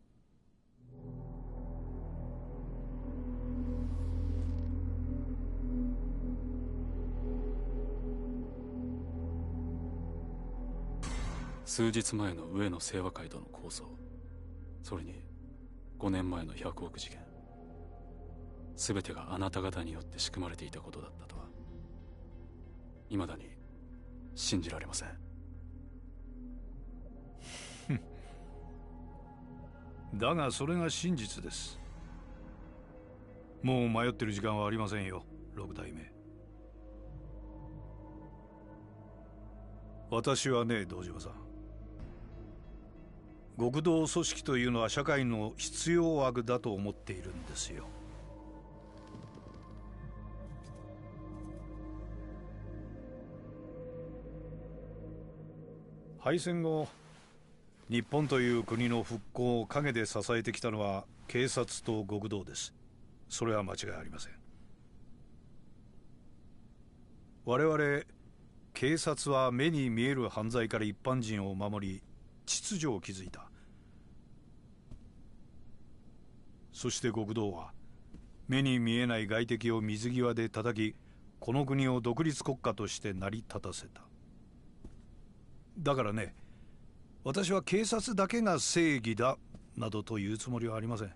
数日前の上野清和会との抗争、それに5年前の100億事件、全てがあなた方によって仕組まれていたことだったとは未だに信じられません。だがそれが真実です。もう迷ってる時間はありませんよ、六代目。私はね、堂島さん、極道組織というのは社会の必要悪だと思っているんですよ。敗戦後、日本という国の復興を陰で支えてきたのは警察と極道です。それは間違いありません。我々警察は目に見える犯罪から一般人を守り、秩序を築いた。そして極道は目に見えない外敵を水際で叩き、この国を独立国家として成り立たせた。だからね、私は警察だけが正義だなどと言うつもりはありません。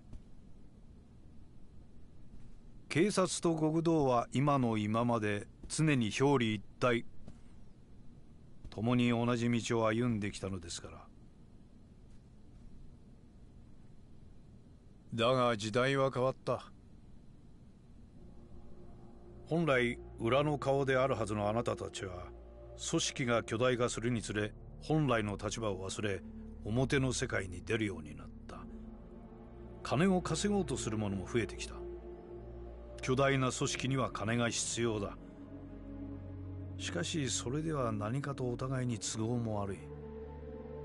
警察と極道は今の今まで常に表裏一体、共に同じ道を歩んできたのですから。だが時代は変わった。本来裏の顔であるはずのあなたたちは、組織が巨大化するにつれ本来の立場を忘れ、表の世界に出るようになった。金を稼ごうとする者も増えてきた。巨大な組織には金が必要だ。しかしそれでは何かとお互いに都合も悪い。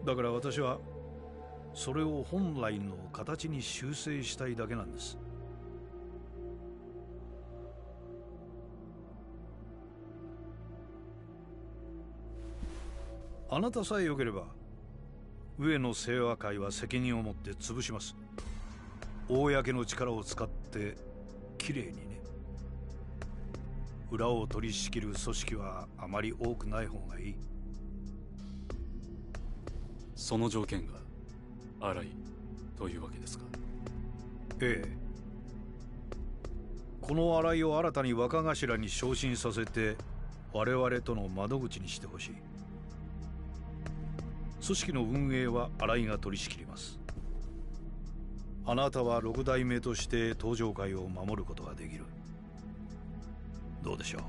だから私はそれを本来の形に修正したいだけなんです。あなたさえ良ければ上野清和会は責任を持って潰します。公の力を使ってきれいにね。裏を取り仕切る組織はあまり多くない方がいい。その条件が荒いというわけですか？ええ。この荒井を新たに若頭に昇進させて我々との窓口にしてほしい。組織の運営は新井が取り仕切ります。あなたは六代目として登場会を守ることができる。どうでしょう。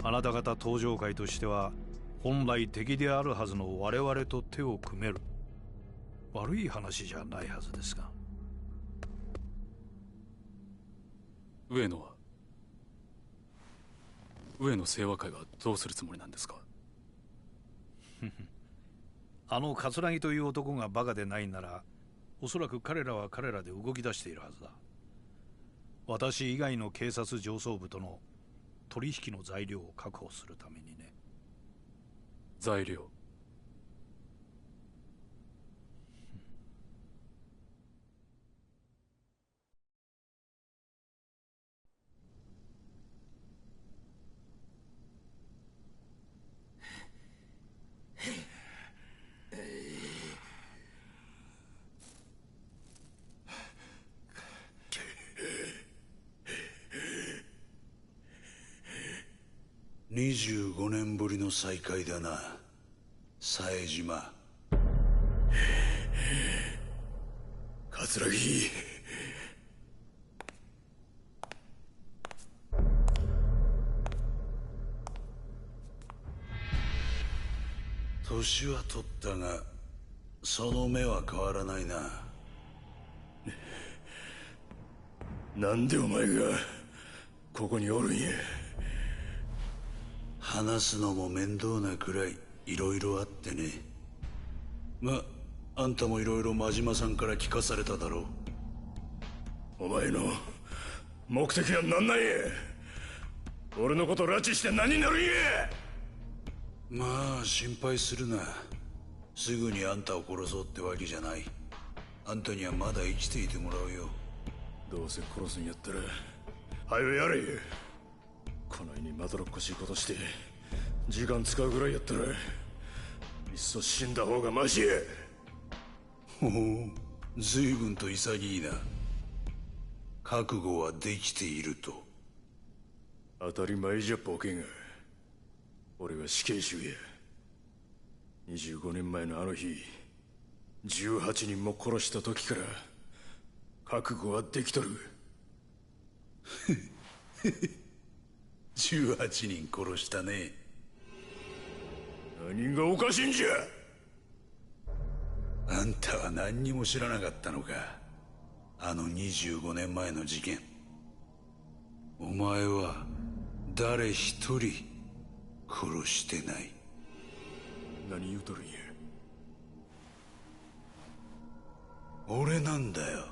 あなた方登場会としては本来敵であるはずの我々と手を組める。悪い話じゃないはずですが。上野清和会はどうするつもりなんですか？あの桂木という男がバカでないなら、おそらく彼らは彼らで動き出しているはずだ。私以外の警察上層部との取引の材料を確保するためにね。材料？25年ぶりの再会だな、冴島。桂木。年は取ったがその目は変わらないな。なんでお前がここにおるんや。話すのも面倒なくらいいろいろあってね。ま、あんたもいろいろ真島さんから聞かされただろう。お前の目的は何なんや。俺のこと拉致して何になるんや。まあ心配するな。すぐにあんたを殺そうってわけじゃない。あんたにはまだ生きていてもらうよ。どうせ殺すんやったら早よやれ。こないにまどろっこしいことして時間使うぐらいやったらいっそ死んだ方がマシや。ほほう、随分と潔いな。覚悟はできていると。当たり前じゃボケが。俺は死刑囚や。25年前のあの日18人も殺した時から覚悟はできとる。18人殺したね。何がおかしいんじゃ。あんたは何にも知らなかったのか。あの25年前の事件。お前は誰一人殺してない。何言うとるんや。俺なんだよ、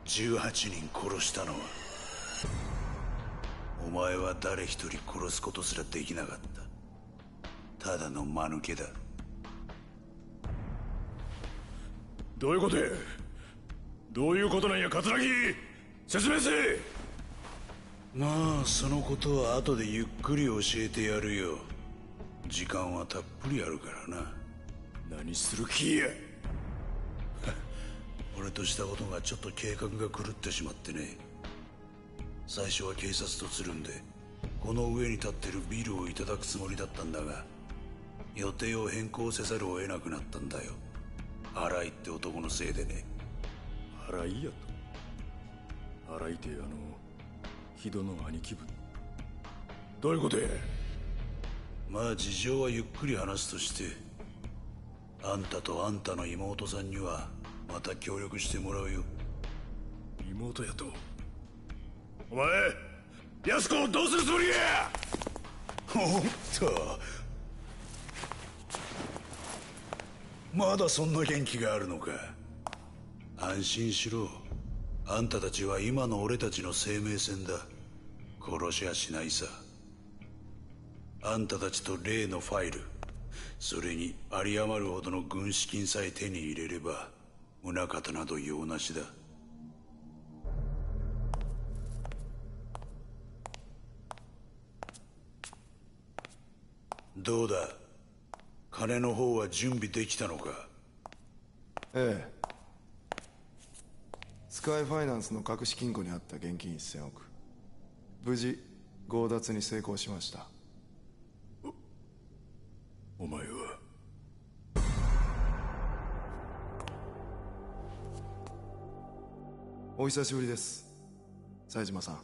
18人殺したのは。お前は誰一人殺すことすらできなかった。ただの間抜けだ。どういうことや。どういうことなんや、桂木。説明せえ。まあそのことは後でゆっくり教えてやるよ。時間はたっぷりあるからな。何する気や。俺としたことがちょっと計画が狂ってしまってね。最初は警察とつるんでこの上に立ってるビルをいただくつもりだったんだが、予定を変更せざるを得なくなったんだよ。荒井って男のせいでね。荒井やと。荒井って木戸の兄貴分。どういうことや。まあ事情はゆっくり話すとして、あんたとあんたの妹さんにはまた協力してもらうよ。妹やと。お前安子をどうするつもりや。おっと、まだそんな元気があるのか。安心しろ。あんたたちは今の俺たちの生命線だ。殺しはしないさ。あんたたちと例のファイル、それに有り余るほどの軍資金さえ手に入れれば宗像など用なしだ。どうだ、金の方は準備できたのか。ええ。スカイファイナンスの隠し金庫にあった現金1000億、無事強奪に成功しました。お前は。お久しぶりです、冴島さん。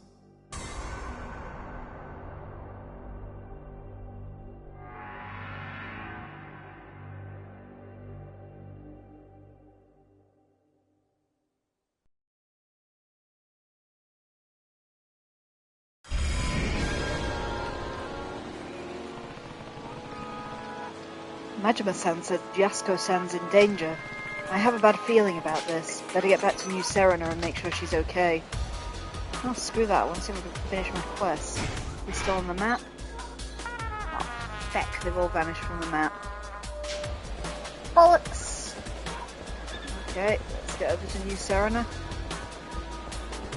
Majima-san said Yasuko-san's in danger. I have a bad feeling about this. Better get back to New Serena and make sure she's okay. Oh, screw that. I want to see if I can finish my quest. We still on the map? Oh, feck. They've all vanished from the map. Bollocks! Okay, let's get over to New Serena.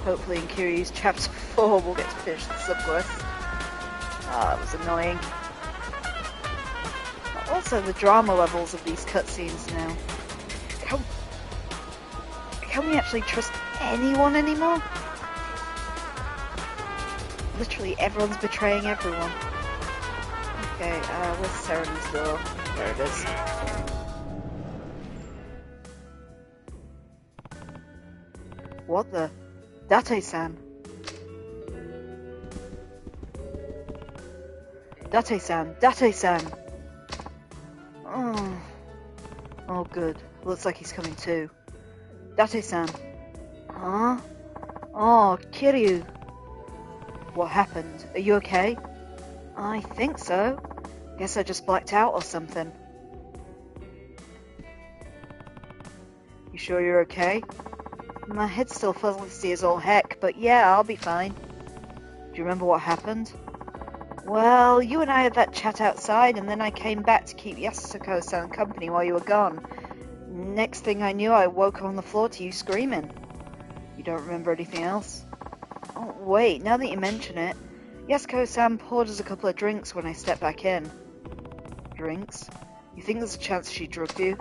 Hopefully in Kiryu's chapter 4 we'll get to finish the subquest. Ah, that was annoying. Also, the drama levels of these cutscenes now. Can we actually trust anyone anymore? Literally, everyone's betraying everyone. Okay, where's Serena's door? There it is. What the? Date-san. Date-san. Date-san. Oh, good. Looks like he's coming too. Date-san. Huh? Oh, Kiryu. What happened? Are you okay? I think so. Guess I just blacked out or something. You sure you're okay? My head's still fuzzy as all heck, but yeah, I'll be fine. Do you remember what happened? Well, you and I had that chat outside, and then I came back to keep Yasuko-san company while you were gone. Next thing I knew, I woke up on the floor to you screaming. You don't remember anything else? Oh, wait, now that you mention it, Yasuko-san poured us a couple of drinks when I stepped back in. Drinks? You think there's a chance she drugged you?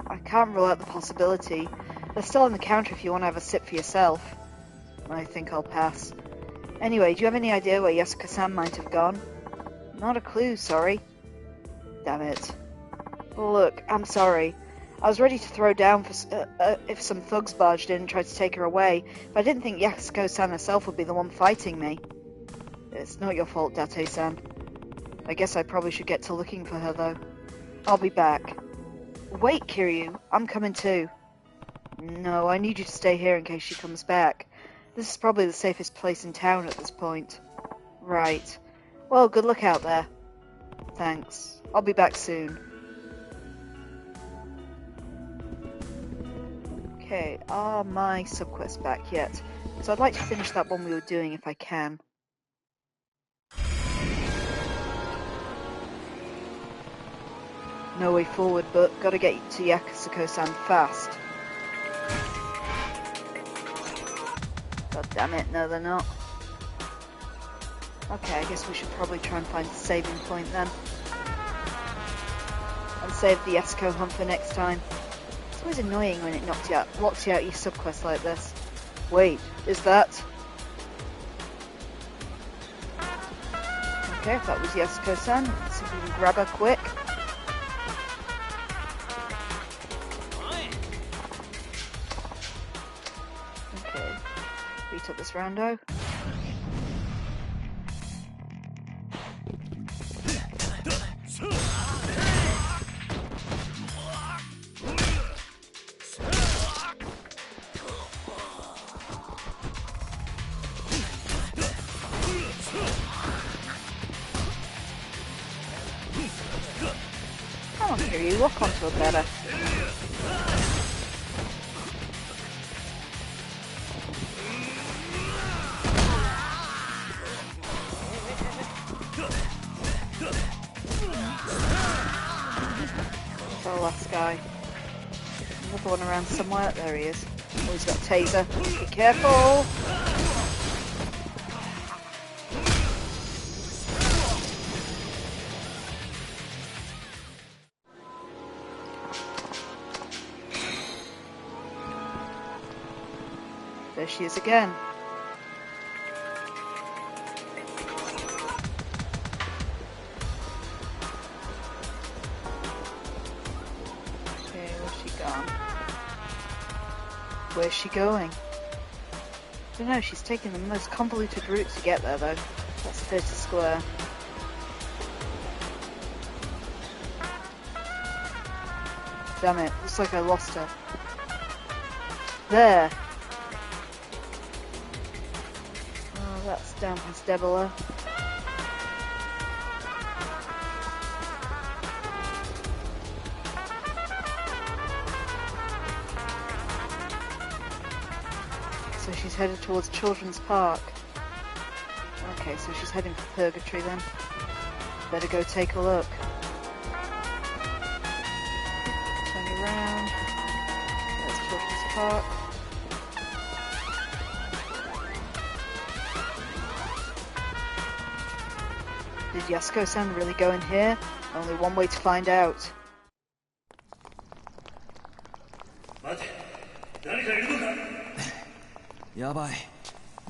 I can't rule out the possibility. They're still on the counter if you want to have a sip for yourself. I think I'll pass. Anyway, do you have any idea where Yasuko-san might have gone? Not a clue, sorry. Damn it. Look, I'm sorry. I was ready to throw down if some thugs barged in and tried to take her away, but I didn't think Yasuko-san herself would be the one fighting me. It's not your fault, Date-san. I guess I probably should get to looking for her, though. I'll be back. Wait, Kiryu. I'm coming too. No, I need you to stay here in case she comes back. This is probably the safest place in town at this point. Right. Well, good luck out there. Thanks. I'll be back soon. Okay, are my subquests back yet? So I'd like to finish that one we were doing if I can. No way forward, but gotta get to Yasuko-san fast. God damn it, no they're not. Okay, I guess we should probably try and find a saving point then. And save the Yasuko hunt for next time. It's always annoying when it locks you out your subquest like this. Wait, is that? Okay, if that was Yasuko-san, let's see if we can grab her quick. Okay, beat up this rando. Come on, Kiryu, walk onto a better. The last guy. Another one around somewhere. There he is. Oh, he's got a taser. Be careful! There she is again. Okay, where's she gone? Where's she going? I don't know, she's taking the most convoluted route to get there though. That's 30 square. Damn it, looks like I lost her. There! Oh, that's down past Debola. So she's headed towards Children's Park. Okay, so she's heading for Purgatory then. Better go take a look. Turn around. There's Children's Park. Did Yasuko-san really go in here? Only one way to find out. Yabai.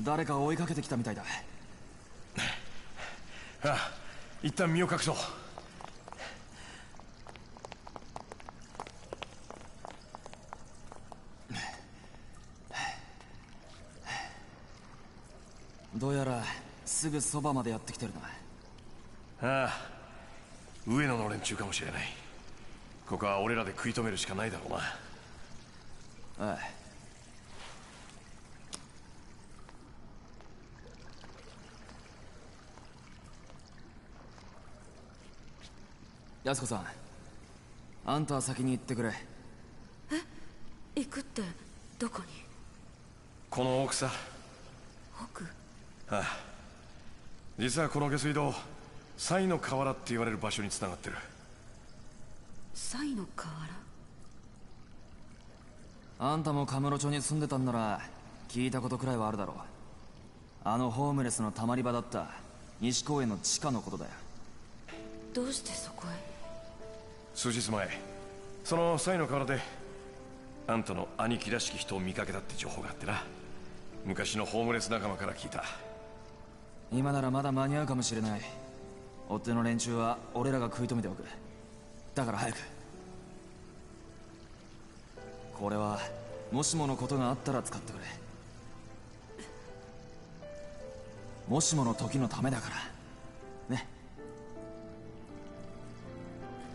誰か追いかけてきたみたいだ。ああ、一旦身を隠そう。どうやらすぐそばまでやってきてるな。ああ、上野の連中かもしれない。ここは俺らで食い止めるしかないだろうな。ああ。安子さん、あんたは先に行ってくれ。え、行くってどこに？この奥さ。奥？ああ、実はこの下水道、西の河原って言われる場所に繋がってる。西の河原？あんたもカムロ町に住んでたんなら聞いたことくらいはあるだろう。あのホームレスのたまり場だった西公園の地下のことだよ。どうしてそこへ？数日前、その西の河原であんたの兄貴らしき人を見かけたって情報があってな。昔のホームレス仲間から聞いた。今ならまだ間に合うかもしれない。追っ手の連中は俺らが食い止めておく。だから早く。これはもしものことがあったら使ってくれ。もしもの時のためだからね。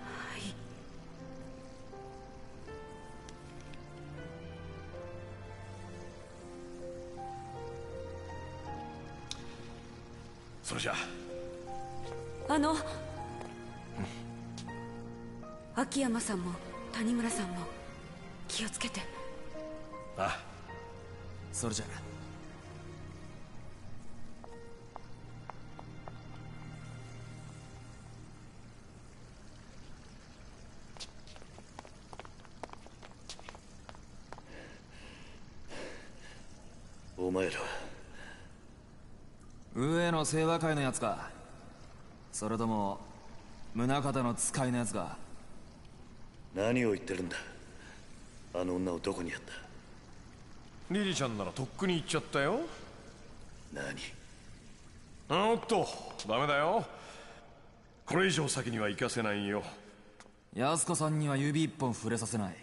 はい。それじゃ秋山さんも谷村さんも気をつけて。ああ、それじゃおお前らは上の清和会のやつか。それとも宗像の使いのやつか。何を言ってるんだ。あの女をどこにやった。リリちゃんならとっくに行っちゃったよ。何。おっとダメだよ。これ以上先には行かせないよ。安子さんには指一本触れさせない。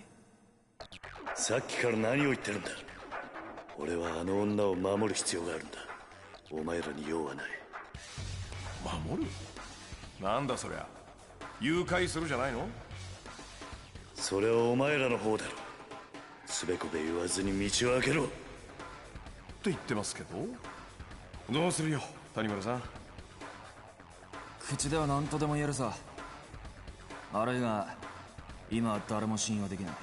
さっきから何を言ってるんだ。俺はあの女を守る必要があるんだ。お前らに用はない。守る？なんだそりゃ。誘拐するじゃないの？それはお前らの方だろ。すべこべ言わずに道を開けろ。って言ってますけど。どうするよ谷村さん。口では何とでも言えるさ。あるいは今は誰も信用できない。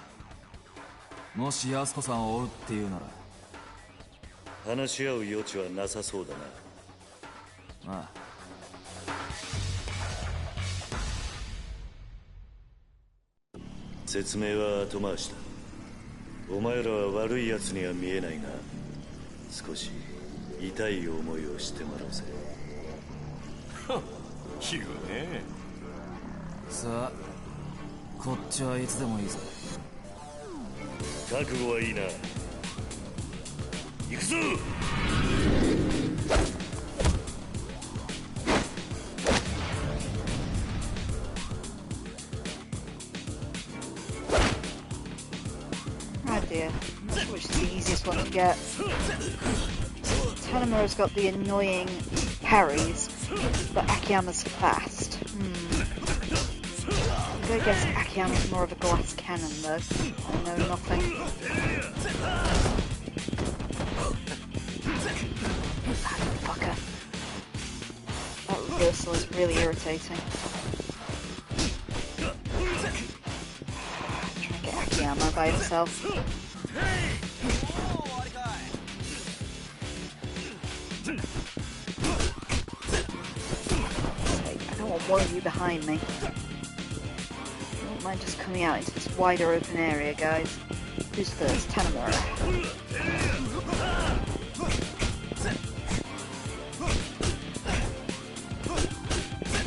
もし安子さんを追うっていうなら。話し合う余地はなさそうだな。ああ。説明は後回しだ。お前らは悪い奴には見えないが、少し痛い思いをしてもらうぜ。言うね。さあこっちはいつでもいいぜ。覚悟はいいな。行くぞ。Oh dear, which is the easiest one to get? Tanimura's got the annoying parries, but Akiyama's fast. I'm gonna guess Akiyama's more of a glass cannon though. I know nothing. That fucker. That reversal is really irritating. Trying to get Akiyama by himself. I don't want one of you behind me. Don't mind just coming out into this wider open area, guys. Who's first? Tanimura.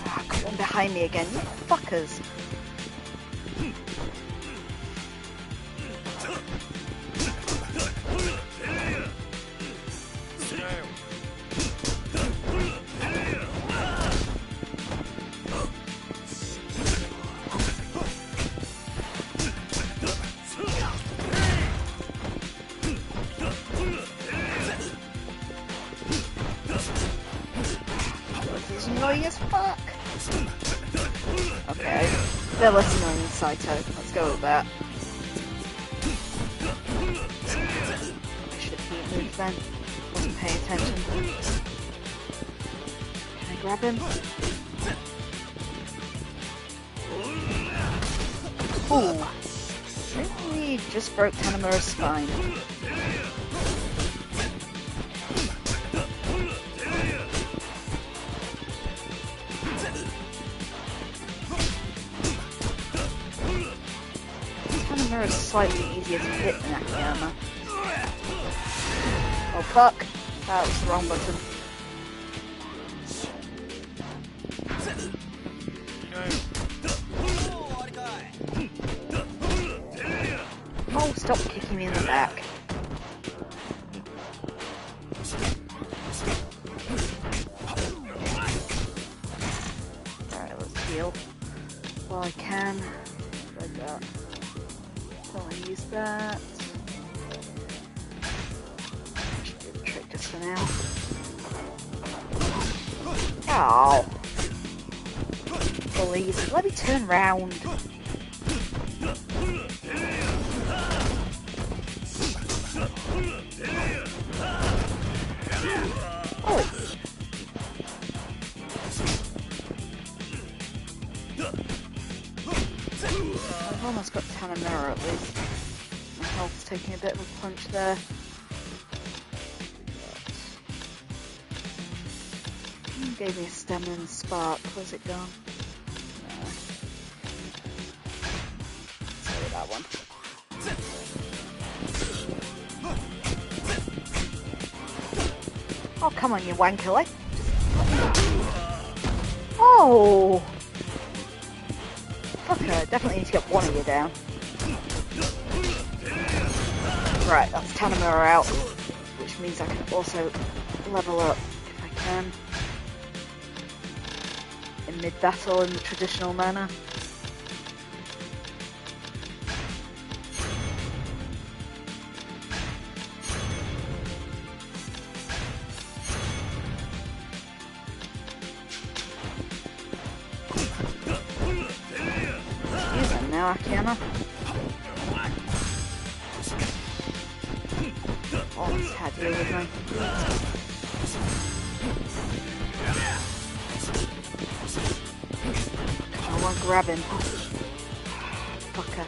Ah, got one behind me again, you fuckers. Annoying as fuck. Okay, they're less annoying than Saito. Let's go with that. I should have heat moved then. Wasn't paying attention. Can I grab him? Ooh. Really just broke Tanimura's spine. Is slightly easier to hit than Akiyama. Oh fuck! That was the wrong button. Oh, stop kicking me in the back. Alright, let's heal while I can. Like that. Don't want to use that. Should do the trick just for now. Oh. Please, let me turn round. Oh. I've almost got Tanimura at least. My health's taking a bit of a punch there. Gave me a stamina and spark. Where's it gone? No. Let's go with that one. Oh, come on, you wanker. Like... Oh! Fucker, definitely need to get one of you down. Right, that's Tanimura out, which means I can also level up if I can. In mid-battle in the traditional manner. Use them now, Akiyama. Almost had you with me. I won't grab him. Fucker.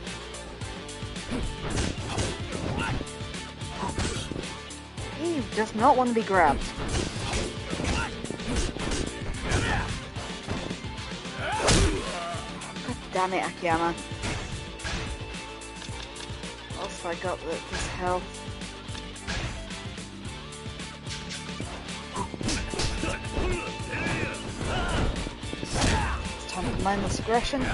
He does not want to be grabbed. God damn it, Akiyama. Also, I got this health. It's time for mindless aggression.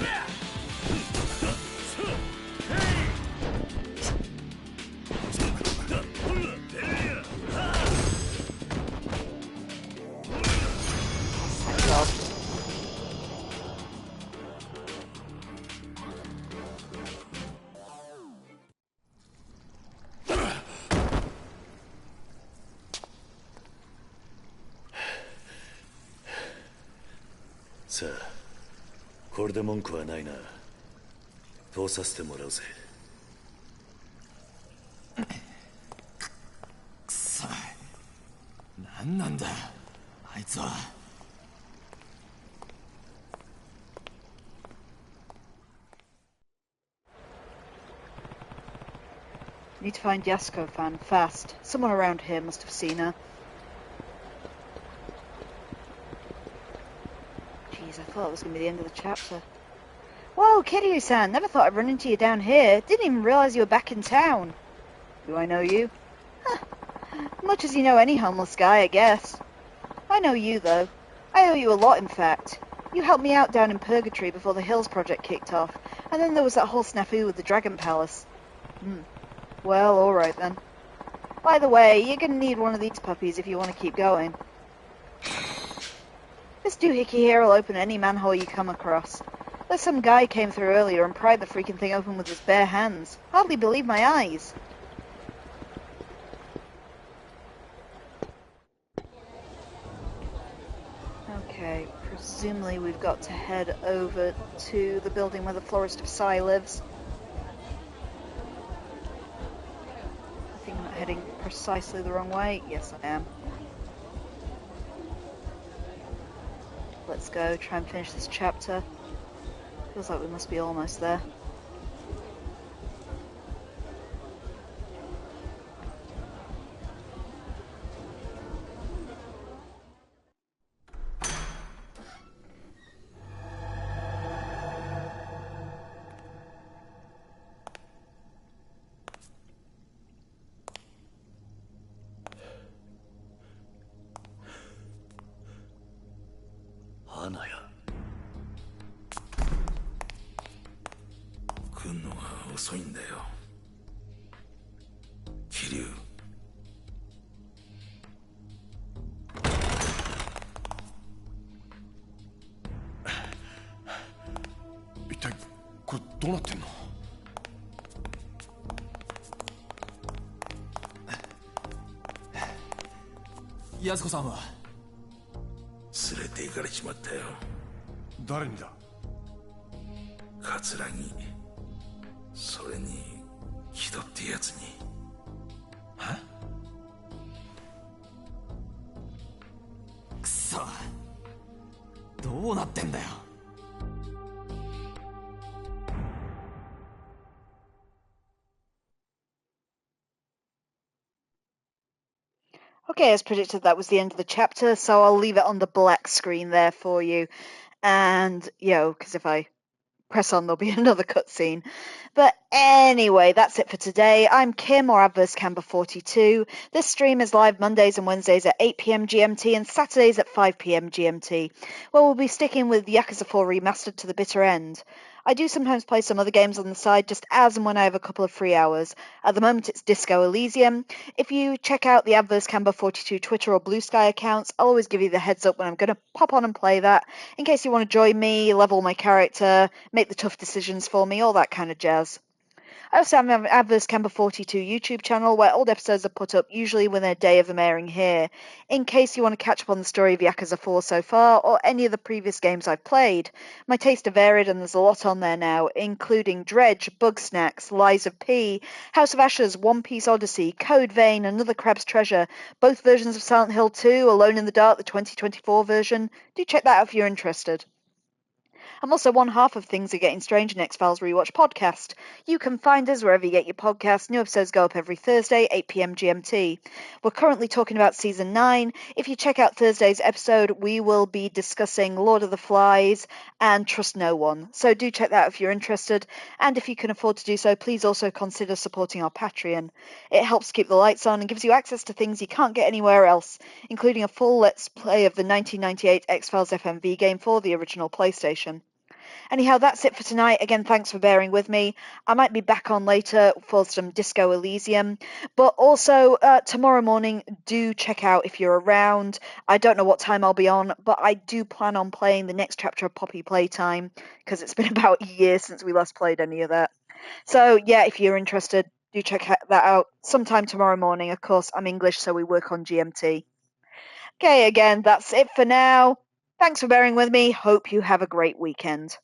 さあ、これで文句はないな。通させてもらうぜ。くそ、何なんだあいつは。Need to find Yasuko fan fast. Someone around here must have seen her. Jeez, I thought it was going to be the end of the chapter. Whoa, Kiryu-san! Never thought I'd run into you down here. Didn't even realize you were back in town. Do I know you? Huh. Much as you know any homeless guy, I guess. I know you, though. I owe you a lot, in fact. You helped me out down in Purgatory before the Hills project kicked off, and then there was that whole snafu with the Dragon Palace. Well, alright then. By the way, you're gonna need one of these puppies if you want to keep going. This doohickey here will open any manhole you come across. There's some guy came through earlier and pried the freaking thing open with his bare hands. Hardly believe my eyes. Okay, presumably we've got to head over to the building where the Florist of Sai lives. I think I'm not heading precisely the wrong way. Yes, I am. Let's go, try and finish this chapter. Feels like we must be almost there. Kiryu。一体これどうなってんの？安子さんは連れて行かれちまったよ。誰にだ？桂木、それに木戸ってやつに。は？くそ、どうなってんだよ。Okay, as predicted, that was the end of the chapter, so I'll leave it on the black screen there for you. And, because if I press on, there'll be another cutscene. But anyway, that's it for today. I'm Kim, or Adverse Camber 42. This stream is live Mondays and Wednesdays at 8 PM GMT and Saturdays at 5 PM GMT, where we'll be sticking with Yakuza 4 Remastered to the bitter end. I do sometimes play some other games on the side, just as and when I have a couple of free hours. At the moment, it's Disco Elysium. If you check out the Adverse Camber 42 Twitter or Blue Sky accounts, I'll always give you the heads up when I'm going to pop on and play that, in case you want to join me, level my character, make the tough decisions for me, all that kind of jazz. I also have an Adverse Camber 42 YouTube channel where old episodes are put up, usually within a day of them airing here, in case you want to catch up on the story of Yakuza 4 so far, or any of the previous games I've played. My tastes are varied and there's a lot on there now, including Dredge, Bugsnax, Lies of P, House of Ashes, One Piece Odyssey, Code Vein, Another Crab's Treasure, both versions of Silent Hill 2, Alone in the Dark, the 2024 version. Do check that out if you're interested. I'm also one half of Things Are Getting Strange, an X-Files Rewatch podcast. You can find us wherever you get your podcasts. New episodes go up every Thursday, 8 PM GMT. We're currently talking about Season 9. If you check out Thursday's episode, we will be discussing Lord of the Flies and Trust No One. So do check that out if you're interested. And if you can afford to do so, please also consider supporting our Patreon. It helps keep the lights on and gives you access to things you can't get anywhere else, including a full Let's Play of the 1998 X-Files FMV game for the original PlayStation. Anyhow, that's it for tonight. Again, thanks for bearing with me. I might be back on later for some Disco Elysium. But also, tomorrow morning, do check out if you're around. I don't know what time I'll be on, but I do plan on playing the next chapter of Poppy Playtime, because it's been about a year since we last played any of that. So, yeah, if you're interested, do check that out sometime tomorrow morning. Of course, I'm English, so we work on GMT. Okay, again, that's it for now. Thanks for bearing with me. Hope you have a great weekend.